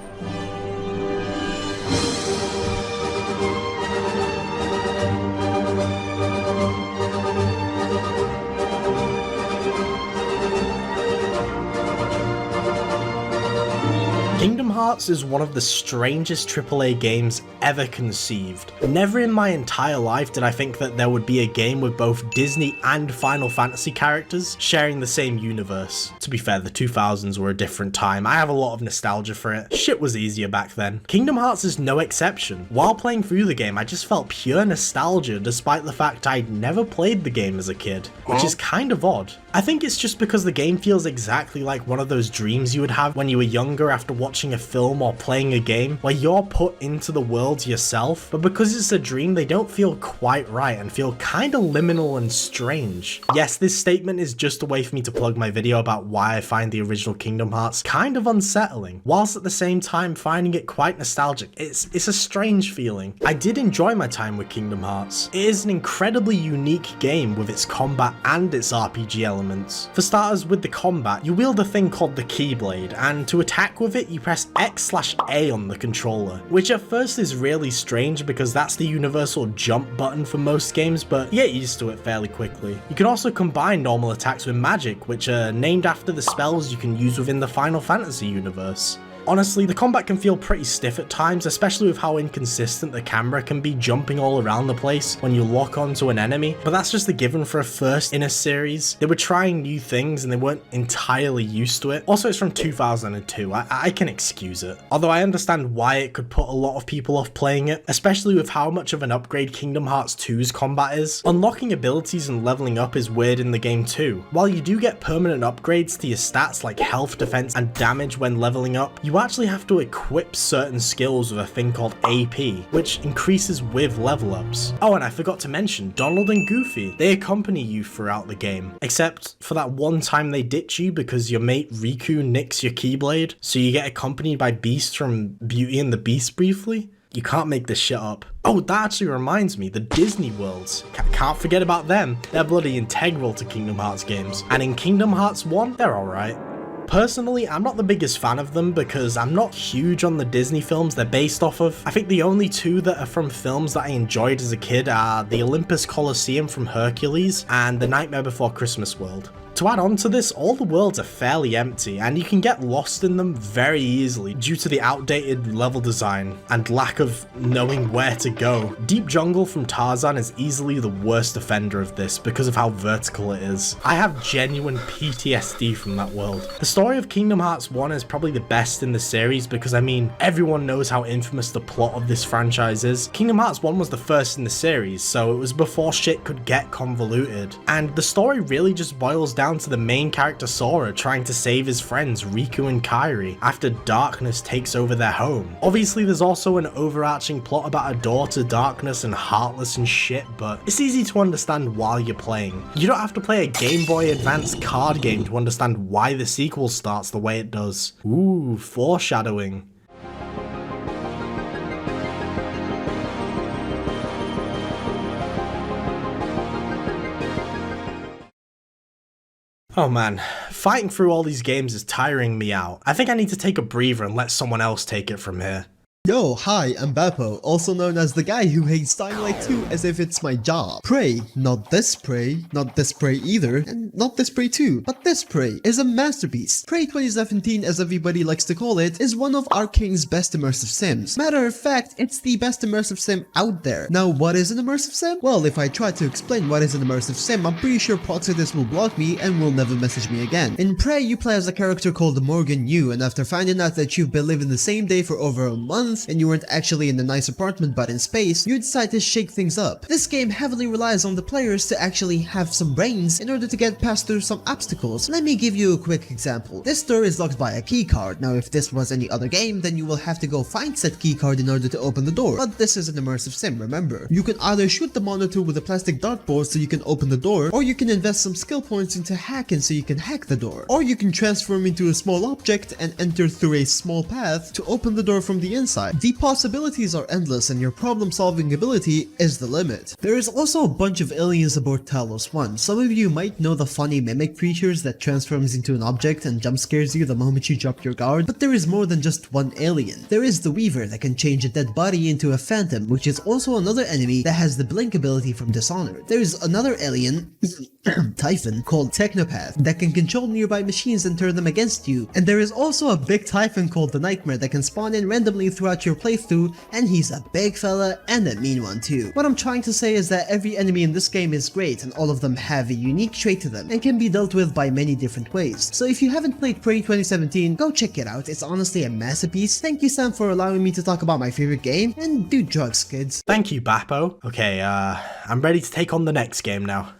Kingdom Hearts is one of the strangest AAA games ever conceived. Never in my entire life did I think that there would be a game with both Disney and Final Fantasy characters sharing the same universe. To be fair, the 2000s were a different time. I have a lot of nostalgia for it. Shit was easier back then. Kingdom Hearts is no exception. While playing through the game, I just felt pure nostalgia despite the fact I'd never played the game as a kid, which is kind of odd. I think it's just because the game feels exactly like one of those dreams you would have when you were younger after watching a film or playing a game where you're put into the world yourself, but because it's a dream, they don't feel quite right and feel kind of liminal and strange. Yes, this statement is just a way for me to plug my video about why I find the original Kingdom Hearts kind of unsettling, whilst at the same time finding it quite nostalgic. It's a strange feeling. I did enjoy my time with Kingdom Hearts. It is an incredibly unique game with its combat and its RPG elements. For starters, with the combat, you wield a thing called the Keyblade, and to attack with it, you press X/A on the controller, which at first is really strange because that's the universal jump button for most games, but you get used to it fairly quickly. You can also combine normal attacks with magic, which are named after the spells you can use within the Final Fantasy universe. Honestly, the combat can feel pretty stiff at times, especially with how inconsistent the camera can be jumping all around the place when you lock onto an enemy, but that's just a given for a first in a series. They were trying new things and they weren't entirely used to it. Also, it's from 2002, I can excuse it. Although I understand why it could put a lot of people off playing it, especially with how much of an upgrade Kingdom Hearts 2's combat is. Unlocking abilities and leveling up is weird in the game too. While you do get permanent upgrades to your stats like health, defense, and damage when leveling up, you actually have to equip certain skills with a thing called AP, which increases with level ups. Oh, and I forgot to mention, Donald and Goofy, they accompany you throughout the game, except for that one time they ditch you because your mate Riku nicks your Keyblade, so you get accompanied by Beast from Beauty and the Beast briefly. You can't make this shit up. Oh, that actually reminds me, the Disney worlds. Can't forget about them. They're bloody integral to Kingdom Hearts games, and in Kingdom Hearts 1, they're alright. Personally, I'm not the biggest fan of them because I'm not huge on the Disney films they're based off of. I think the only two that are from films that I enjoyed as a kid are the Olympus Coliseum from Hercules and The Nightmare Before Christmas World. To add on to this, all the worlds are fairly empty and you can get lost in them very easily due to the outdated level design and lack of knowing where to go. Deep Jungle from Tarzan is easily the worst offender of this because of how vertical it is. I have genuine PTSD from that world. The story of Kingdom Hearts 1 is probably the best in the series because I mean, everyone knows how infamous the plot of this franchise is. Kingdom Hearts 1 was the first in the series, so it was before shit could get convoluted. And the story really just boils down to the main character Sora trying to save his friends Riku and Kairi after darkness takes over their home. Obviously there's also an overarching plot about a door to darkness and Heartless and shit, but it's easy to understand while you're playing. You don't have to play a Game Boy Advance card game to understand why the sequel starts the way it does. Ooh, foreshadowing. Oh man, fighting through all these games is tiring me out. I think I need to take a breather and let someone else take it from here. Yo, hi, I'm Beppo, also known as the guy who hates Dying Light 2 as if it's my job. Prey, not this Prey either, and not this Prey 2, but this Prey, is a masterpiece. Prey 2017, as everybody likes to call it, is one of Arkane's best immersive sims. Matter of fact, it's the best immersive sim out there. Now, what is an immersive sim? Well, if I try to explain what is an immersive sim, I'm pretty sure Proxidus will block me and will never message me again. In Prey, you play as a character called Morgan Yu, and after finding out that you've been living the same day for over a month, and you weren't actually in a nice apartment but in space, you decide to shake things up. This game heavily relies on the players to actually have some brains in order to get past through some obstacles. Let me give you a quick example. This door is locked by a keycard. Now if this was any other game, then you will have to go find said keycard in order to open the door. But this is an immersive sim, remember. You can either shoot the monitor with a plastic dartboard so you can open the door, or you can invest some skill points into hacking so you can hack the door. Or you can transform into a small object and enter through a small path to open the door from the inside. The possibilities are endless and your problem-solving ability is the limit. There is also a bunch of aliens aboard Talos 1. Some of you might know the funny mimic creatures that transforms into an object and jump scares you the moment you drop your guard, but there is more than just one alien. There is the Weaver that can change a dead body into a phantom, which is also another enemy that has the blink ability from Dishonored. There is another alien, Typhon, called Technopath that can control nearby machines and turn them against you, and there is also a big Typhon called the Nightmare that can spawn in randomly throughout throughout your playthrough, and he's a big fella and a mean one too. What I'm trying to say is that every enemy in this game is great, and all of them have a unique trait to them and can be dealt with by many different ways. So if you haven't played Prey 2017, go check it out. It's honestly a masterpiece. Thank you, Sam, for allowing me to talk about my favorite game, and do drugs, kids. Thank you, Bappo. Okay, I'm ready to take on the next game now.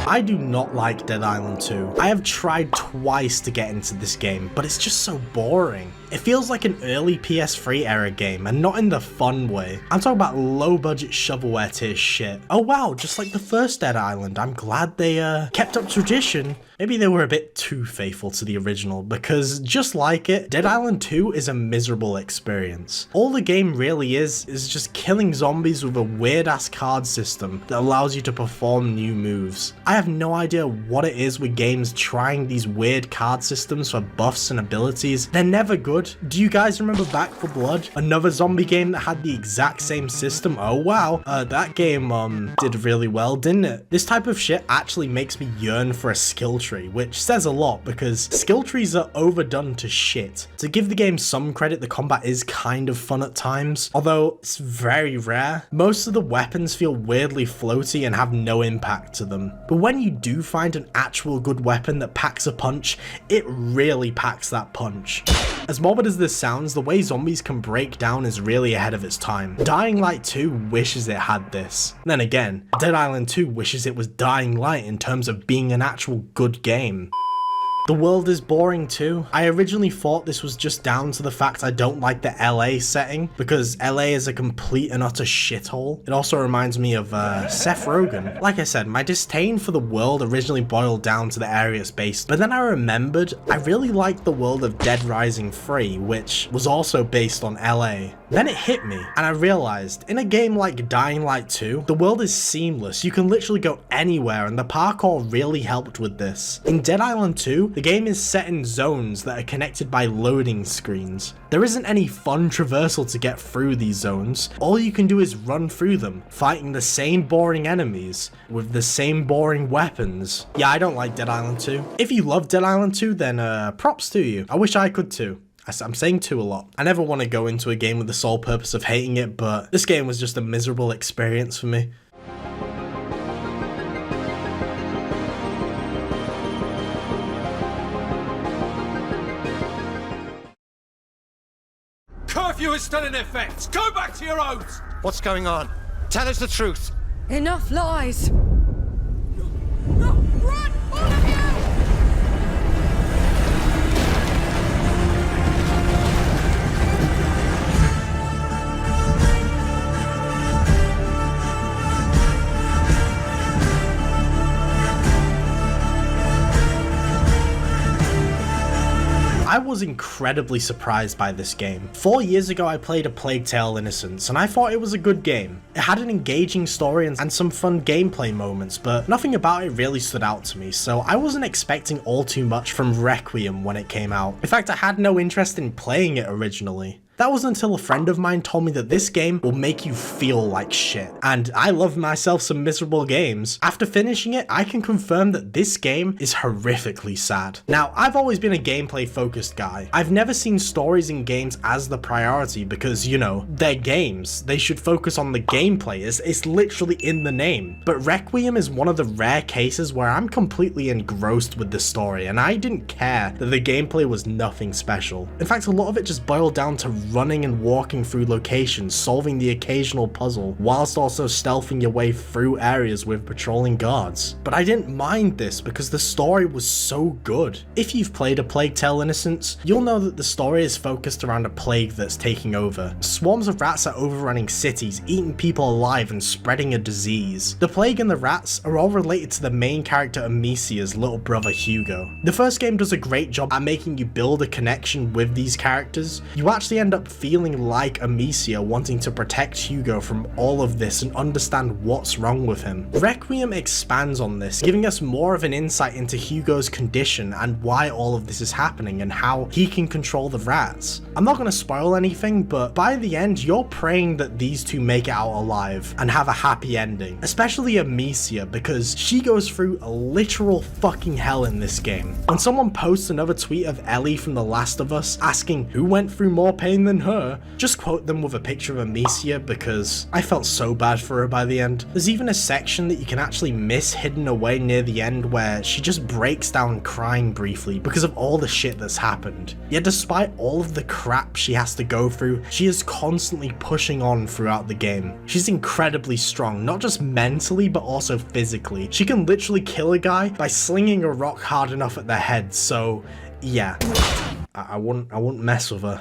I do not like Dead Island 2. I have tried twice to get into this game, but it's just so boring. It feels like an early PS3 era game, and not in the fun way. I'm talking about low budget shovelware tier shit. Oh wow, just like the first Dead Island, I'm glad they kept up tradition. Maybe they were a bit too faithful to the original, because just like it, Dead Island 2 is a miserable experience. All the game really is just killing zombies with a weird ass card system that allows you to perform new moves. I have no idea what it is with games trying these weird card systems for buffs and abilities. They're never good. Do you guys remember Back 4 Blood? Another zombie game that had the exact same system? Oh wow, that game did really well, didn't it? This type of shit actually makes me yearn for a skill tree, which says a lot because skill trees are overdone to shit. To give the game some credit, the combat is kind of fun at times, although it's very rare. Most of the weapons feel weirdly floaty and have no impact to them. But when you do find an actual good weapon that packs a punch, it really packs that punch. As morbid as this sounds, the way zombies can break down is really ahead of its time. Dying Light 2 wishes it had this. Then again, Dead Island 2 wishes it was Dying Light in terms of being an actual good game. The world is boring too. I originally thought this was just down to the fact I don't like the LA setting, because LA is a complete and utter shithole. It also reminds me of Seth Rogen. Like I said, my disdain for the world originally boiled down to the area it's based, but then I remembered I really liked the world of Dead Rising 3, which was also based on LA. Then it hit me, and I realized, in a game like Dying Light 2, the world is seamless. You can literally go anywhere, and the parkour really helped with this. In Dead Island 2, the game is set in zones that are connected by loading screens. There isn't any fun traversal to get through these zones. All you can do is run through them, fighting the same boring enemies, with the same boring weapons. Yeah, I don't like Dead Island 2. If you love Dead Island 2, then props to you. I wish I could too. I'm saying 2 a lot. I never want to go into a game with the sole purpose of hating it, but this game was just a miserable experience for me. Curfew is still in effect! Go back to your homes! What's going on? Tell us the truth! Enough lies! No! Run! All of you! I was incredibly surprised by this game. 4 years ago I played A Plague Tale: Innocence, and I thought it was a good game. It had an engaging story and some fun gameplay moments, but nothing about it really stood out to me, so I wasn't expecting all too much from Requiem when it came out. In fact, I had no interest in playing it originally. That wasn't until a friend of mine told me that this game will make you feel like shit, and I love myself some miserable games. After finishing it, I can confirm that this game is horrifically sad. Now, I've always been a gameplay focused guy. I've never seen stories in games as the priority because, you know, they're games. They should focus on the gameplay. It's literally in the name. But Requiem is one of the rare cases where I'm completely engrossed with the story, and I didn't care that the gameplay was nothing special. In fact, a lot of it just boiled down to running and walking through locations, solving the occasional puzzle, whilst also stealthing your way through areas with patrolling guards. But I didn't mind this because the story was so good. If you've played A Plague Tale: Innocence, you'll know that the story is focused around a plague that's taking over. Swarms of rats are overrunning cities, eating people alive and spreading a disease. The plague and the rats are all related to the main character Amicia's little brother Hugo. The first game does a great job at making you build a connection with these characters. You actually end end up feeling like Amicia, wanting to protect Hugo from all of this and understand what's wrong with him. Requiem expands on this, giving us more of an insight into Hugo's condition and why all of this is happening and how he can control the rats. I'm not going to spoil anything, but by the end, you're praying that these two make it out alive and have a happy ending, especially Amicia, because she goes through a literal fucking hell in this game. When someone posts another tweet of Ellie from The Last of Us asking who went through more pain than her, just quote them with a picture of Amicia, because I felt so bad for her by the end. There's even a section that you can actually miss hidden away near the end where she just breaks down crying briefly because of all the shit that's happened. Yet despite all of the crap she has to go through, she is constantly pushing on throughout the game. She's incredibly strong, not just mentally but also physically. She can literally kill a guy by slinging a rock hard enough at their head, so yeah, I wouldn't mess with her.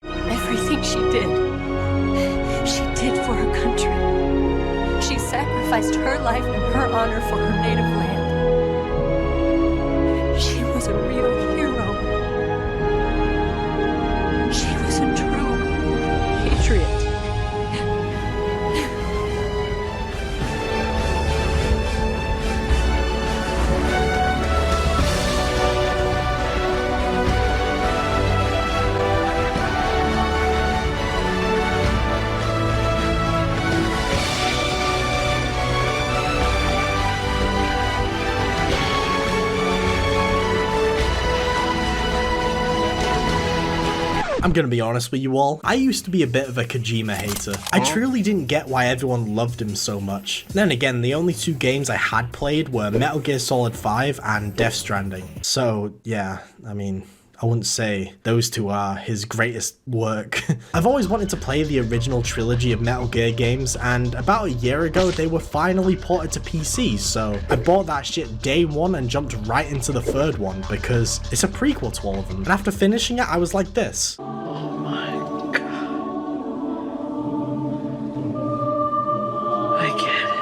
Everything she did for her country. She sacrificed her life and her honor for her native land. She was a real hero. She was a true patriot. I'm gonna be honest with you all, I used to be a bit of a Kojima hater. I truly didn't get why everyone loved him so much. Then again, the only two games I had played were Metal Gear Solid 5 and Death Stranding. So yeah, I mean, I wouldn't say those two are his greatest work. I've always wanted to play the original trilogy of Metal Gear games, and about a year ago they were finally ported to PC, so I bought that shit day one and jumped right into the third one because it's a prequel to all of them. And after finishing it, I was like this. Oh my god. I get it.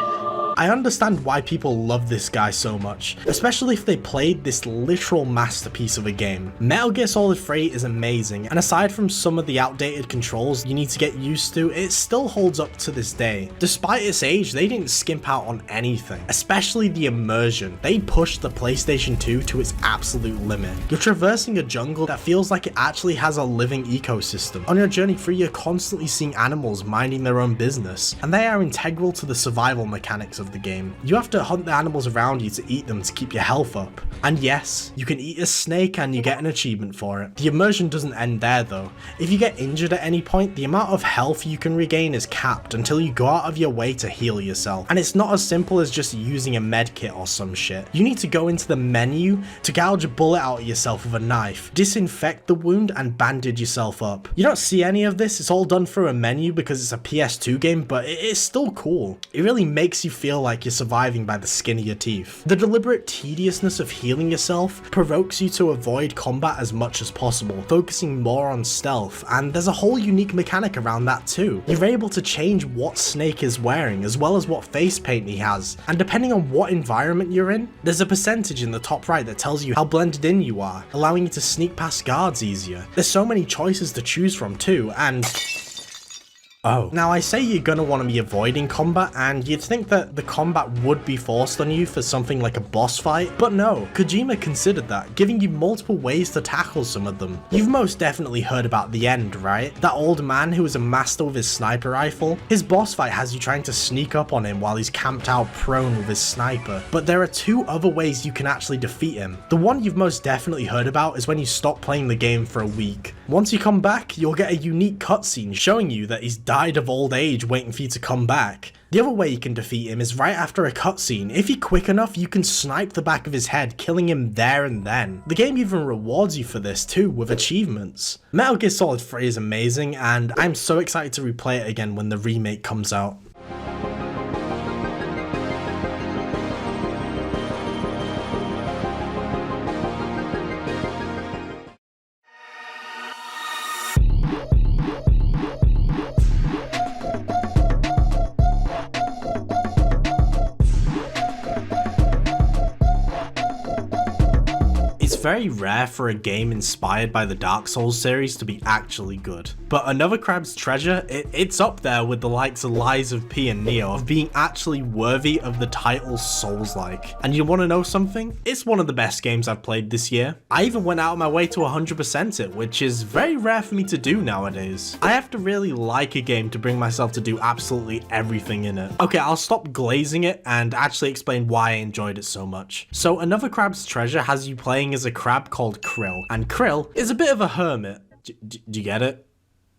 I understand why people love this guy so much, especially if they played this literal masterpiece of a game. Metal Gear Solid 3 is amazing, and aside from some of the outdated controls you need to get used to, it still holds up to this day. Despite its age, they didn't skimp out on anything, especially the immersion. They pushed the PlayStation 2 to its absolute limit. You're traversing a jungle that feels like it actually has a living ecosystem. On your journey through, you're constantly seeing animals minding their own business, and they are integral to the survival mechanics of the game. You have to hunt the animals around you to eat them to keep your health up. And yes, you can eat a snake and you get an achievement for it. The immersion doesn't end there though. If you get injured at any point, the amount of health you can regain is capped until you go out of your way to heal yourself. And it's not as simple as just using a med kit or some shit. You need to go into the menu to gouge a bullet out of yourself with a knife, disinfect the wound and bandage yourself up. You don't see any of this, it's all done through a menu because it's a PS2 game, but it is still cool. It really makes you feel like you're surviving by the skin of your teeth. The deliberate tediousness of healing yourself provokes you to avoid combat as much as possible, focusing more on stealth, and there's a whole unique mechanic around that too. You're able to change what Snake is wearing as well as what face paint he has, and depending on what environment you're in, there's a percentage in the top right that tells you how blended in you are, allowing you to sneak past guards easier. There's so many choices to choose from too, and oh. Now I say you're gonna want to be avoiding combat, and you'd think that the combat would be forced on you for something like a boss fight, but no, Kojima considered that, giving you multiple ways to tackle some of them. You've most definitely heard about the end, right? That old man who is a master with his sniper rifle? His boss fight has you trying to sneak up on him while he's camped out prone with his sniper, but there are two other ways you can actually defeat him. The one you've most definitely heard about is when you stop playing the game for a week. Once you come back, you'll get a unique cutscene showing you that he's died of old age waiting for you to come back. The other way you can defeat him is right after a cutscene. If you're quick enough, you can snipe the back of his head, killing him there and then. The game even rewards you for this too, with achievements. Metal Gear Solid 3 is amazing, and I'm so excited to replay it again when the remake comes out. very rare for a game inspired by the Dark Souls series to be actually good. But Another Crab's Treasure, it's up there with the likes of Lies of P and Neo of being actually worthy of the title Souls-like. And you want to know something? It's one of the best games I've played this year. I even went out of my way to 100% it, which is very rare for me to do nowadays. I have to really like a game to bring myself to do absolutely everything in it. Okay, I'll stop glazing it and actually explain why I enjoyed it so much. So Another Crab's Treasure has you playing as a crab called Krill, and Krill is a bit of a hermit. Do you get it?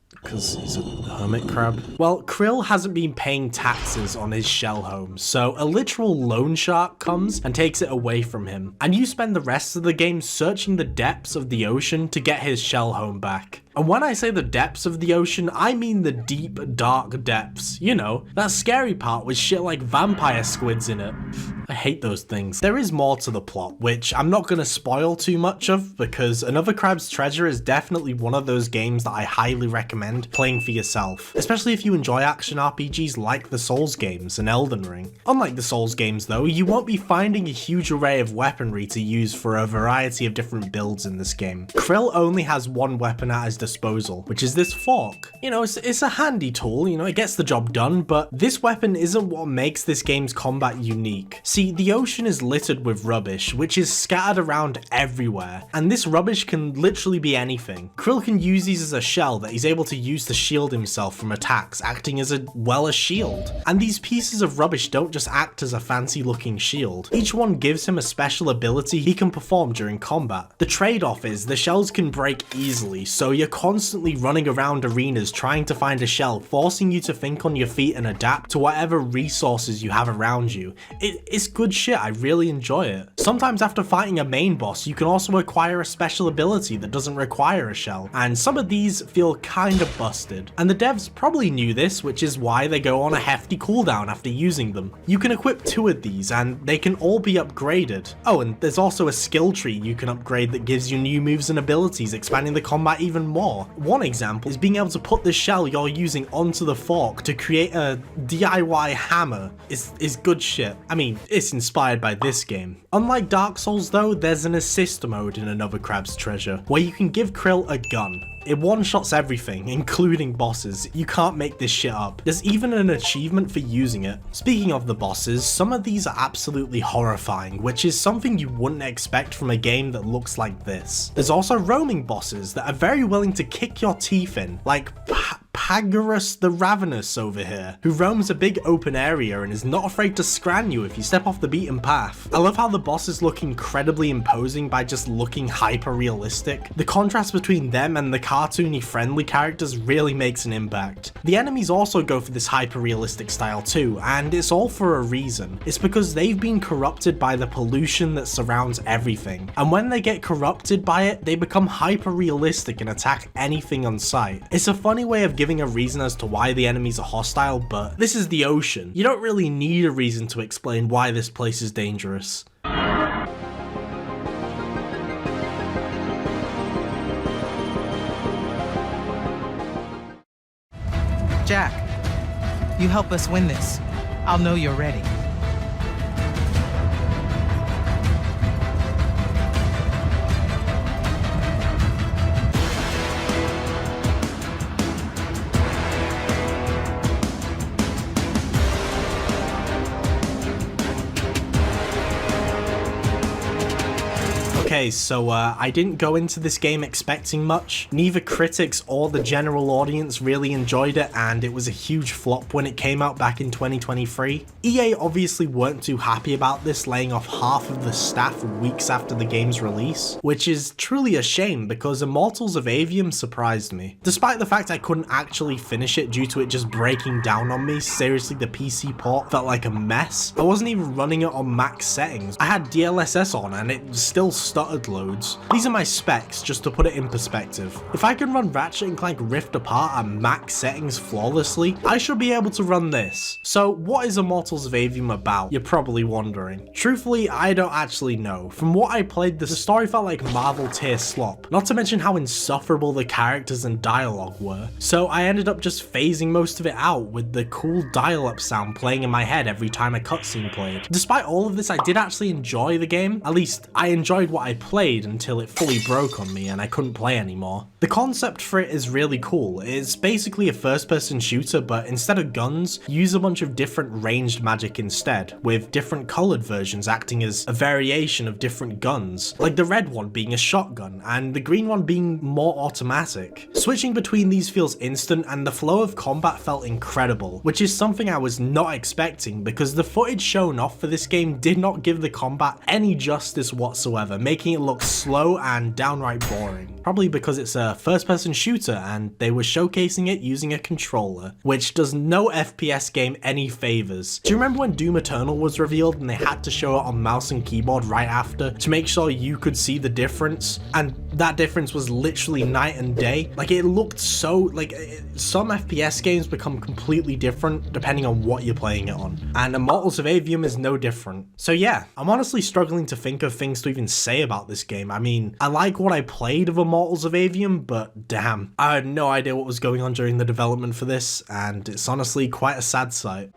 Because he's a hermit crab. Well, Krill hasn't been paying taxes on his shell home, so a literal loan shark comes and takes it away from him. And you spend the rest of the game searching the depths of the ocean to get his shell home back. And when I say the depths of the ocean, I mean the deep, dark depths. You know, that scary part with shit like vampire squids in it. I hate those things. There is more to the plot, which I'm not going to spoil too much of, because Another Crab's Treasure is definitely one of those games that I highly recommend playing for yourself, especially if you enjoy action RPGs like the Souls games and Elden Ring. Unlike the Souls games though, you won't be finding a huge array of weaponry to use for a variety of different builds in this game. Krill only has one weapon at his disposal, which is this fork. You know, it's a handy tool, you know, it gets the job done, but this weapon isn't what makes this game's combat unique. See, the ocean is littered with rubbish, which is scattered around everywhere, and this rubbish can literally be anything. Krill can use these as a shell that he's able to use to shield himself from attacks, acting as a shield. And these pieces of rubbish don't just act as a fancy looking shield. Each one gives him a special ability he can perform during combat. The trade-off is the shells can break easily, so you're constantly running around arenas trying to find a shell, forcing you to think on your feet and adapt to whatever resources you have around you. It's good shit, I really enjoy it. Sometimes after fighting a main boss, you can also acquire a special ability that doesn't require a shell, and some of these feel kinda busted. And the devs probably knew this, which is why they go on a hefty cooldown after using them. You can equip 2 of these, and they can all be upgraded. Oh, and there's also a skill tree you can upgrade that gives you new moves and abilities, expanding the combat even more. One example is being able to put the shell you're using onto the fork to create a DIY hammer. It's good shit. I mean, it's inspired by this game. Unlike Dark Souls though, there's an assist mode in Another Crab's Treasure, where you can give Krill a gun. It one-shots everything, including bosses. You can't make this shit up. There's even an achievement for using it. Speaking of the bosses, some of these are absolutely horrifying, which is something you wouldn't expect from a game that looks like this. There's also roaming bosses that are very willing to kick your teeth in, like Pagurus the Ravenous over here, who roams a big open area and is not afraid to scran you if you step off the beaten path. I love how the bosses look incredibly imposing by just looking hyper realistic. The contrast between them and the cartoony friendly characters really makes an impact. The enemies also go for this hyper realistic style too, and it's all for a reason. It's because they've been corrupted by the pollution that surrounds everything, and when they get corrupted by it, they become hyper realistic and attack anything on sight. It's a funny way of giving a reason as to why the enemies are hostile, but this is the ocean. You don't really need a reason to explain why this place is dangerous. Jack, you help us win this. I'll know you're ready. Okay, so I didn't go into this game expecting much. Neither critics or the general audience really enjoyed it, and it was a huge flop when it came out back in 2023. EA obviously weren't too happy about this, laying off half of the staff weeks after the game's release, which is truly a shame because Immortals of Aveum surprised me. Despite the fact I couldn't actually finish it due to it just breaking down on me, seriously the PC port felt like a mess. I wasn't even running it on max settings. I had DLSS on and it still stuttered loads. These are my specs, just to put it in perspective. If I can run Ratchet & Clank Rift Apart at max settings flawlessly, I should be able to run this. So what is Immortals of Aveum about? You're probably wondering. Truthfully, I don't actually know. From what I played, the story felt like Marvel tier slop, not to mention how insufferable the characters and dialogue were. So I ended up just phasing most of it out with the cool dial-up sound playing in my head every time a cutscene played. Despite all of this, I did actually enjoy the game. At least I enjoyed what I played until it fully broke on me and I couldn't play anymore. The concept for it is really cool. It's basically a first-person shooter, but instead of guns, you use a bunch of different ranged magic instead, with different coloured versions acting as a variation of different guns, like the red one being a shotgun and the green one being more automatic. Switching between these feels instant and the flow of combat felt incredible, which is something I was not expecting because the footage shown off for this game did not give the combat any justice whatsoever, making it look slow and downright boring. Probably because it's a first-person shooter and they were showcasing it using a controller, which does no FPS game any favours. Do you remember when Doom Eternal was revealed and they had to show it on mouse and keyboard right after to make sure you could see the difference? And that difference was literally night and day. Like, it looked so, like, some FPS games become completely different depending on what you're playing it on. And Immortal Of Aveum is no different. So yeah, I'm honestly struggling to think of things to even say about this game. I mean, I like what I played of Immortal Of Aveum, but damn, I had no idea what was going on during the development for this, and it's honestly quite a sad sight.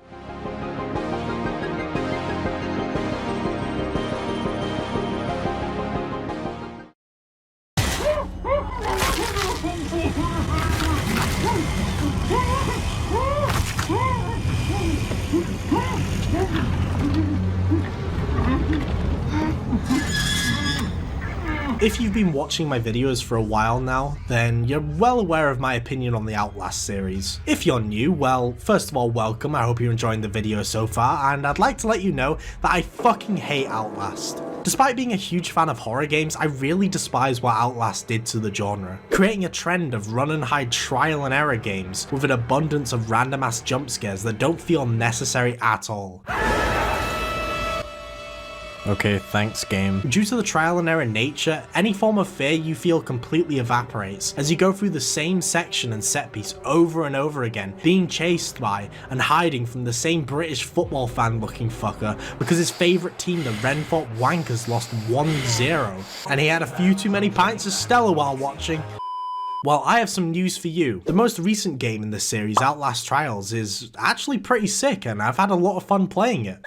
If you've been watching my videos for a while now, then you're well aware of my opinion on the Outlast series. If you're new, well, first of all, welcome, I hope you're enjoying the video so far, and I'd like to let you know that I fucking hate Outlast. Despite being a huge fan of horror games, I really despise what Outlast did to the genre, creating a trend of run and hide trial and error games with an abundance of random ass jump scares that don't feel necessary at all. Okay, thanks game. Due to the trial and error nature, any form of fear you feel completely evaporates as you go through the same section and set piece over and over again, being chased by and hiding from the same British football fan looking fucker because his favourite team, the Renfort Wankers, lost 1-0 and he had a few too many pints of Stella while watching. Well, I have some news for you. The most recent game in this series, Outlast Trials, is actually pretty sick and I've had a lot of fun playing it.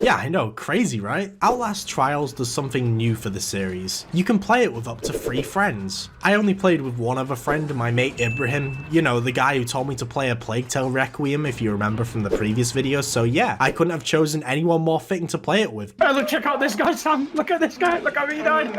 Yeah, I know, crazy, right? Outlast Trials does something new for the series. You can play it with up to 3 friends. I only played with one other friend, my mate Ibrahim, you know, the guy who told me to play a Plague Tale Requiem if you remember from the previous video, so yeah, I couldn't have chosen anyone more fitting to play it with. Hey, look, check out this guy, Sam! Look at this guy! Look how he died!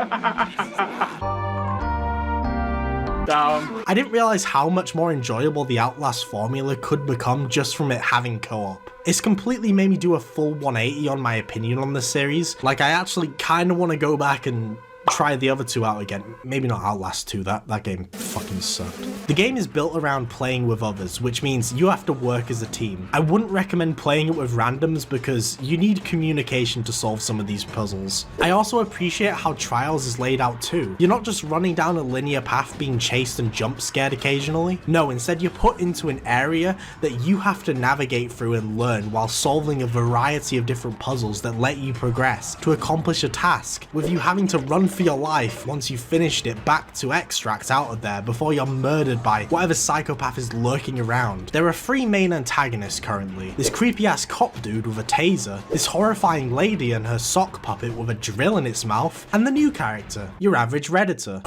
Down. I didn't realise how much more enjoyable the Outlast formula could become just from it having co-op. It's completely made me do a full 180 on my opinion on this series. Like, I actually kind of want to go back and try the other 2 out again. Maybe not Outlast 2, that game fucking sucked. The game is built around playing with others, which means you have to work as a team. I wouldn't recommend playing it with randoms because you need communication to solve some of these puzzles. I also appreciate how Trials is laid out too. You're not just running down a linear path being chased and jump scared occasionally. No, instead you're put into an area that you have to navigate through and learn while solving a variety of different puzzles that let you progress to accomplish a task, with you having to run for your life once you've finished it back to extract out of there before you're murdered by whatever psychopath is lurking around. There are 3 main antagonists currently. This creepy ass cop dude with a taser, this horrifying lady and her sock puppet with a drill in its mouth, and the new character, your average Redditor.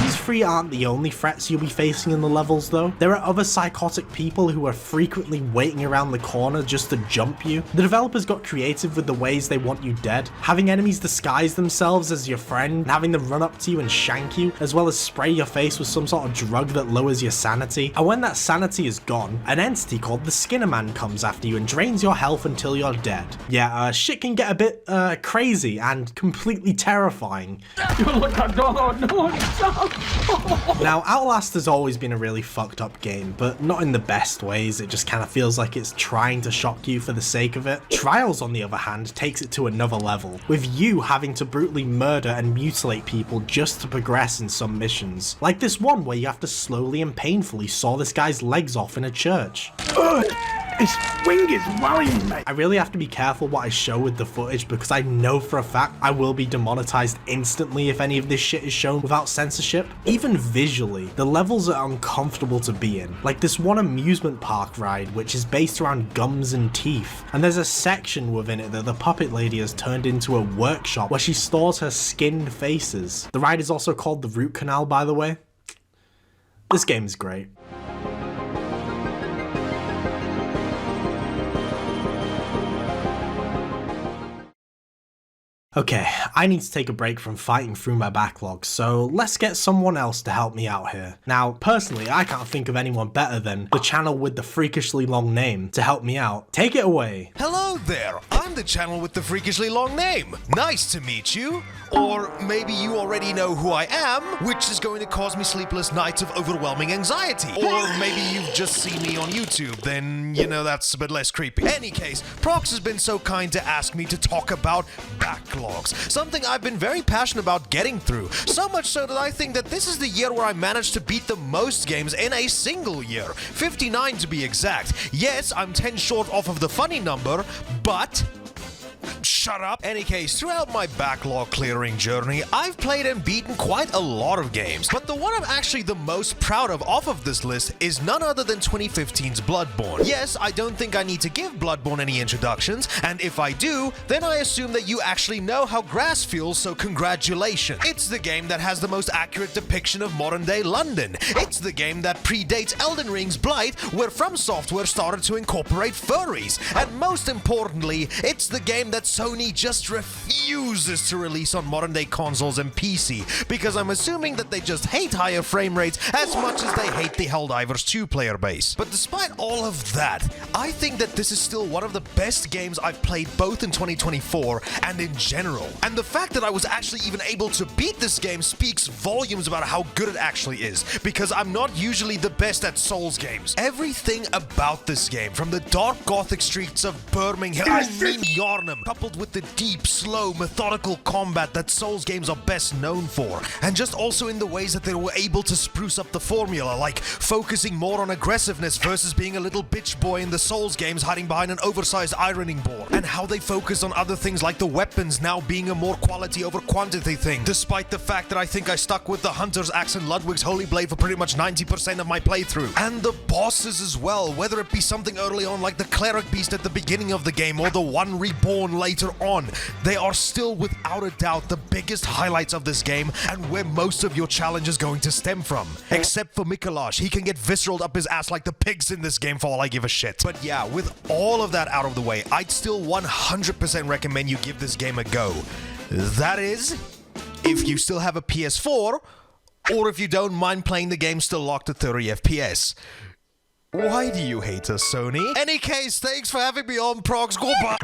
These 3 aren't the only threats you'll be facing in the levels though. There are other psychotic people who are frequently waiting around the corner just to jump you. The developers got creative with the ways they want you dead, having enemies disguise themselves as your friend, and having them run up to you and shank you, as well as spray your face with some sort of drug that lowers your sanity. And when that sanity is gone, an entity called the Skinnerman comes after you and drains your health until you're dead. Yeah, shit can get a bit crazy and completely terrifying. Now, Outlast has always been a really fucked up game, but not in the best ways. It just kind of feels like it's trying to shock you for the sake of it. Trials, on the other hand, takes it to another level, with you having to brutally murder and mutilate people just to progress in some missions. Like this one where you have to slowly and painfully saw this guy's legs off in a church. His wing is worrying me. I really have to be careful what I show with the footage because I know for a fact I will be demonetized instantly if any of this shit is shown without censorship. Even visually, the levels are uncomfortable to be in. Like this one amusement park ride which is based around gums and teeth, and there's a section within it that the puppet lady has turned into a workshop where she stores her skinned faces. The ride is also called the Root Canal, by the way. This game is great. Okay, I need to take a break from fighting through my backlog, so let's get someone else to help me out here. Now, personally, I can't think of anyone better than the channel with the freakishly long name to help me out. Take it away. Hello there, I'm the channel with the freakishly long name. Nice to meet you. Or maybe you already know who I am, which is going to cause me sleepless nights of overwhelming anxiety. Or maybe you've just seen me on YouTube, then, you know, that's a bit less creepy. Any case, Prox has been so kind to ask me to talk about backlogs, something I've been very passionate about getting through. So much so that I think that this is the year where I managed to beat the most games in a single year. 59 to be exact. Yes, I'm 10 short off of the funny number, but... Shut up. Any case, throughout my backlog clearing journey, I've played and beaten quite a lot of games, but the one I'm actually the most proud of off of this list is none other than 2015's Bloodborne. Yes, I don't think I need to give Bloodborne any introductions, and if I do, then I assume that you actually know how grass feels, so congratulations. It's the game that has the most accurate depiction of modern-day London. It's the game that predates Elden Ring's Blight, where From Software started to incorporate furries, and most importantly, it's the game that Sony just refuses to release on modern-day consoles and PC, because I'm assuming that they just hate higher frame rates as much as they hate the Helldivers 2-player base. But despite all of that, I think that this is still one of the best games I've played both in 2024 and in general. And the fact that I was actually even able to beat this game speaks volumes about how good it actually is, because I'm not usually the best at Souls games. Everything about this game, from the dark gothic streets of Birmingham, Yarnum, coupled with the deep, slow, methodical combat that Souls games are best known for, and just also in the ways that they were able to spruce up the formula, like focusing more on aggressiveness versus being a little bitch boy in the Souls games hiding behind an oversized ironing board, and how they focus on other things like the weapons now being a more quality over quantity thing, despite the fact that I think I stuck with the Hunter's Axe and Ludwig's Holy Blade for pretty much 90% of my playthrough. And the bosses as well, whether it be something early on like the Cleric Beast at the beginning of the game or the one reborn later on, they are still without a doubt the biggest highlights of this game and where most of your challenge is going to stem from. Except for Mikolash, he can get visceraled up his ass like the pigs in this game for all I give a shit. But yeah, with all of that out of the way, I'd still 100% recommend you give this game a go. That is, if you still have a PS4, or if you don't mind playing the game still locked at 30 FPS. Why do you hate us, Sony? Any case, thanks for having me on, Prox. Goodbye.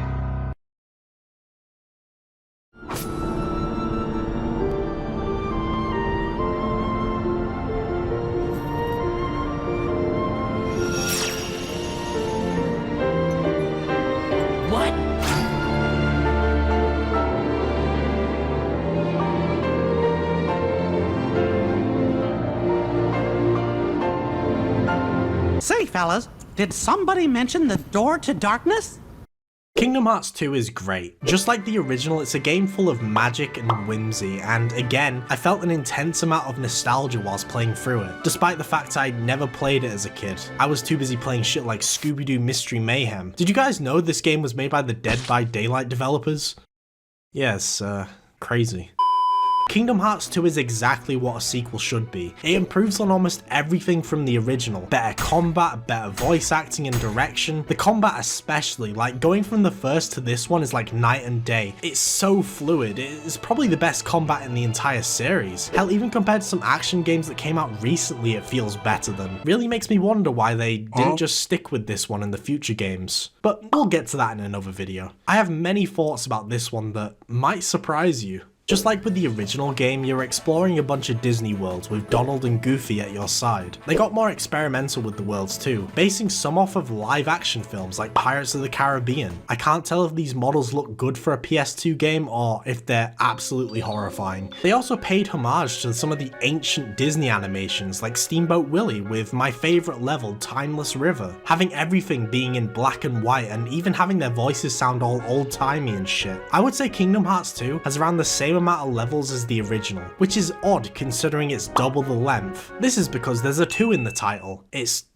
Say, fellas, did somebody mention the door to darkness? Kingdom Hearts 2 is great. Just like the original, it's a game full of magic and whimsy, and again, I felt an intense amount of nostalgia whilst playing through it, despite the fact I'd never played it as a kid. I was too busy playing shit like Scooby-Doo Mystery Mayhem. Did you guys know this game was made by the Dead by Daylight developers? Yes, crazy. Kingdom Hearts 2 is exactly what a sequel should be. It improves on almost everything from the original. Better combat, better voice acting and direction. The combat especially, like going from the first to this one is like night and day. It's so fluid, it's probably the best combat in the entire series. Hell, even compared to some action games that came out recently, it feels better than. Really makes me wonder why they didn't just stick with this one in the future games. But we'll get to that in another video. I have many thoughts about this one that might surprise you. Just like with the original game, you're exploring a bunch of Disney worlds with Donald and Goofy at your side. They got more experimental with the worlds too, basing some off of live action films like Pirates of the Caribbean. I can't tell if these models look good for a PS2 game or if they're absolutely horrifying. They also paid homage to some of the ancient Disney animations like Steamboat Willie with my favourite level, Timeless River, having everything being in black and white and even having their voices sound all old-timey and shit. I would say Kingdom Hearts 2 has around the same amount of levels as the original, which is odd considering it's double the length. This is because there's a 2 in the title. It's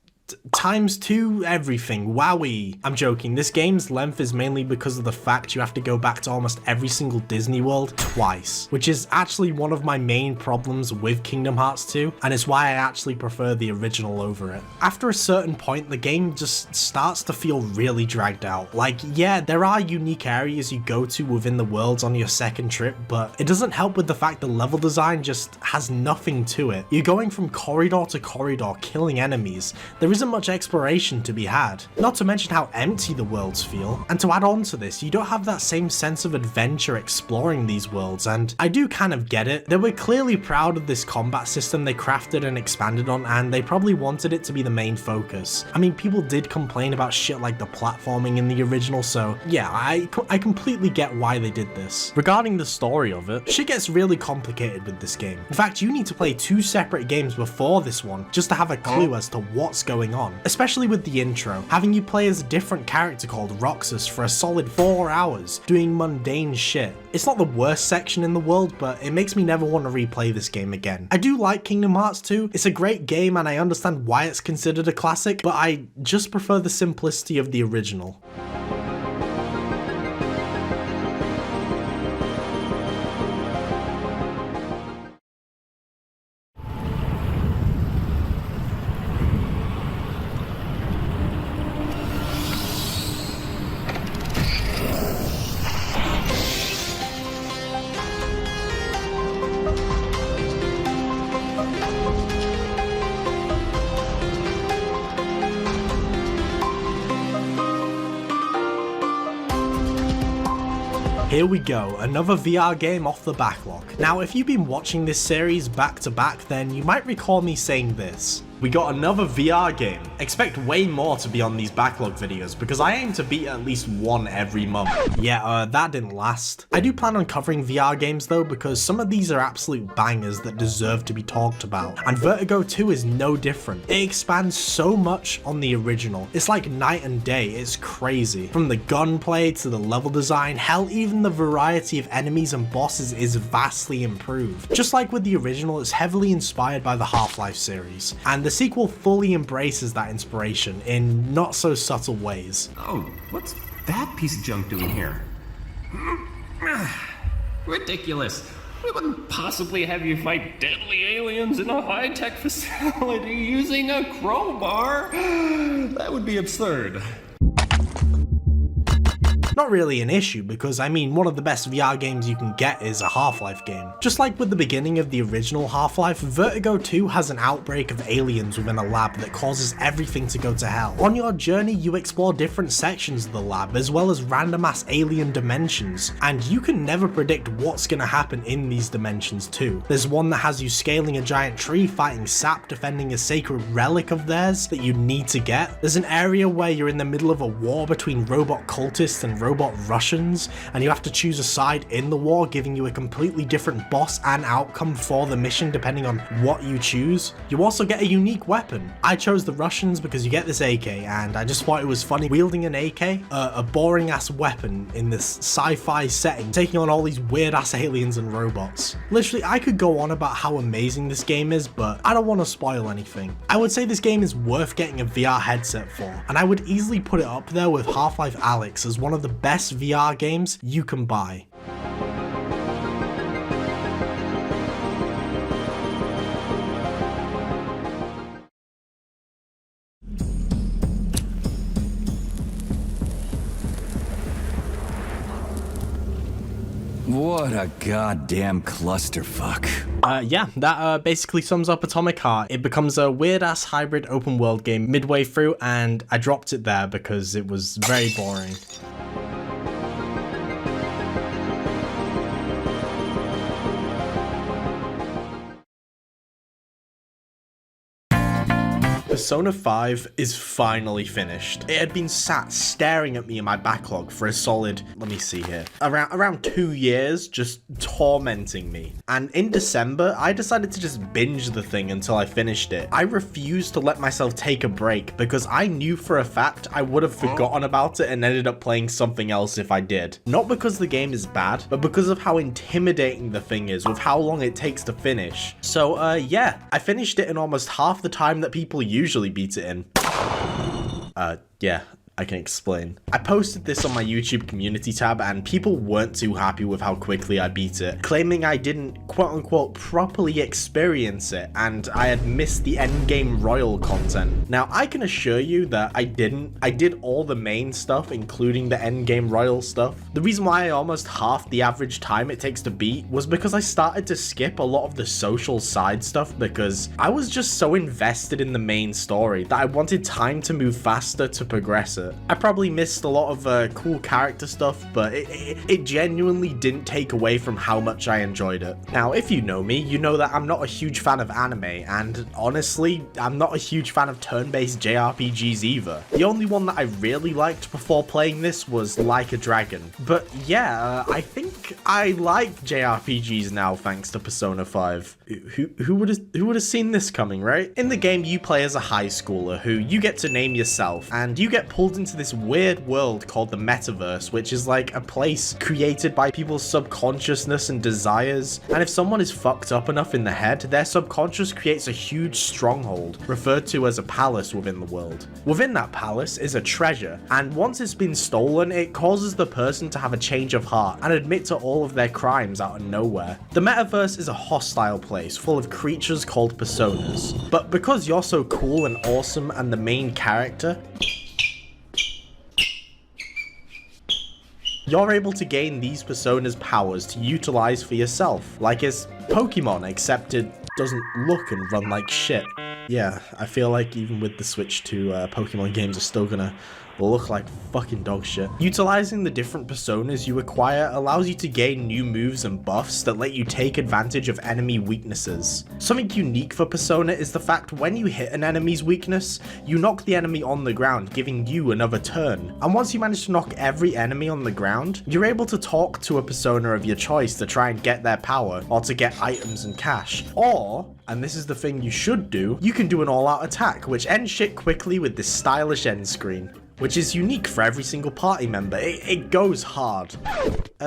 times 2 everything, wowie. I'm joking, this game's length is mainly because of the fact you have to go back to almost every single Disney world twice, which is actually one of my main problems with Kingdom Hearts 2, and it's why I actually prefer the original over it. After a certain point, the game just starts to feel really dragged out. Like, yeah, there are unique areas you go to within the worlds on your second trip, but it doesn't help with the fact the level design just has nothing to it. You're going from corridor to corridor killing enemies. There isn't much exploration to be had, not to mention how empty the worlds feel. And to add on to this, you don't have that same sense of adventure exploring these worlds, and I do kind of get it. They were clearly proud of this combat system they crafted and expanded on, and they probably wanted it to be the main focus. I mean, people did complain about shit like the platforming in the original, so yeah, I completely get why they did this. Regarding the story of it, shit gets really complicated with this game. In fact, you need to play 2 separate games before this one just to have a clue as to what's going on, especially with the intro, having you play as a different character called Roxas for a solid 4 hours, doing mundane shit. It's not the worst section in the world, but it makes me never want to replay this game again. I do like Kingdom Hearts 2, it's a great game and I understand why it's considered a classic, but I just prefer the simplicity of the original. Here we go, another VR game off the backlog. Now, if you've been watching this series back to back, then you might recall me saying this. We got another VR game. Expect way more to be on these backlog videos because I aim to beat at least one every month. Yeah, that didn't last. I do plan on covering VR games though because some of these are absolute bangers that deserve to be talked about. And Vertigo 2 is no different. It expands so much on the original. It's like night and day, it's crazy. From the gunplay to the level design, hell, even the variety of enemies and bosses is vastly improved. Just like with the original, it's heavily inspired by the Half-Life series. And the sequel fully embraces that inspiration in not so subtle ways. Oh, what's that piece of junk doing here? Ridiculous. We wouldn't possibly have you fight deadly aliens in a high-tech facility using a crowbar. That would be absurd. Not really an issue because, I mean, one of the best VR games you can get is a Half-Life game. Just like with the beginning of the original Half-Life, Vertigo 2 has an outbreak of aliens within a lab that causes everything to go to hell. On your journey, you explore different sections of the lab as well as random ass alien dimensions, and you can never predict what's gonna happen in these dimensions too. There's one that has you scaling a giant tree, fighting Sap, defending a sacred relic of theirs that you need to get. There's an area where you're in the middle of a war between robot cultists and robot Russians, and you have to choose a side in the war, giving you a completely different boss and outcome for the mission depending on what you choose. You also get a unique weapon. I chose the Russians because you get this AK, and I just thought it was funny wielding an AK, a boring ass weapon in this sci-fi setting, taking on all these weird ass aliens and robots. Literally, I could go on about how amazing this game is, but I don't want to spoil anything. I would say this game is worth getting a VR headset for, and I would easily put it up there with Half-Life Alyx as one of the best VR games you can buy. What a goddamn clusterfuck. Yeah, that basically sums up Atomic Heart. It becomes a weird-ass hybrid open world game midway through, and I dropped it there because it was very boring. Persona 5 is finally finished. It had been sat staring at me in my backlog for a solid, let me see here, around 2 years, just tormenting me. And in December, I decided to just binge the thing until I finished it. I refused to let myself take a break because I knew for a fact I would have forgotten about it and ended up playing something else if I did. Not because the game is bad, but because of how intimidating the thing is with how long it takes to finish. So yeah, I finished it in almost half the time that people usually beat it in. Yeah, I can explain. I posted this on my YouTube community tab and people weren't too happy with how quickly I beat it, claiming I didn't quote-unquote properly experience it and I had missed the endgame royal content. Now, I can assure you that I didn't. I did all the main stuff, including the endgame royal stuff. The reason why I almost halved the average time it takes to beat was because I started to skip a lot of the social side stuff because I was just so invested in the main story that I wanted time to move faster to progress it. I probably missed a lot of cool character stuff, but it genuinely didn't take away from how much I enjoyed it. Now, if you know me, you know that I'm not a huge fan of anime, and honestly, I'm not a huge fan of turn-based JRPGs either. The only one that I really liked before playing this was Like a Dragon. But yeah, I think I like JRPGs now thanks to Persona 5. Who would have seen this coming, right? In the game, you play as a high schooler who you get to name yourself, and you get pulled into this weird world called the metaverse, which is like a place created by people's subconsciousness and desires. And if someone is fucked up enough in the head, their subconscious creates a huge stronghold, referred to as a palace within the world. Within that palace is a treasure, and once it's been stolen, it causes the person to have a change of heart and admit to all of their crimes out of nowhere. The metaverse is a hostile place full of creatures called personas, but because you're so cool and awesome and the main character, you're able to gain these personas' powers to utilize for yourself, like it's Pokemon, except it doesn't look and run like shit. Yeah, I feel like even with the Switch 2, Pokemon games are still gonna look like fucking dog shit. Utilizing the different personas you acquire allows you to gain new moves and buffs that let you take advantage of enemy weaknesses. Something unique for Persona is the fact when you hit an enemy's weakness, you knock the enemy on the ground, giving you another turn. And once you manage to knock every enemy on the ground, you're able to talk to a persona of your choice to try and get their power, or to get items and cash. Or, and this is the thing you should do, you can do an all-out attack, which ends shit quickly with this stylish end screen, which is unique for every single party member. It goes hard.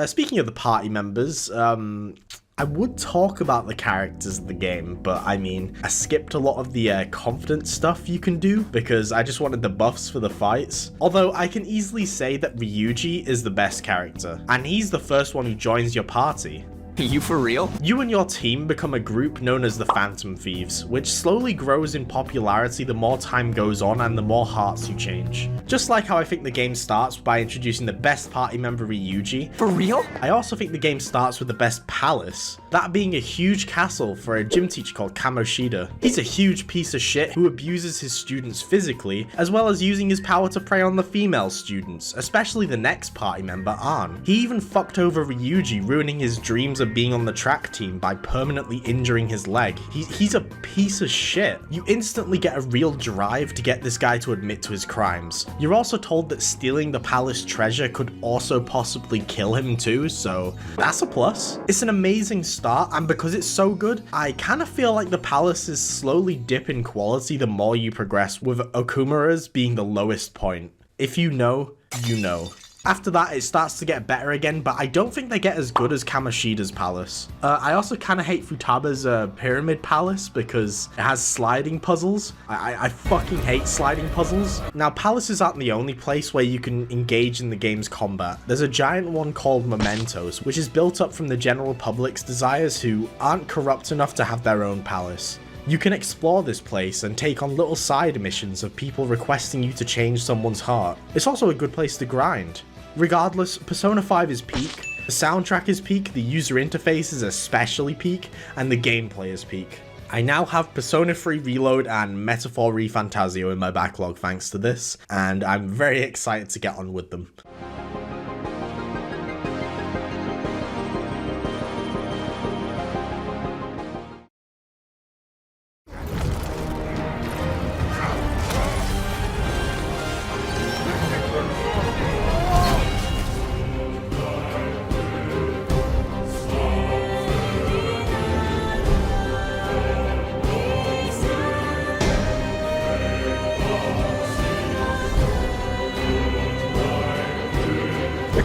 Speaking of the party members, I would talk about the characters of the game, but I mean, I skipped a lot of the confidence stuff you can do because I just wanted the buffs for the fights. Although I can easily say that Ryuji is the best character, and he's the first one who joins your party. You for real? You and your team become a group known as the Phantom Thieves, which slowly grows in popularity the more time goes on and the more hearts you change. Just like how I think the game starts by introducing the best party member Ryuji. For real? I also think the game starts with the best palace, that being a huge castle for a gym teacher called Kamoshida. He's a huge piece of shit who abuses his students physically, as well as using his power to prey on the female students, especially the next party member, An. He even fucked over Ryuji, ruining his dreams of being on the track team by permanently injuring his leg. He's a piece of shit. You instantly get a real drive to get this guy to admit to his crimes. You're also told that stealing the palace treasure could also possibly kill him too, so that's a plus. It's an amazing start, and because it's so good, I kind of feel like the palaces slowly dip in quality the more you progress, with Okumura's being the lowest point. If you know, you know. After that, it starts to get better again, but I don't think they get as good as Kamoshida's palace. I also kind of hate Futaba's pyramid palace because it has sliding puzzles. I fucking hate sliding puzzles. Now, palaces aren't the only place where you can engage in the game's combat. There's a giant one called Mementos, which is built up from the general public's desires who aren't corrupt enough to have their own palace. You can explore this place and take on little side missions of people requesting you to change someone's heart. It's also a good place to grind. Regardless, Persona 5 is peak, the soundtrack is peak, the user interface is especially peak, and the gameplay is peak. I now have Persona 3 Reload and Metaphor ReFantazio in my backlog thanks to this, and I'm very excited to get on with them.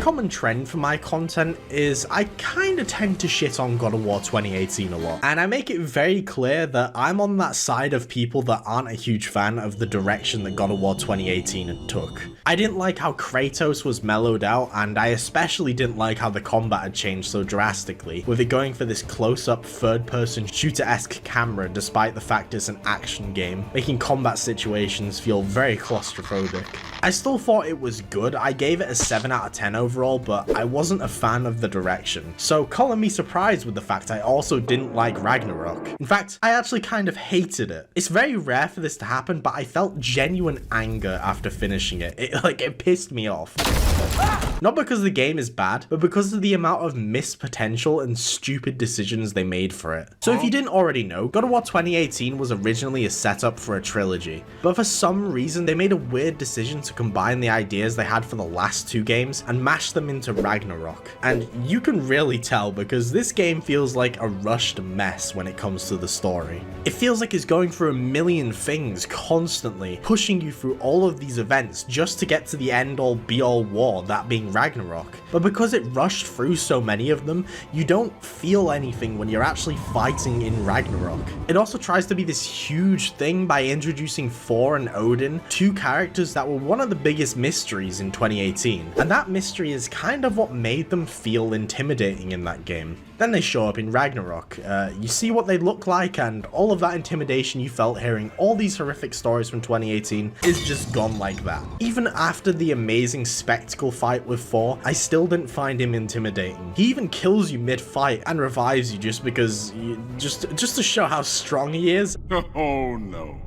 common trend for my content is I kinda tend to shit on God of War 2018 a lot, and I make it very clear that I'm on that side of people that aren't a huge fan of the direction that God of War 2018 took. I didn't like how Kratos was mellowed out, and I especially didn't like how the combat had changed so drastically, with it going for this close-up third-person shooter-esque camera despite the fact it's an action game, making combat situations feel very claustrophobic. I still thought it was good. I gave it a 7 out of 10 overall, but I wasn't a fan of the direction. So color me surprised with the fact I also didn't like Ragnarok. In fact, I actually kind of hated it. It's very rare for this to happen, but I felt genuine anger after finishing it. It pissed me off. Not because the game is bad, but because of the amount of missed potential and stupid decisions they made for it. So if you didn't already know, God of War 2018 was originally a setup for a trilogy, but for some reason they made a weird decision to combine the ideas they had for the last 2 games and mash them into Ragnarok. And you can really tell because this game feels like a rushed mess when it comes to the story. It feels like it's going through a million things constantly, pushing you through all of these events just to get to the end-all be-all war, that being Ragnarok. But because it rushed through so many of them, you don't feel anything when you're actually fighting in Ragnarok. It also tries to be this huge thing by introducing Thor and Odin, 2 characters that were one of the biggest mysteries in 2018. And that mystery is kind of what made them feel intimidating in that game. Then they show up in Ragnarok, you see what they look like, and all of that intimidation you felt hearing all these horrific stories from 2018 is just gone like that. Even after the amazing spectacle fight with Thor, I still didn't find him intimidating. He even kills you mid-fight and revives you just because, just to show how strong he is. Oh no.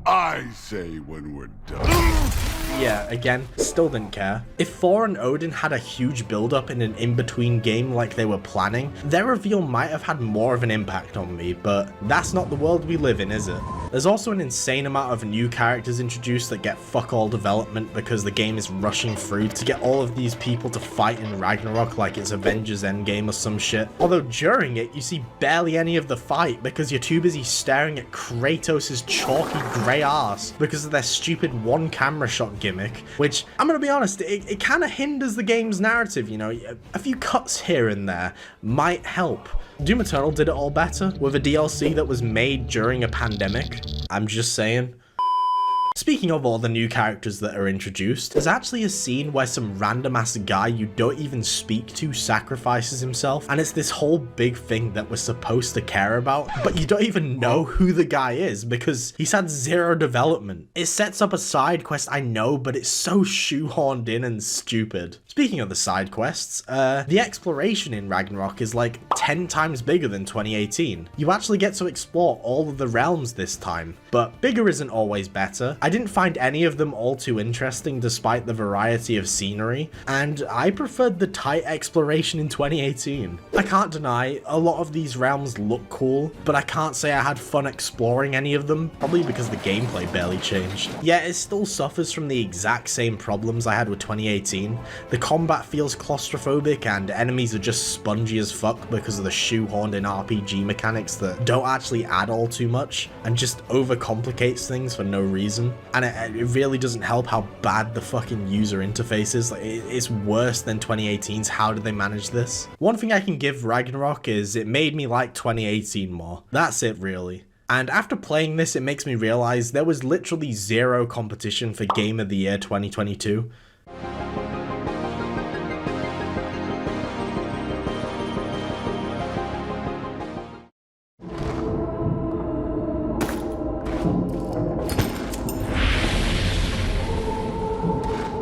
I say when we're done. Yeah, again, still didn't care. If Thor and Odin had a huge build-up in an in-between game like they were planning, their reveal might have had more of an impact on me, but that's not the world we live in, is it? There's also an insane amount of new characters introduced that get fuck all development because the game is rushing through to get all of these people to fight in Ragnarok like it's Avengers Endgame or some shit. Although during it, you see barely any of the fight because you're too busy staring at Kratos' chalky grey ass because of their stupid one camera shot gimmick, which, I'm gonna be honest, it kind of hinders the game's narrative, you know. A few cuts here and there might help. Doom Eternal did it all better with a DLC that was made during a pandemic. I'm just saying. Speaking of all the new characters that are introduced, there's actually a scene where some random ass guy you don't even speak to sacrifices himself, and it's this whole big thing that we're supposed to care about, but you don't even know who the guy is because he's had 0 development. It sets up a side quest, I know, but it's so shoehorned in and stupid. Speaking of the side quests, the exploration in Ragnarok is like 10 times bigger than 2018. You actually get to explore all of the realms this time, but bigger isn't always better. I didn't find any of them all too interesting despite the variety of scenery, and I preferred the tight exploration in 2018. I can't deny, a lot of these realms look cool, but I can't say I had fun exploring any of them, probably because the gameplay barely changed. Yet it still suffers from the exact same problems I had with 2018. The combat feels claustrophobic and enemies are just spongy as fuck because of the shoehorned in RPG mechanics that don't actually add all too much and just overcomplicates things for no reason. And it really doesn't help how bad the fucking user interface is. Like, it's worse than 2018's How Did They Manage This? One thing I can give Ragnarok is it made me like 2018 more. That's it really. And after playing this, it makes me realize there was literally 0 competition for Game of the Year 2022.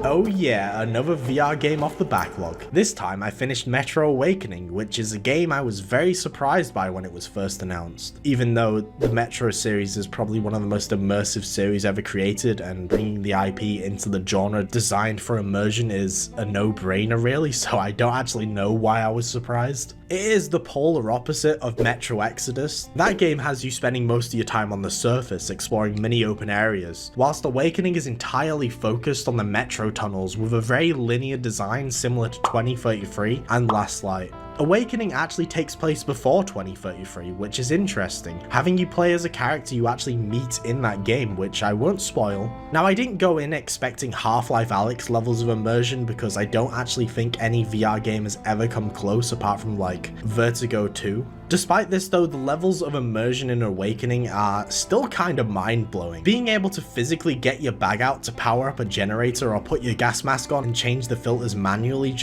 Oh yeah, another VR game off the backlog. This time I finished Metro Awakening, which is a game I was very surprised by when it was first announced. Even though the Metro series is probably one of the most immersive series ever created, and bringing the IP into the genre designed for immersion is a no-brainer really, so I don't actually know why I was surprised. It is the polar opposite of Metro Exodus. That game has you spending most of your time on the surface exploring mini open areas, whilst Awakening is entirely focused on the Metro tunnels with a very linear design similar to 2033 and Last Light. Awakening actually takes place before 2033, which is interesting, having you play as a character you actually meet in that game, which I won't spoil. Now, I didn't go in expecting Half-Life Alyx levels of immersion because I don't actually think any VR game has ever come close apart from like Vertigo 2. Despite this though, the levels of immersion in Awakening are still kind of mind-blowing. Being able to physically get your bag out to power up a generator or put your gas mask on and change the filters manually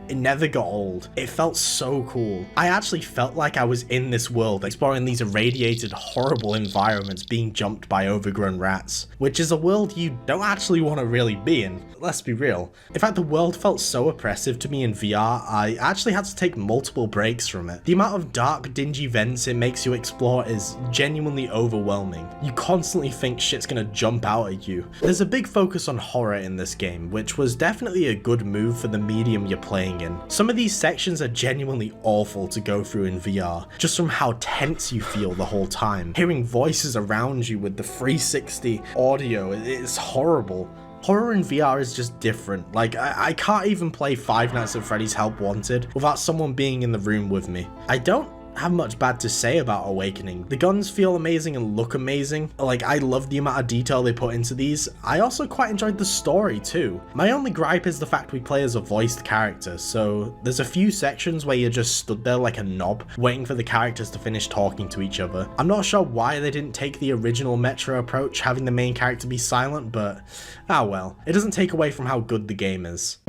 it never got old. It felt so cool. I actually felt like I was in this world, exploring these irradiated, horrible environments being jumped by overgrown rats, which is a world you don't actually want to really be in, let's be real. In fact, the world felt so oppressive to me in VR, I actually had to take multiple breaks from it. The amount of dark, dingy vents it makes you explore is genuinely overwhelming. You constantly think shit's gonna jump out at you. There's a big focus on horror in this game, which was definitely a good move for the medium you're playing in. Some of these sections are genuinely awful to go through in VR, just from how tense you feel the whole time. Hearing voices around you with the 360 audio, it's horrible. Horror in VR is just different. Like, I can't even play Five Nights at Freddy's Help Wanted without someone being in the room with me. I don't have much bad to say about Awakening. The guns feel amazing and look amazing. Like, I love the amount of detail they put into these. I also quite enjoyed the story too. My only gripe is the fact we play as a voiced character, so there's a few sections where you're just stood there like a knob, waiting for the characters to finish talking to each other. I'm not sure why they didn't take the original Metro approach, having the main character be silent, but ah well. It doesn't take away from how good the game is.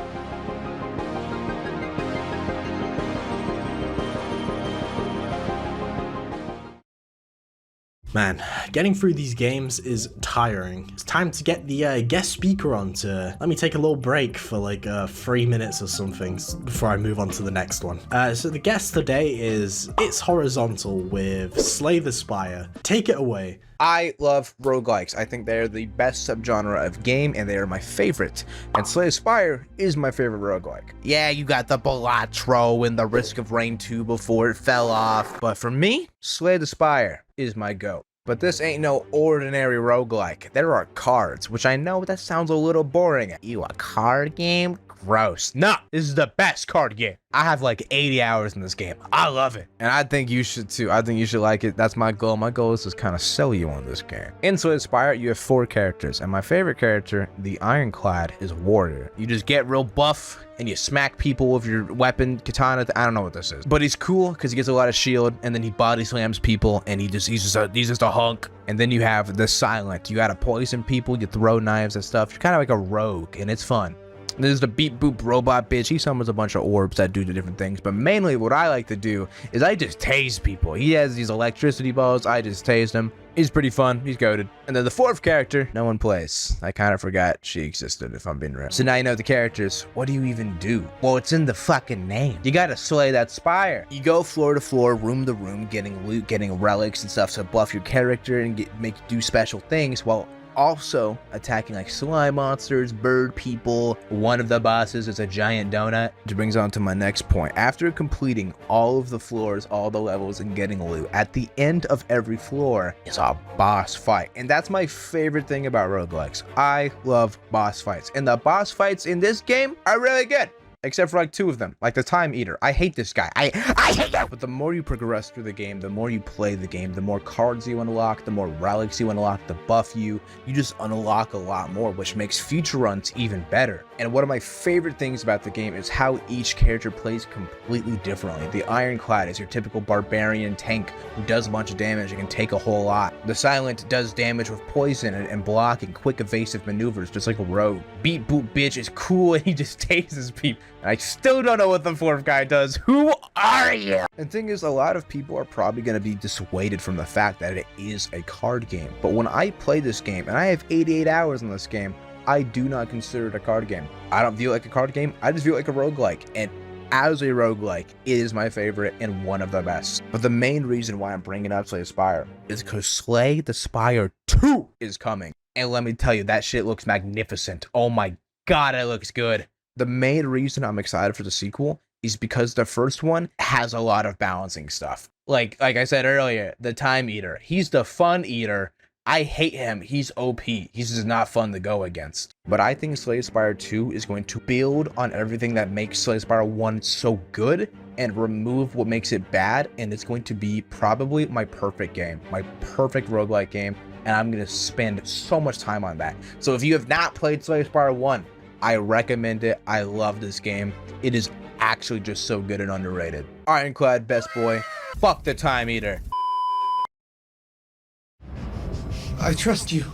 Man, getting through these games is tiring. It's time to get the guest speaker on to let me take a little break for like 3 minutes or something before I move on to the next one. So the guest today is It's Horizontal with Slay the Spire. Take it away. I love roguelikes. I think they're the best subgenre of game, and they are my favorite. And Slay the Spire is my favorite roguelike. Yeah, you got the Balatro and the Risk of Rain 2 before it fell off, but for me, Slay the Spire is my go. But this ain't no ordinary roguelike. There are cards, which I know that sounds a little boring. You a card game? Gross. No, this is the best card game. I have like 80 hours in this game. I love it. And I think you should too. I think you should like it. That's my goal. My goal is to kind of sell you on this game. In Slay the Spire, you have 4 characters. And my favorite character, the Ironclad, is Warrior. You just get real buff and you smack people with your weapon, katana. I don't know what this is. But he's cool because he gets a lot of shield and then he body slams people and he's just a hunk. And then you have the Silent. You gotta poison people, you throw knives and stuff. You're kind of like a rogue and it's fun. There's the beep boop robot bitch. He summons a bunch of orbs that do the different things, but mainly what I like to do is I just tase people. He has these electricity balls. I just tase him. He's pretty fun. He's goated. And then the 4th character, no one plays. I kind of forgot she existed, if I'm being real. So now you know the characters. What do you even do? Well, it's in the fucking name. You gotta slay that spire. You go floor to floor, room to room, getting loot, getting relics and stuff to buff your character and make you do special things while also attacking like slime monsters, bird people. One of the bosses is a giant donut. Which brings on to my next point. After completing all of the floors, all the levels, and getting loot, at the end of every floor is a boss fight. And that's my favorite thing about roguelikes. I love boss fights. And the boss fights in this game are really good. Except for like 2 of them, like the Time Eater. I hate this guy. I hate him. But the more you progress through the game, the more you play the game, the more cards you unlock, the more relics you unlock, the buff you just unlock a lot more, which makes future runs even better. And one of my favorite things about the game is how each character plays completely differently. The Ironclad is your typical barbarian tank who does a bunch of damage and can take a whole lot. The Silent does damage with poison and block and quick evasive maneuvers, just like a rogue. Beat Boop Bitch is cool and he just tases people. I still don't know what the 4th guy does. Who are you? And the thing is, a lot of people are probably going to be dissuaded from the fact that it is a card game. But when I play this game, and I have 88 hours in this game, I do not consider it a card game. I don't view it like a card game. I just view it like a roguelike. And as a roguelike, it is my favorite and one of the best. But the main reason why I'm bringing up Slay the Spire is because Slay the Spire 2 is coming. And let me tell you, that shit looks magnificent. Oh my god, it looks good. The main reason I'm excited for the sequel is because the first one has a lot of balancing stuff. Like I said earlier, the Time Eater. He's the fun eater. I hate him. He's OP. He's just not fun to go against. But I think Slay the Spire 2 is going to build on everything that makes Slay the Spire 1 so good and remove what makes it bad, and it's going to be probably my perfect game, my perfect roguelike game, and I'm going to spend so much time on that. So if you have not played Slay Spire 1, I recommend it. I love this game. It is actually just so good and underrated. Ironclad best boy, fuck the Time Eater. I trust you.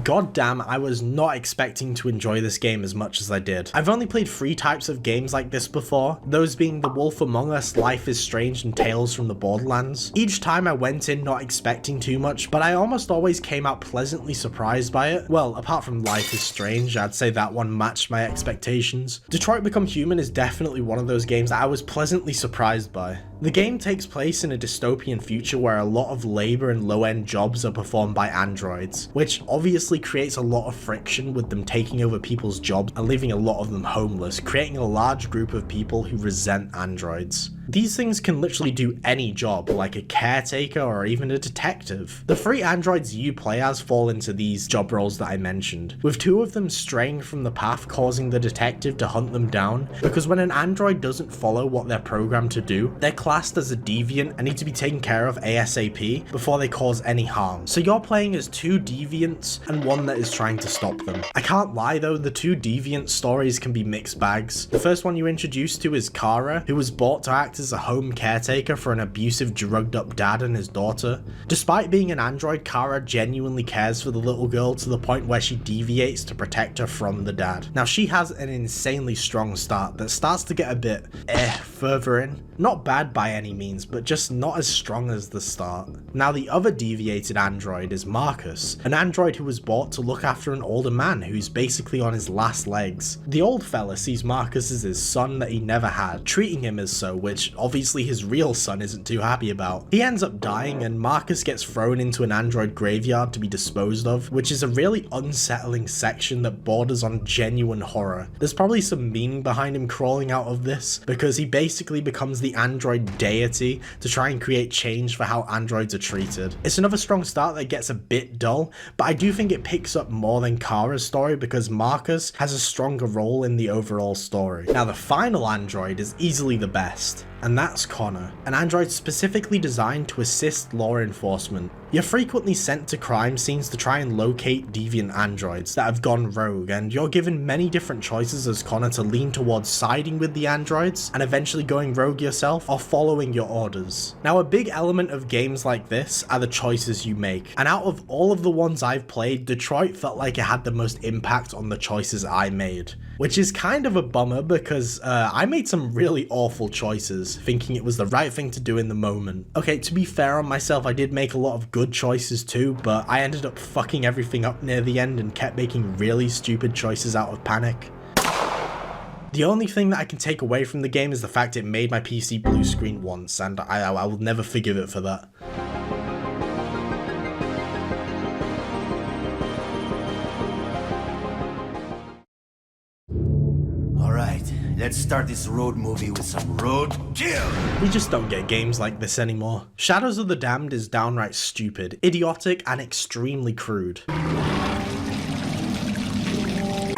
God damn, I was not expecting to enjoy this game as much as I did. I've only played 3 types of games like this before, those being The Wolf Among Us, Life is Strange, and Tales from the Borderlands. Each time I went in not expecting too much, but I almost always came out pleasantly surprised by it. Well, apart from Life is Strange, I'd say that one matched my expectations. Detroit Become Human is definitely one of those games that I was pleasantly surprised by. The game takes place in a dystopian future where a lot of labor and low-end jobs are performed by androids, which obviously creates a lot of friction with them taking over people's jobs and leaving a lot of them homeless, creating a large group of people who resent androids. These things can literally do any job, like a caretaker or even a detective. The 3 androids you play as fall into these job roles that I mentioned, with 2 of them straying from the path, causing the detective to hunt them down, because when an android doesn't follow what they're programmed to do, they're classed as a deviant and need to be taken care of ASAP before they cause any harm. So you're playing as 2 deviants and one that is trying to stop them. I can't lie though, the 2 deviant stories can be mixed bags. The first one you're introduced to is Kara, who was bought to act as a home caretaker for an abusive, drugged up dad and his daughter. Despite being an android, Kara genuinely cares for the little girl to the point where she deviates to protect her from the dad. Now she has an insanely strong start that starts to get a bit further in. Not bad by any means, but just not as strong as the start. Now the other deviated android is Marcus, an android who was bought to look after an older man who's basically on his last legs. The old fella sees Marcus as his son that he never had, treating him as so, which obviously his real son isn't too happy about. He ends up dying and Marcus gets thrown into an android graveyard to be disposed of, which is a really unsettling section that borders on genuine horror. There's probably some meaning behind him crawling out of this, because he basically becomes the android deity to try and create change for how androids are treated. It's another strong start that gets a bit dull, but I do think it picks up more than Kara's story because Marcus has a stronger role in the overall story. Now the final android is easily the best, and that's Connor, an android specifically designed to assist law enforcement. You're frequently sent to crime scenes to try and locate deviant androids that have gone rogue, and you're given many different choices as Connor to lean towards siding with the androids and eventually going rogue yourself or following your orders. Now a big element of games like this are the choices you make, and out of all of the ones I've played, Detroit felt like it had the most impact on the choices I made. Which is kind of a bummer because I made some really awful choices, thinking it was the right thing to do in the moment. Okay, to be fair on myself, I did make a lot of good choices too, but I ended up fucking everything up near the end and kept making really stupid choices out of panic. The only thing that I can take away from the game is the fact it made my PC blue screen once, and I will never forgive it for that. Let's start this road movie with some roadkill. We just don't get games like this anymore. Shadows of the Damned is downright stupid, idiotic, and extremely crude.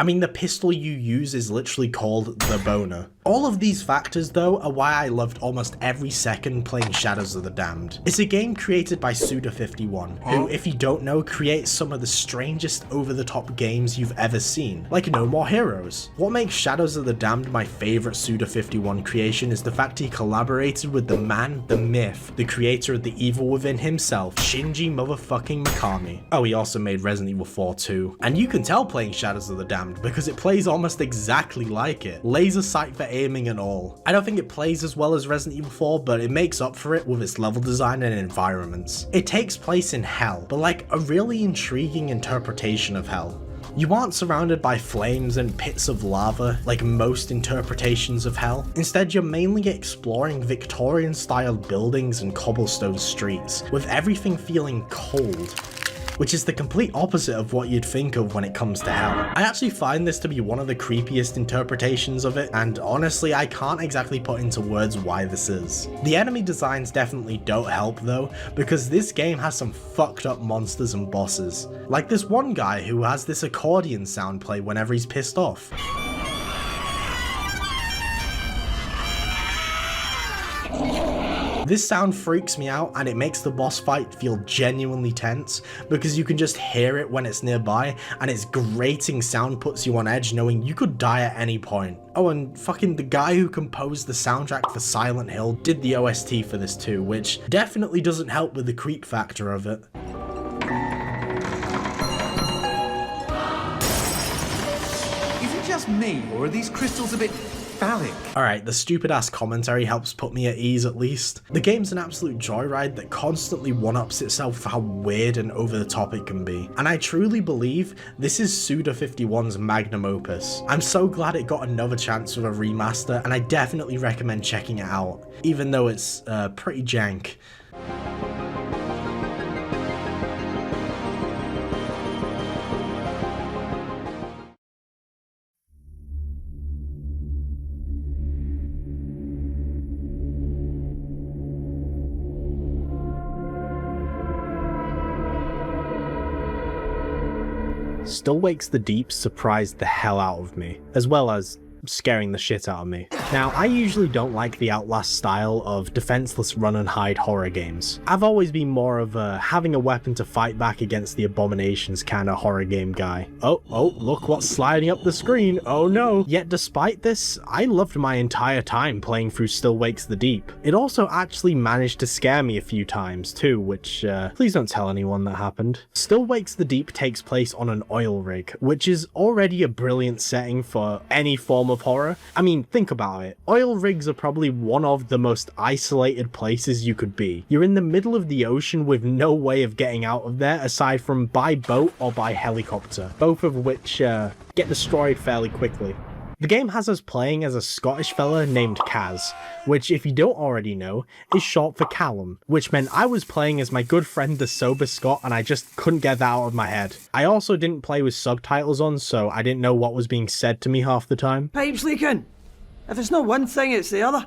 I mean, the pistol you use is literally called the boner. All of these factors, though, are why I loved almost every second playing Shadows of the Damned. It's a game created by Suda51, who, if you don't know, creates some of the strangest over-the-top games you've ever seen, like No More Heroes. What makes Shadows of the Damned my favorite Suda51 creation is the fact he collaborated with the man, the myth, the creator of the evil within himself, Shinji motherfucking Mikami. Oh, he also made Resident Evil 4 too. And you can tell playing Shadows of the Damned because it plays almost exactly like it. Laser sight for aiming and all. I don't think it plays as well as Resident Evil 4, but it makes up for it with its level design and environments. It takes place in hell, but like a really intriguing interpretation of hell. You aren't surrounded by flames and pits of lava like most interpretations of hell. Instead, you're mainly exploring Victorian-style buildings and cobblestone streets, with everything feeling cold, which is the complete opposite of what you'd think of when it comes to hell. I actually find this to be one of the creepiest interpretations of it, and honestly I can't exactly put into words why this is. The enemy designs definitely don't help though, because this game has some fucked up monsters and bosses. Like this one guy who has this accordion sound play whenever he's pissed off. This sound freaks me out, and it makes the boss fight feel genuinely tense because you can just hear it when it's nearby, and its grating sound puts you on edge knowing you could die at any point. Oh, and fucking the guy who composed the soundtrack for Silent Hill did the OST for this too, which definitely doesn't help with the creep factor of it. Is it just me, or are these crystals a bit phallic? Alright, the stupid ass commentary helps put me at ease at least. The game's an absolute joyride that constantly one-ups itself for how weird and over the top it can be. And I truly believe this is Suda51's magnum opus. I'm so glad it got another chance with a remaster, and I definitely recommend checking it out, even though it's pretty jank. Still Wakes the Deep surprised the hell out of me, as well as scaring the shit out of me. Now, I usually don't like the Outlast style of defenseless run and hide horror games. I've always been more of a having a weapon to fight back against the abominations kind of horror game guy. Oh, look what's sliding up the screen, oh no. Yet despite this, I loved my entire time playing through Still Wakes the Deep. It also actually managed to scare me a few times too, which please don't tell anyone that happened. Still Wakes the Deep takes place on an oil rig, which is already a brilliant setting for any form of horror. I mean, think about it. Oil rigs are probably one of the most isolated places you could be. You're in the middle of the ocean with no way of getting out of there aside from by boat or by helicopter, both of which get destroyed fairly quickly. The game has us playing as a Scottish fella named Kaz, which if you don't already know, is short for Callum, which meant I was playing as my good friend the Sober Scot and I just couldn't get that out of my head. I also didn't play with subtitles on, so I didn't know what was being said to me half the time. Pipes leaking. If it's not one thing, it's the other.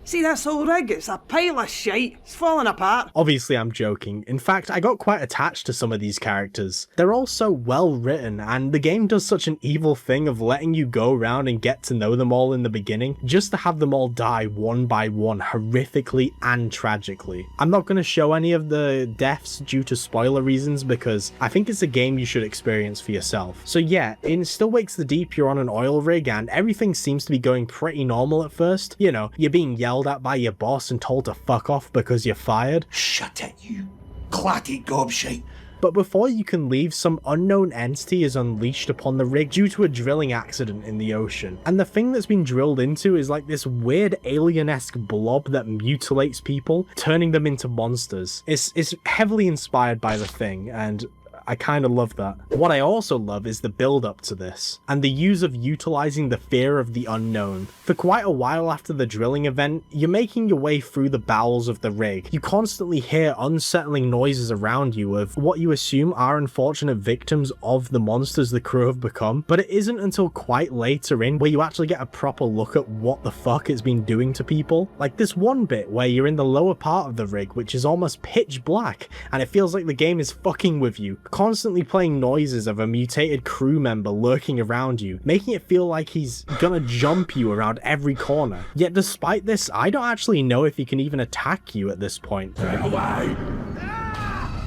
See this whole rig? It's a pile of shite. It's falling apart. Obviously I'm joking. In fact, I got quite attached to some of these characters. They're all so well written, and the game does such an evil thing of letting you go around and get to know them all in the beginning, just to have them all die one by one horrifically and tragically. I'm not going to show any of the deaths due to spoiler reasons because I think it's a game you should experience for yourself. So yeah, in Still Wakes the Deep you're on an oil rig and everything seems to be going pretty normal at first. You know, you're being yelled at by your boss and told to fuck off because you're fired. Shut it, you clatty gobshite. But before you can leave, some unknown entity is unleashed upon the rig due to a drilling accident in the ocean. And the thing that's been drilled into is like this weird alien-esque blob that mutilates people, turning them into monsters. It's heavily inspired by the Thing, and I kind of love that. What I also love is the build up to this, and the use of utilizing the fear of the unknown. For quite a while after the drilling event, you're making your way through the bowels of the rig. You constantly hear unsettling noises around you of what you assume are unfortunate victims of the monsters the crew have become, but it isn't until quite later in where you actually get a proper look at what the fuck it's been doing to people. Like this one bit where you're in the lower part of the rig, which is almost pitch black, and it feels like the game is fucking with you, constantly playing noises of a mutated crew member lurking around you, making it feel like he's gonna jump you around every corner. Yet despite this, I don't actually know if he can even attack you at this point.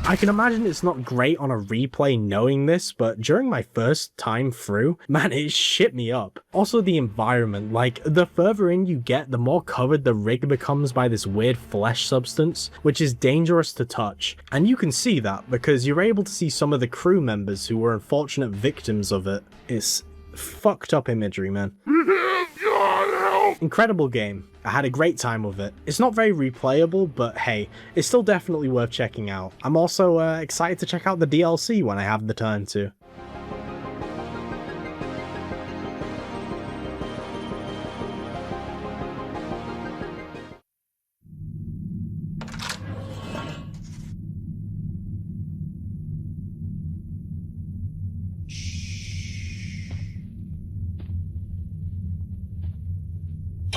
I can imagine it's not great on a replay knowing this, but during my first time through, man, it shit me up. Also the environment, like the further in you get, the more covered the rig becomes by this weird flesh substance, which is dangerous to touch. And you can see that because you're able to see some of the crew members who were unfortunate victims of it. It's fucked up imagery, man. Incredible game. I had a great time with it. It's not very replayable, but hey, it's still definitely worth checking out. I'm also excited to check out the DLC when I have the time to.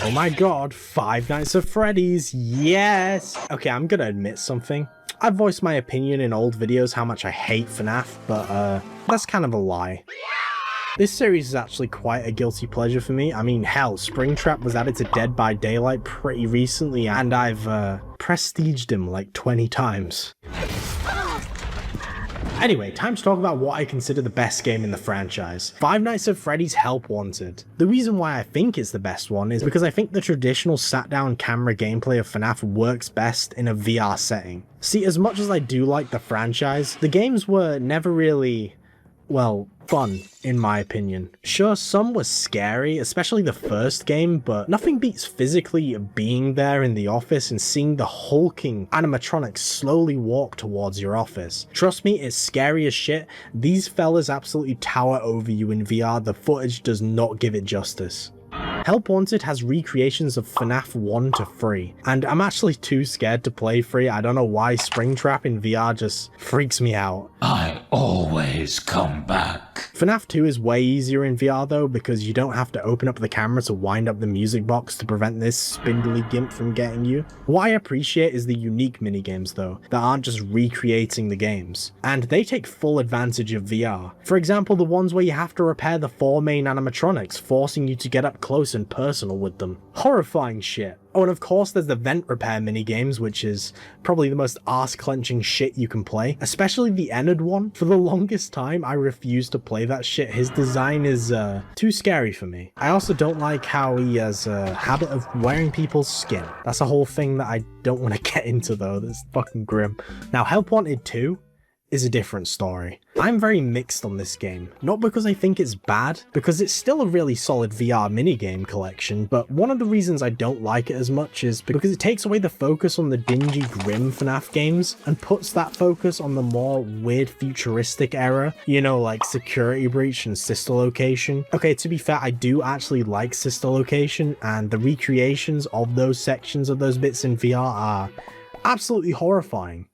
Oh my god, Five Nights at Freddy's, yes! Okay, I'm gonna admit something. I've voiced my opinion in old videos how much I hate FNAF, but that's kind of a lie. This series is actually quite a guilty pleasure for me. I mean, hell, Springtrap was added to Dead by Daylight pretty recently, and I've prestiged him like 20 times. Anyway, time to talk about what I consider the best game in the franchise. Five Nights at Freddy's Help Wanted. The reason why I think it's the best one is because I think the traditional sat-down camera gameplay of FNAF works best in a VR setting. See, as much as I do like the franchise, the games were never really, well, fun, in my opinion. Sure, some were scary, especially the first game, but nothing beats physically being there in the office and seeing the hulking animatronics slowly walk towards your office. Trust me, it's scary as shit. These fellas absolutely tower over you in VR. The footage does not give it justice. Help Wanted has recreations of FNAF 1 to 3, and I'm actually too scared to play 3. I don't know why Springtrap in VR just freaks me out. I always come back. FNAF 2 is way easier in VR though, because you don't have to open up the camera to wind up the music box to prevent this spindly gimp from getting you. What I appreciate is the unique minigames though, that aren't just recreating the games, and they take full advantage of VR. For example, the ones where you have to repair the 4 main animatronics, forcing you to get up close and personal with them. Horrifying shit. Oh, and of course there's the vent repair minigames, which is probably the most arse-clenching shit you can play, especially the Ennard one. For the longest time, I refused to play that shit. His design is too scary for me. I also don't like how he has a habit of wearing people's skin. That's a whole thing that I don't want to get into though, that's fucking grim. Now, Help Wanted 2 is a different story. I'm very mixed on this game, not because I think it's bad, because it's still a really solid VR minigame collection, but one of the reasons I don't like it as much is because it takes away the focus on the dingy, grim FNAF games and puts that focus on the more weird futuristic era, you know, like Security Breach and Sister Location. Okay, to be fair, I do actually like Sister Location, and the recreations of those sections of those bits in VR are absolutely horrifying.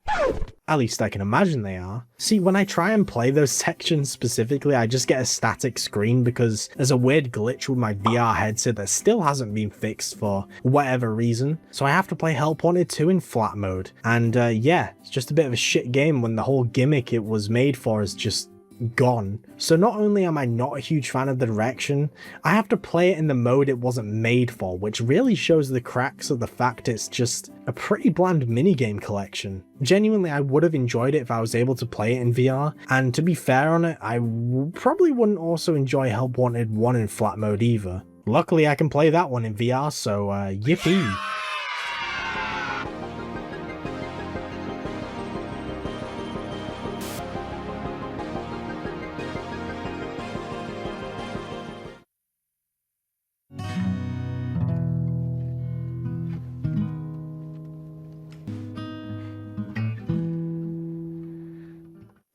At least I can imagine they are. See, when I try and play those sections specifically, I just get a static screen because there's a weird glitch with my VR headset that still hasn't been fixed for whatever reason. So I have to play Help Wanted 2 in flat mode. And yeah, it's just a bit of a shit game when the whole gimmick it was made for is just gone. So not only am I not a huge fan of the direction, I have to play it in the mode it wasn't made for, which really shows the cracks of the fact it's just a pretty bland minigame collection. Genuinely, I would have enjoyed it if I was able to play it in VR, and to be fair on it, I probably wouldn't also enjoy Help Wanted 1 in flat mode either. Luckily I can play that one in VR, so yippee.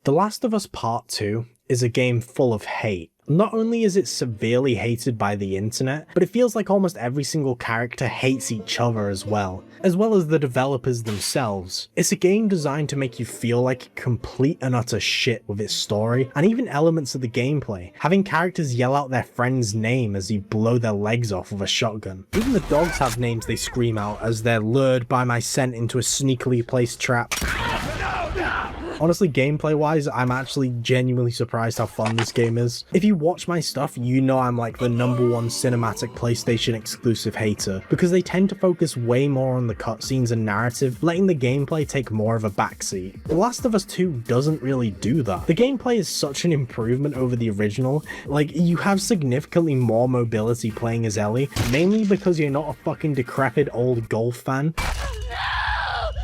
The Last of Us Part 2 is a game full of hate. Not only is it severely hated by the internet, but it feels like almost every single character hates each other as well as the developers themselves. It's a game designed to make you feel like complete and utter shit with its story, and even elements of the gameplay, having characters yell out their friend's name as you blow their legs off with a shotgun. Even the dogs have names they scream out as they're lured by my scent into a sneakily placed trap. Honestly, gameplay-wise, I'm actually genuinely surprised how fun this game is. If you watch my stuff, you know I'm like the #1 cinematic PlayStation exclusive hater, because they tend to focus way more on the cutscenes and narrative, letting the gameplay take more of a backseat. The Last of Us 2 doesn't really do that. The gameplay is such an improvement over the original. Like, you have significantly more mobility playing as Ellie, mainly because you're not a fucking decrepit old golf fan.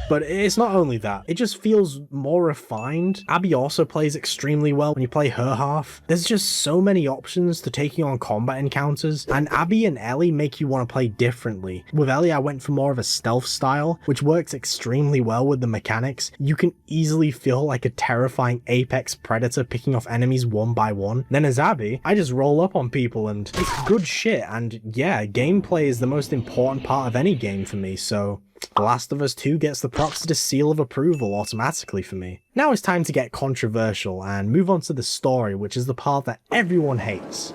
But it's not only that, it just feels more refined. Abby also plays extremely well when you play her half. There's just so many options to taking on combat encounters, and Abby and Ellie make you want to play differently. With Ellie, I went for more of a stealth style, which works extremely well with the mechanics. You can easily feel like a terrifying apex predator picking off enemies one by one. Then as Abby, I just roll up on people and it's good shit, and yeah, gameplay is the most important part of any game for me, so The Last of Us 2 gets the Proxita seal of approval automatically for me. Now it's time to get controversial and move on to the story, which is the part that everyone hates.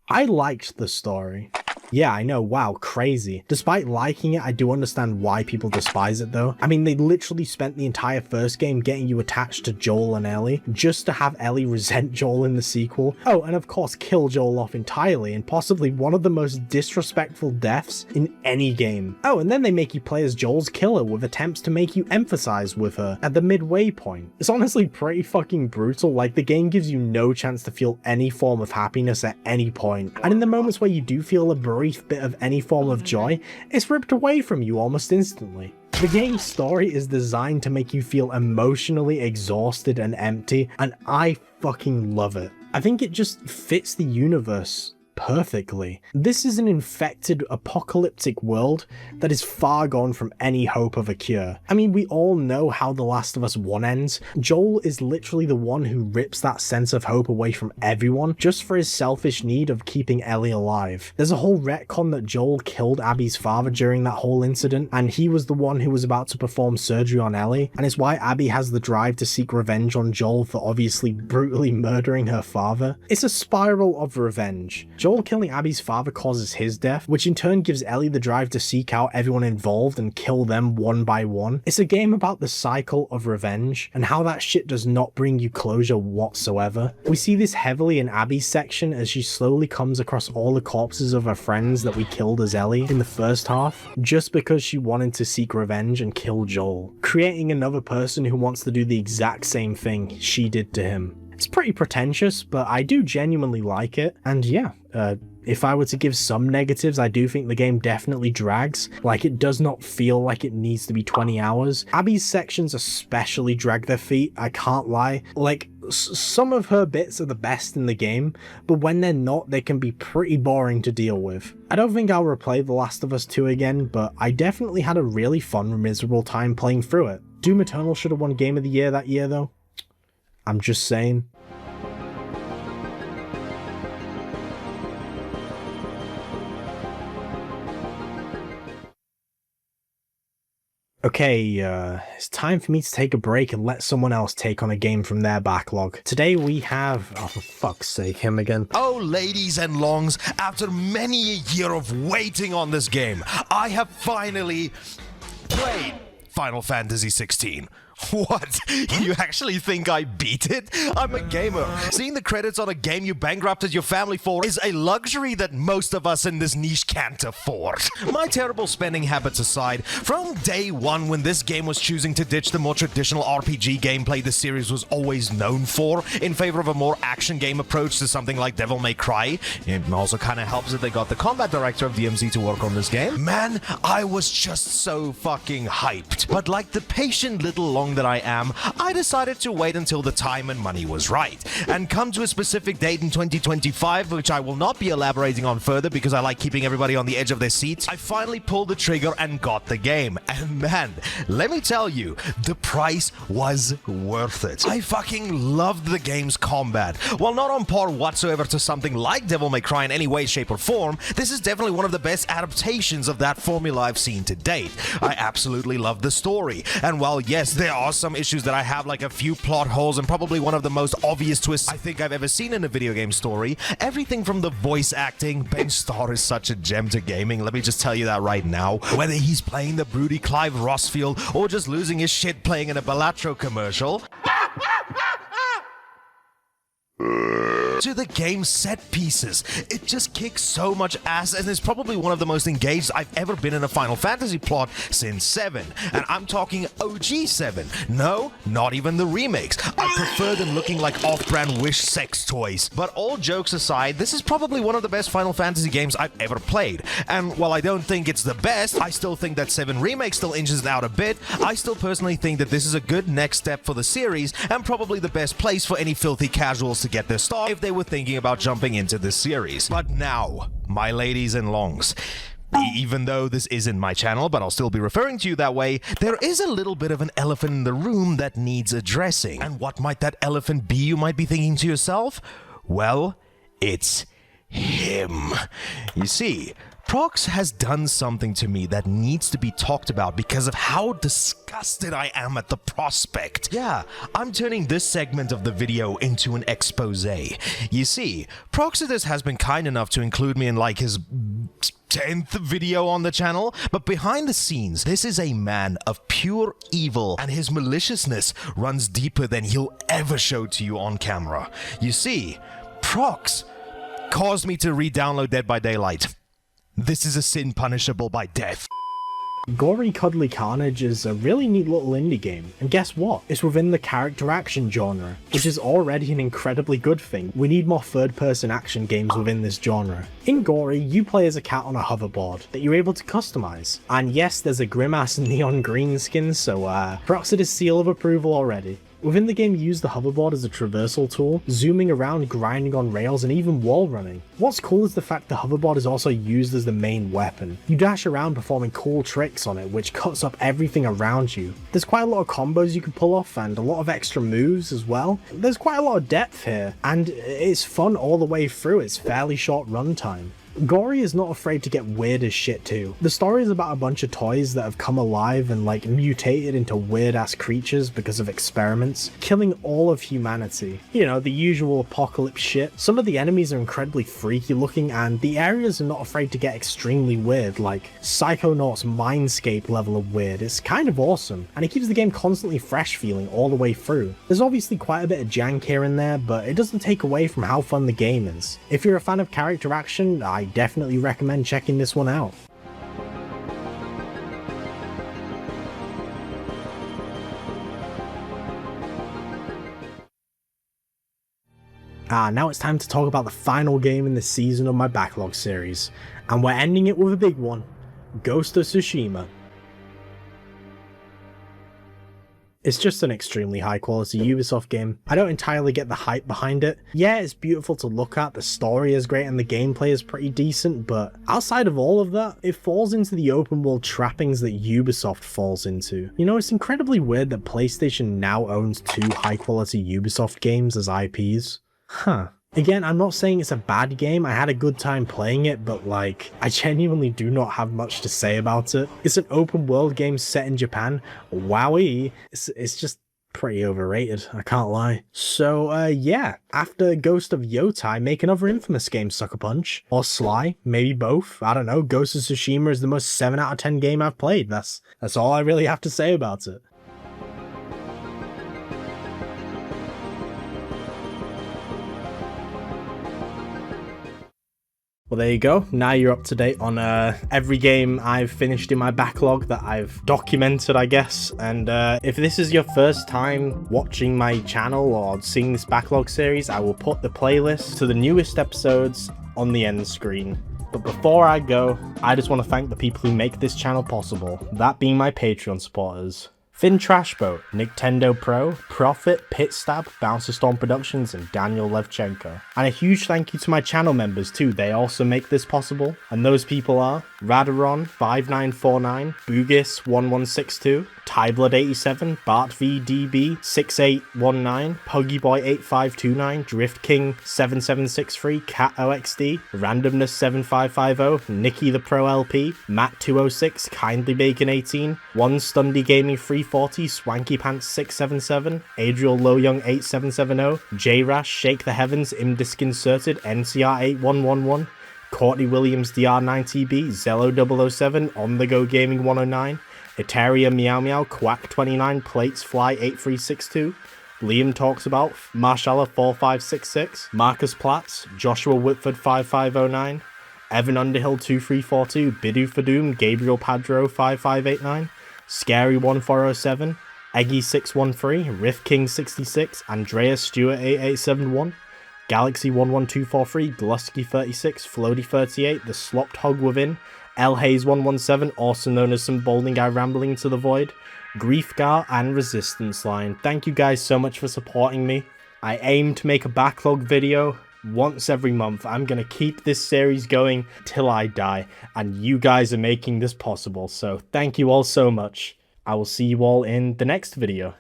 I liked the story. Yeah, I know, wow, crazy. Despite liking it, I do understand why people despise it though. I mean, they literally spent the entire first game getting you attached to Joel and Ellie, just to have Ellie resent Joel in the sequel. Oh, and of course kill Joel off entirely in possibly one of the most disrespectful deaths in any game. Oh, and then they make you play as Joel's killer with attempts to make you empathize with her at the midway point. It's honestly pretty fucking brutal, like the game gives you no chance to feel any form of happiness at any point, and in the moments where you do feel a brief bit of any form of joy, it's ripped away from you almost instantly. The game's story is designed to make you feel emotionally exhausted and empty, and I fucking love it. I think it just fits the universe perfectly. This is an infected, apocalyptic world that is far gone from any hope of a cure. I mean, we all know how The Last of Us 1 ends. Joel is literally the one who rips that sense of hope away from everyone just for his selfish need of keeping Ellie alive. There's a whole retcon that Joel killed Abby's father during that whole incident, and he was the one who was about to perform surgery on Ellie, and it's why Abby has the drive to seek revenge on Joel for obviously brutally murdering her father. It's a spiral of revenge. Joel killing Abby's father causes his death, which in turn gives Ellie the drive to seek out everyone involved and kill them one by one. It's a game about the cycle of revenge, and how that shit does not bring you closure whatsoever. We see this heavily in Abby's section as she slowly comes across all the corpses of her friends that we killed as Ellie in the first half, just because she wanted to seek revenge and kill Joel, creating another person who wants to do the exact same thing she did to him. It's pretty pretentious, but I do genuinely like it, and yeah, if I were to give some negatives, I do think the game definitely drags. Like, it does not feel like it needs to be 20 hours. Abby's sections especially drag their feet, I can't lie. Like, some of her bits are the best in the game, but when they're not, they can be pretty boring to deal with. I don't think I'll replay The Last of Us 2 again, but I definitely had a really fun, miserable time playing through it. Doom Eternal should have won Game of the Year that year though. I'm just saying. Okay, it's time for me to take a break and let someone else take on a game from their backlog. Today we have, oh for fuck's sake, him again. Oh, ladies and longs, after many a year of waiting on this game, I have finally played Final Fantasy 16. What? You actually think I beat it? I'm a gamer. Seeing the credits on a game you bankrupted your family for is a luxury that most of us in this niche can't afford. My terrible spending habits aside, from day one when this game was choosing to ditch the more traditional RPG gameplay the series was always known for, in favor of a more action game approach to something like Devil May Cry, it also kind of helps that they got the combat director of DMC to work on this game. Man, I was just so fucking hyped. But like the patient little long that I am, I decided to wait until the time and money was right, and come to a specific date in 2025, which I will not be elaborating on further because I like keeping everybody on the edge of their seats. I finally pulled the trigger and got the game, and man, let me tell you, the price was worth it. I fucking loved the game's combat. While not on par whatsoever to something like Devil May Cry in any way, shape, or form, this is definitely one of the best adaptations of that formula I've seen to date. I absolutely love the story, and while yes, there are some issues that I have, like a few plot holes and probably one of the most obvious twists I think I've ever seen in a video game story, everything from the voice acting, Ben Starr is such a gem to gaming, let me just tell you that right now. Whether he's playing the broody Clive Rossfield or just losing his shit playing in a Balatro commercial, to the game's set pieces. It just kicks so much ass and is probably one of the most engaged I've ever been in a Final Fantasy plot since 7. And I'm talking OG 7. No, not even the remakes. I prefer them looking like off-brand Wish sex toys. But all jokes aside, this is probably one of the best Final Fantasy games I've ever played. And while I don't think it's the best, I still think that 7 Remake still inches it out a bit. I still personally think that this is a good next step for the series and probably the best place for any filthy casuals to get their start if they were thinking about jumping into this series. But now, my ladies and longs, even though this isn't my channel, but I'll still be referring to you that way, there is a little bit of an elephant in the room that needs addressing. And what might that elephant be, you might be thinking to yourself? Well, it's him. You see, Prox has done something to me that needs to be talked about because of how disgusted I am at the prospect. Yeah, I'm turning this segment of the video into an expose. You see, Proxidus has been kind enough to include me in like his 10th video on the channel, but behind the scenes, this is a man of pure evil, and his maliciousness runs deeper than he'll ever show to you on camera. You see, Prox caused me to re-download Dead by Daylight. This is a sin punishable by death. Gory Cuddly Carnage is a really neat little indie game, and guess what? It's within the character action genre, which is already an incredibly good thing. We need more third-person action games within this genre. In Gory, you play as a cat on a hoverboard that you're able to customize, and yes, there's a grim-ass neon green skin, so props to the seal of approval already. Within the game, you use the hoverboard as a traversal tool, zooming around, grinding on rails, and even wall running. What's cool is the fact the hoverboard is also used as the main weapon. You dash around performing cool tricks on it, which cuts up everything around you. There's quite a lot of combos you can pull off, and a lot of extra moves as well. There's quite a lot of depth here, and it's fun all the way through. It's fairly short runtime. Gory is not afraid to get weird as shit too. The story is about a bunch of toys that have come alive and like mutated into weird ass creatures because of experiments, killing all of humanity. You know, the usual apocalypse shit. Some of the enemies are incredibly freaky looking, and the areas are not afraid to get extremely weird, like Psychonauts Mindscape level of weird. It's kind of awesome, and it keeps the game constantly fresh feeling all the way through. There's obviously quite a bit of jank here and there, but it doesn't take away from how fun the game is. If you're a fan of character action, I definitely recommend checking this one out. Now it's time to talk about the final game in this season of my Backlog series, and we're ending it with a big one, Ghost of Tsushima. It's just an extremely high quality Ubisoft game. I don't entirely get the hype behind it. Yeah, it's beautiful to look at, the story is great and the gameplay is pretty decent, but outside of all of that, it falls into the open world trappings that Ubisoft falls into. You know, it's incredibly weird that PlayStation now owns two high quality Ubisoft games as IPs. Huh. Again, I'm not saying it's a bad game, I had a good time playing it, but like, I genuinely do not have much to say about it. It's an open world game set in Japan. Wowee, it's just pretty overrated, I can't lie. So yeah, after Ghost of Yotai, make another Infamous game, Sucker Punch. Or Sly, maybe both, I don't know. Ghost of Tsushima is the most 7 out of 10 game I've played. That's all I really have to say about it. Well, there you go. Now you're up to date on every game I've finished in my backlog that I've documented, I guess. And if this is your first time watching my channel or seeing this backlog series, I will put the playlist to the newest episodes on the end screen. But before I go, I just want to thank the people who make this channel possible, that being my Patreon supporters. Finn Trashboat, Nintendo Pro, Profit, Pitstab, Bouncer Storm Productions, and Daniel Levchenko. And a huge thank you to my channel members too, they also make this possible. And those people are Radaron5949, Bugis1162, Tyblood87, BartVDB6819, Puggyboy8529, DriftKing7763, CatOXD, Randomness7550, Nicky the Pro LP, Matt206, KindlyBacon18, One Stundy Gaming 340, Swanky Pants 677, Adriel Lowyoung 8770, J-Rash, Shake the Heavens, Imdisconcerted, NCR 8111, Courtney Williams DR90B, Zello 007, On The Go Gaming 109, Eteria Meow Meow, Quack29, Plates Fly 8362, Liam Talks About, Marshallah 4566, Marcus Platts, Joshua Whitford 5509, Evan Underhill 2342, Bidu Fadoom, Gabriel Padro 5589, Scary 1407, Eggy 613, Riff King 66, Andreas Stewart 8871, Galaxy 11243, Glusky 36, Floaty 38, The Slopped Hog Within, L Hayes 117, also known as Some Balding Guy Rambling to the Void, Griefgar, and Resistance Line. Thank you guys so much for supporting me. I aim to make a backlog video once every month. I'm gonna keep this series going till I die, and you guys are making this possible, so thank you all so much. I will see you all in the next video.